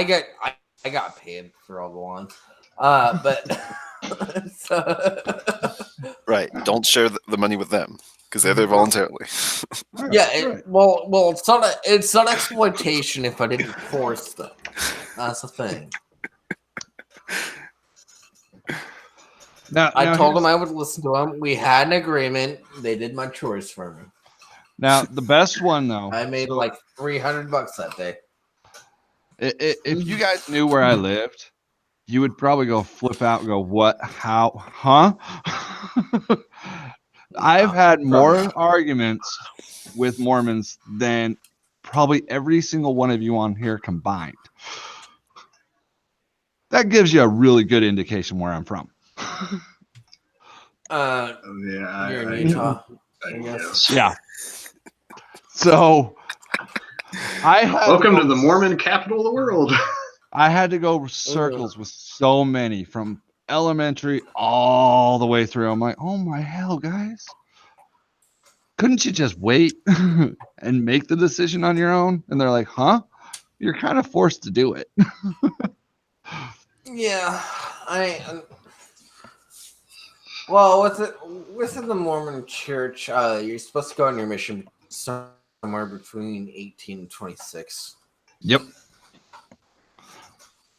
got paid for all the ones. But so, Right. Don't share the money with them because they're there voluntarily. Right, yeah, right. well, it's not exploitation if I didn't force them. That's the thing. Now, I told here's- them I would listen to them. We had an agreement. They did my chores for me. Now the best one though. I made like $300 that day. If you guys knew where I lived, you would probably go flip out and go, "What? How? Huh?" I've had more arguments with Mormons than probably every single one of you on here combined. That gives you a really good indication where I'm from. Yeah, You're in Utah. I guess. guess. Yeah. So I had Welcome to to the Mormon capital of the world. I had to go circles with so many from elementary all the way through. I'm like, oh my hell, guys. Couldn't you just wait and make the decision on your own? And they're like, huh? You're kind of forced to do it. Yeah, well, within the Mormon Church, you're supposed to go on your mission somewhere between 18 and 26. Yep.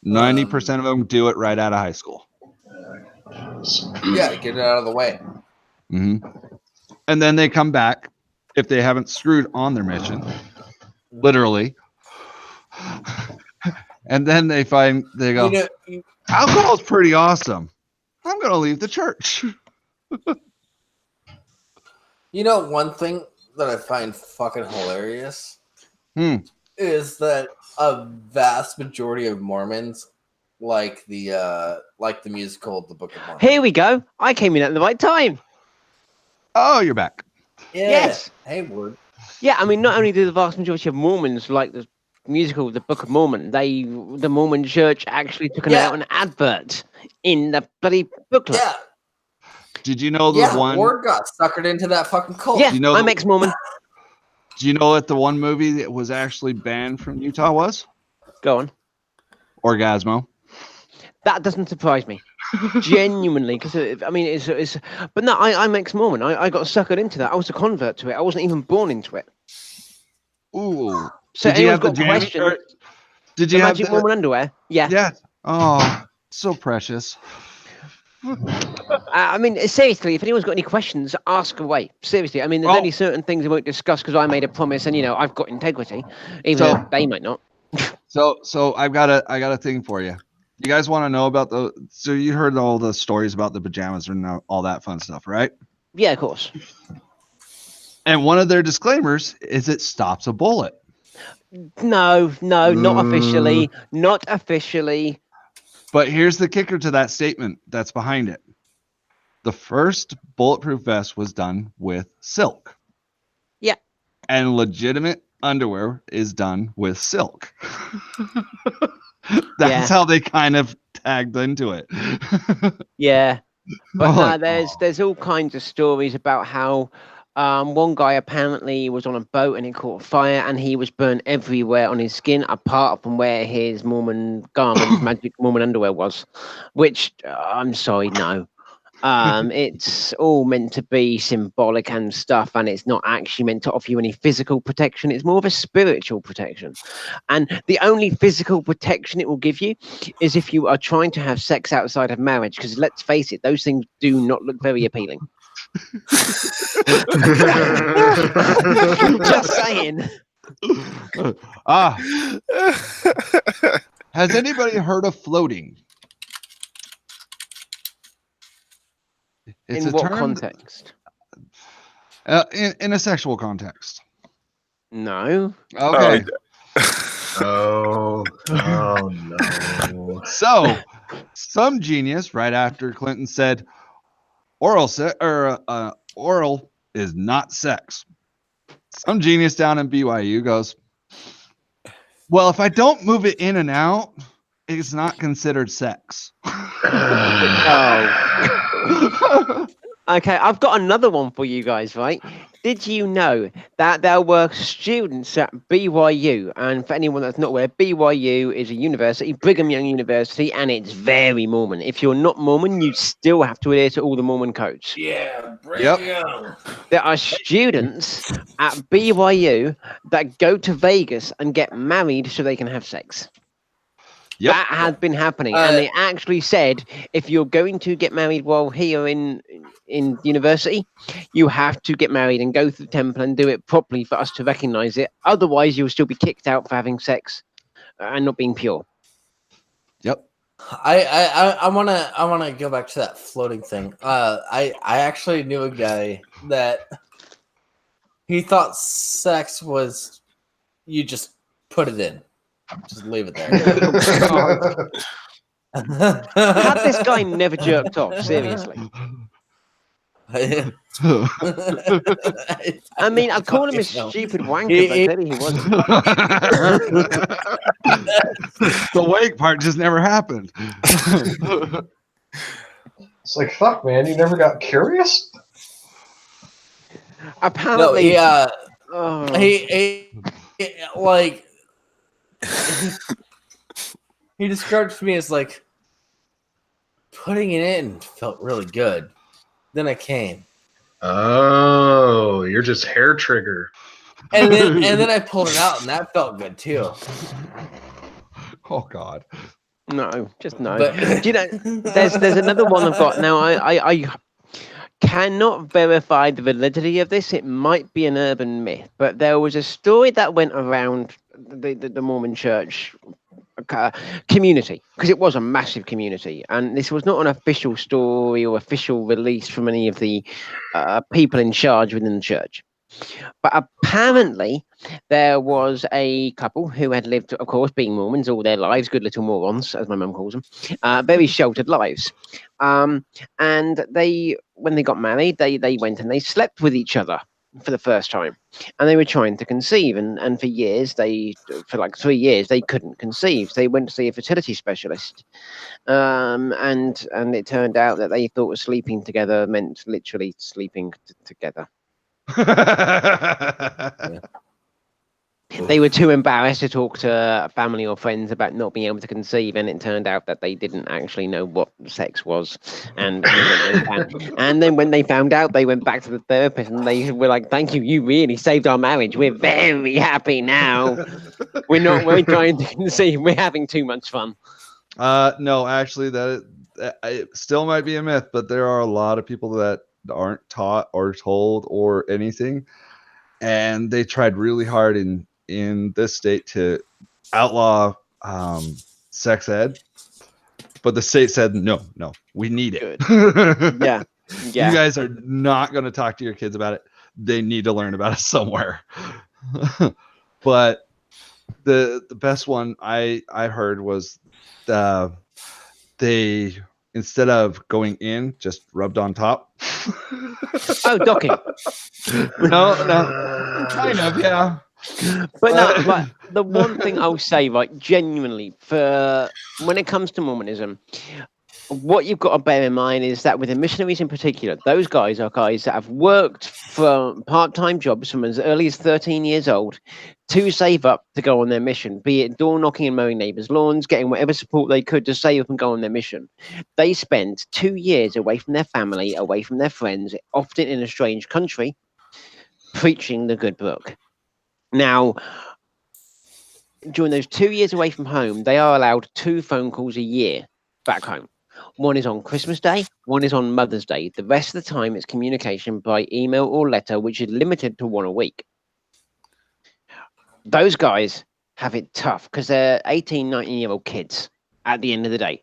90% of them do it right out of high school. Yeah, get it out of the way. Mm-hmm. And then they come back if they haven't screwed on their mission, literally. And then they go, alcohol's pretty awesome. I'm going to leave the church. You know, one thing that I find fucking hilarious is that a vast majority of Mormons like the musical The Book of Mormon. Here we go. I came in at the right time. Oh, you're back. Yeah. Yes. Hey, word. Yeah, I mean, not only do the vast majority of Mormons like the musical The Book of Mormon, the Mormon Church actually took out an advert in the bloody booklet. Yeah. Did you know the one? Ward got suckered into that fucking cult. Yeah, you know I'm ex-Mormon. Do you know what the one movie that was actually banned from Utah was? Go on. Orgasmo. That doesn't surprise me. Genuinely, because I mean, it's. But no, I'm ex-Mormon. I got suckered into that. I was a convert to it. I wasn't even born into it. Ooh. So Did you have anyone's the got questions? Did you The have magic the Mormon underwear? Yeah. Yeah. Oh, so precious. I mean, seriously, if anyone's got any questions, ask away. Seriously, I mean, there's only certain things I won't discuss because I made a promise, and I've got integrity, even though they might not. So I got a thing for you. You guys want to know about so you heard all the stories about the pajamas and all that fun stuff, right? Yeah, of course. And one of their disclaimers is it stops a bullet. No, not officially. Not officially. But here's the kicker to that statement that's behind it. The first bulletproof vest was done with silk. Yeah. And legitimate underwear is done with silk. That's how they kind of tagged into it. Yeah. But there's all kinds of stories about how one guy apparently was on a boat and it caught fire and he was burnt everywhere on his skin apart from where his Mormon garment, magic Mormon underwear was, which I'm sorry, no. It's all meant to be symbolic and stuff, and it's not actually meant to offer you any physical protection. It's more of a spiritual protection. And the only physical protection it will give you is if you are trying to have sex outside of marriage, because let's face it, those things do not look very appealing. Just saying. Has anybody heard of floating? It's in a what term context? In a sexual context. No. Okay. Oh no. So Some genius right after Clinton said oral is not sex. Some genius down in BYU goes, well, if I don't move it in and out, it's not considered sex. Oh. Okay, I've got another one for you guys, right? Did you know that there were students at BYU? And for anyone that's not aware, BYU is a university, Brigham Young University, and it's very Mormon. If you're not Mormon, you still have to adhere to all the Mormon codes. Yeah, Yep. There are students at BYU that go to Vegas and get married so they can have sex. Yep. That has been happening, and they actually said if you're going to get married while here in university, you have to get married and go through the temple and do it properly for us to recognize it. Otherwise, you'll still be kicked out for having sex and not being pure. Yep. I wanna go back to that floating thing. I actually knew a guy that he thought sex was you just put it in. Just leave it there. Had this guy never jerked off? Seriously. I I mean, I call him a stupid wanker, but clearly he wasn't. The wake part just never happened. It's like, fuck, man, you never got curious? Apparently, he like he described to me as like putting it in felt really good. Then I came. Oh, you're just hair trigger. And then I pulled it out and that felt good too. Oh God. no, just no. But Do you know, there's another one I've got now. I cannot verify the validity of this. It might be an urban myth, but there was a story that went around the Mormon church community, because it was a massive community, and this was not an official story or official release from any of the people in charge within the church. But apparently there was a couple who had lived, of course, being Mormons all their lives, good little morons, as my mum calls them, very sheltered lives. And they, when they got married, they went and they slept with each other for the first time, and they were trying to conceive, and for years, for like 3 years, they couldn't conceive. They went to see a fertility specialist, and it turned out that they thought sleeping together meant literally sleeping together. Yeah. They were too embarrassed to talk to family or friends about not being able to conceive, and it turned out that they didn't actually know what sex was. And then when they found out, they went back to the therapist and they were like, "Thank you, you really saved our marriage. We're very happy now. We're trying to conceive. We're having too much fun." No, actually, it still might be a myth, but there are a lot of people that aren't taught or told or anything, and they tried really hard in this state to outlaw sex ed, but the state said no, we need it. Yeah. You guys are not going to talk to your kids about it. They need to learn about it somewhere. But the best one I heard was they, instead of going in, just rubbed on top. Oh, docking. No, kind of, yeah. But no, like, the one thing I'll say, right, genuinely, for when it comes to Mormonism, what you've got to bear in mind is that with the missionaries in particular, those guys are guys that have worked for part-time jobs from as early as 13 years old to save up to go on their mission, be it door knocking and mowing neighbors' lawns, getting whatever support they could to save up and go on their mission. They spent 2 years away from their family, away from their friends, often in a strange country, preaching the good book. Now, during those 2 years away from home, they are allowed 2 phone calls a year back home. One is on Christmas Day, one is on Mother's Day. The rest of the time, it's communication by email or letter, which is limited to 1 a week. Those guys have it tough because they're 18, 19-year-old kids at the end of the day.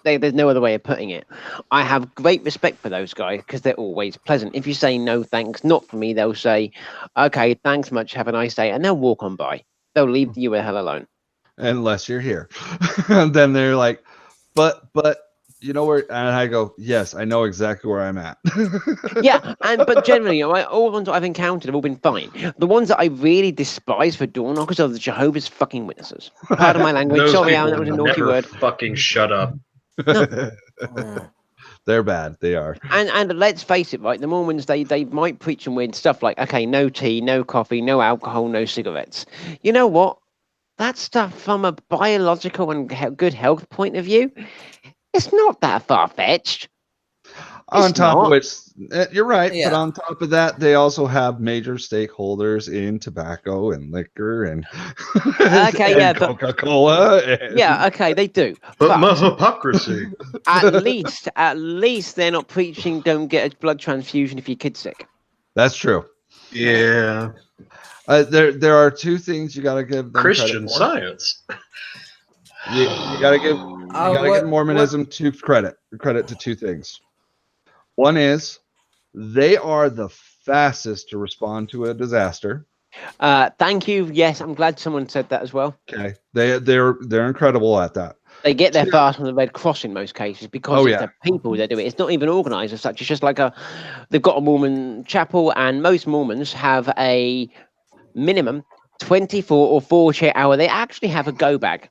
There's no other way of putting it. I have great respect for those guys because they're always pleasant. If you say no thanks, not for me, they'll say, okay, thanks much, have a nice day, and they'll walk on by. They'll leave you the hell alone. Unless you're here. And then they're like, but you know where, and I go, yes, I know exactly where I'm at. Yeah, but generally, all the ones that I've encountered have all been fine. The ones that I really despise for door knockers are the Jehovah's fucking Witnesses. Pardon my language. Those Sorry, people Alan, that was a naughty never word. fucking shut up. They're bad. They are. And let's face it, right? The Mormons, they might preach and weird stuff like, okay, no tea, no coffee, no alcohol, no cigarettes. You know what? That stuff, from a biological and good health point of view, it's not that far fetched. On top of which, you're right. Yeah. But on top of that, they also have major stakeholders in tobacco and liquor and, Okay, yeah, but Coca-Cola. yeah, okay, they do. But my hypocrisy. at least they're not preaching don't get a blood transfusion if your kid's sick. That's true. Yeah. There are two things you got to give them Christian credit for. science. You got to give Mormonism credit to two things. One is they are the fastest to respond to a disaster. Thank you. Yes, I'm glad someone said that as well. Okay, they're incredible at that. They get there fast on the Red Cross in most cases because it's the people that do it. It's not even organised as such. It's just like they've got a Mormon chapel, and most Mormons have a minimum 24 or 48 hour. They actually have a go bag.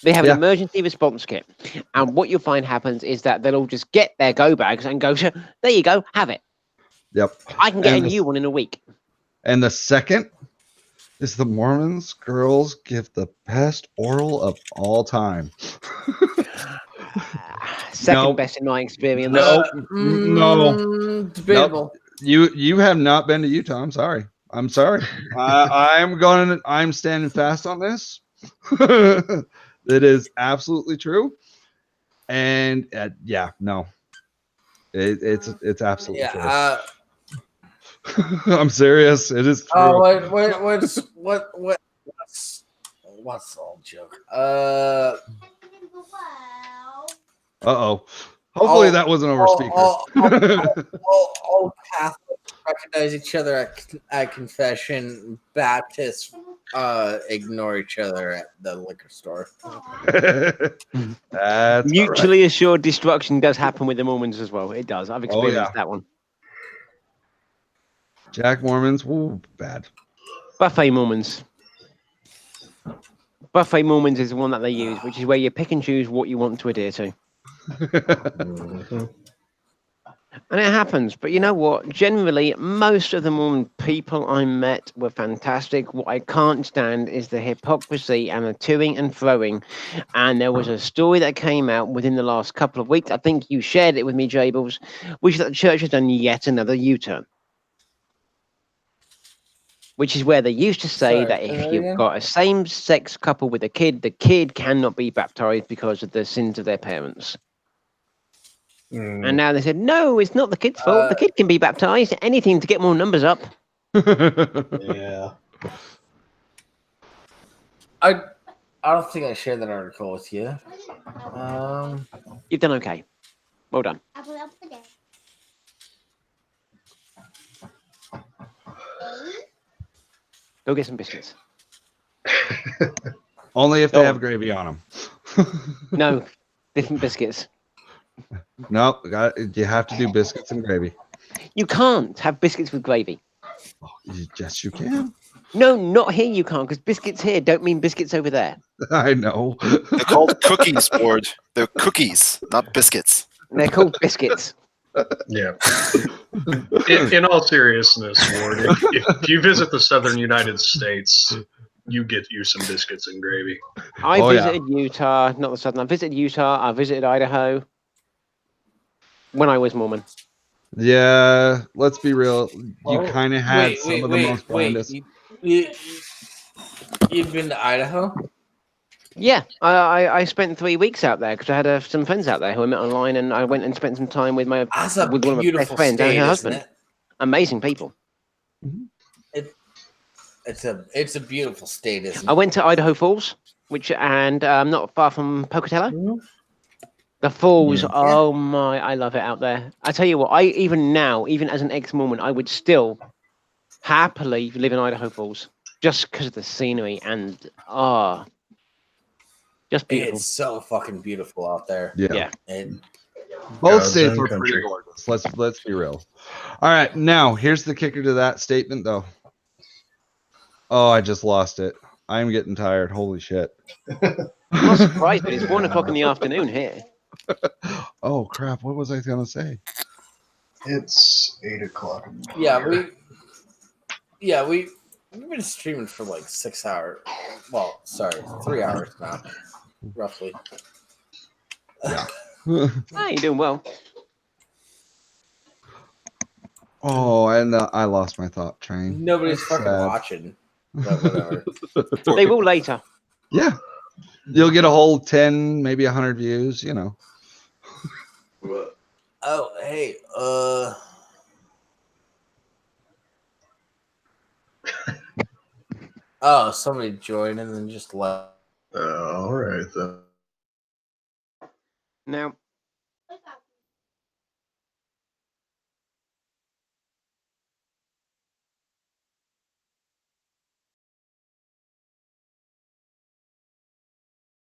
They have an emergency response kit. And what you'll find happens is that they'll all just get their go bags and go, there you go, have it. Yep. I can get a new one in a week. And the second is the Mormons girls give the best oral of all time. Second best in my experience. No. Debatable. You have not been to Utah. I'm sorry. I'm standing fast on this. It is absolutely true. And no. It's absolutely true. I'm serious. It is true. What's the old joke? Uh-oh. Hopefully that wasn't over speaker. All Catholics recognize each other at confession. Baptists ignore each other at the liquor store. That's mutually assured destruction does happen with the Mormons as well. It does. I've experienced that one. Jack Mormons, woo, bad. Buffet Mormons. Buffet Mormons is the one that they use, which is where you pick and choose what you want to adhere to. And it happens, but you know what? Generally, most of the Mormon people I met were fantastic. What I can't stand is the hypocrisy and the toing and throwing. And there was a story that came out within the last couple of weeks. I think you shared it with me, Jables, which is that the church has done yet another U-turn. Which is where they used to say that if you've got a same-sex couple with a kid, the kid cannot be baptized because of the sins of their parents. And now they said, no, it's not the kid's fault. The kid can be baptized. Anything to get more numbers up. Yeah. I don't think I shared that article with you. You've done okay. Well done. Go get some biscuits. Only if they have gravy on them. No, different biscuits. No, you have to do biscuits and gravy. You can't have biscuits with gravy. Oh, yes, you can. No, not here you can't, because biscuits here don't mean biscuits over there. I know. They're called cookies, Ward. They're cookies, not biscuits. They're called biscuits. Yeah. In all seriousness, Ward, if you visit the southern United States, you get you some biscuits and gravy. I visited Utah, not the southern. I visited Utah. I visited Idaho when I was Mormon. Yeah, let's be real. You kind of had some of the most blindest. You've been to Idaho? Yeah, I spent 3 weeks out there because I had some friends out there who I met online, and I went and spent some time with one of my best friends and her husband. Amazing people. It's a beautiful state, isn't it? I went to Idaho Falls, and not far from Pocatello. The falls, oh my, I love it out there. I tell you what, even as an ex-Mormon, I would still happily live in Idaho Falls just because of the scenery and Just beautiful. It's so fucking beautiful out there. Yeah. And Both God's states own were country. pretty gorgeous. Let's be real. All right, now here's the kicker to that statement, though. Oh, I just lost it. I'm getting tired. Holy shit. I'm not surprised, but it's 1 o'clock in the afternoon here. Oh crap! What was I gonna say? It's 8 o'clock. We've been streaming for like 6 hours. Well, sorry, 3 hours now, roughly. Yeah. Ah, you're doing well. Oh, and I lost my thought train. Nobody's That's fucking sad. watching. But whatever. They will later. Yeah, you'll get a whole 10, maybe 100 views. You know. Oh, hey, oh, somebody joined and then just left. All right then. Now,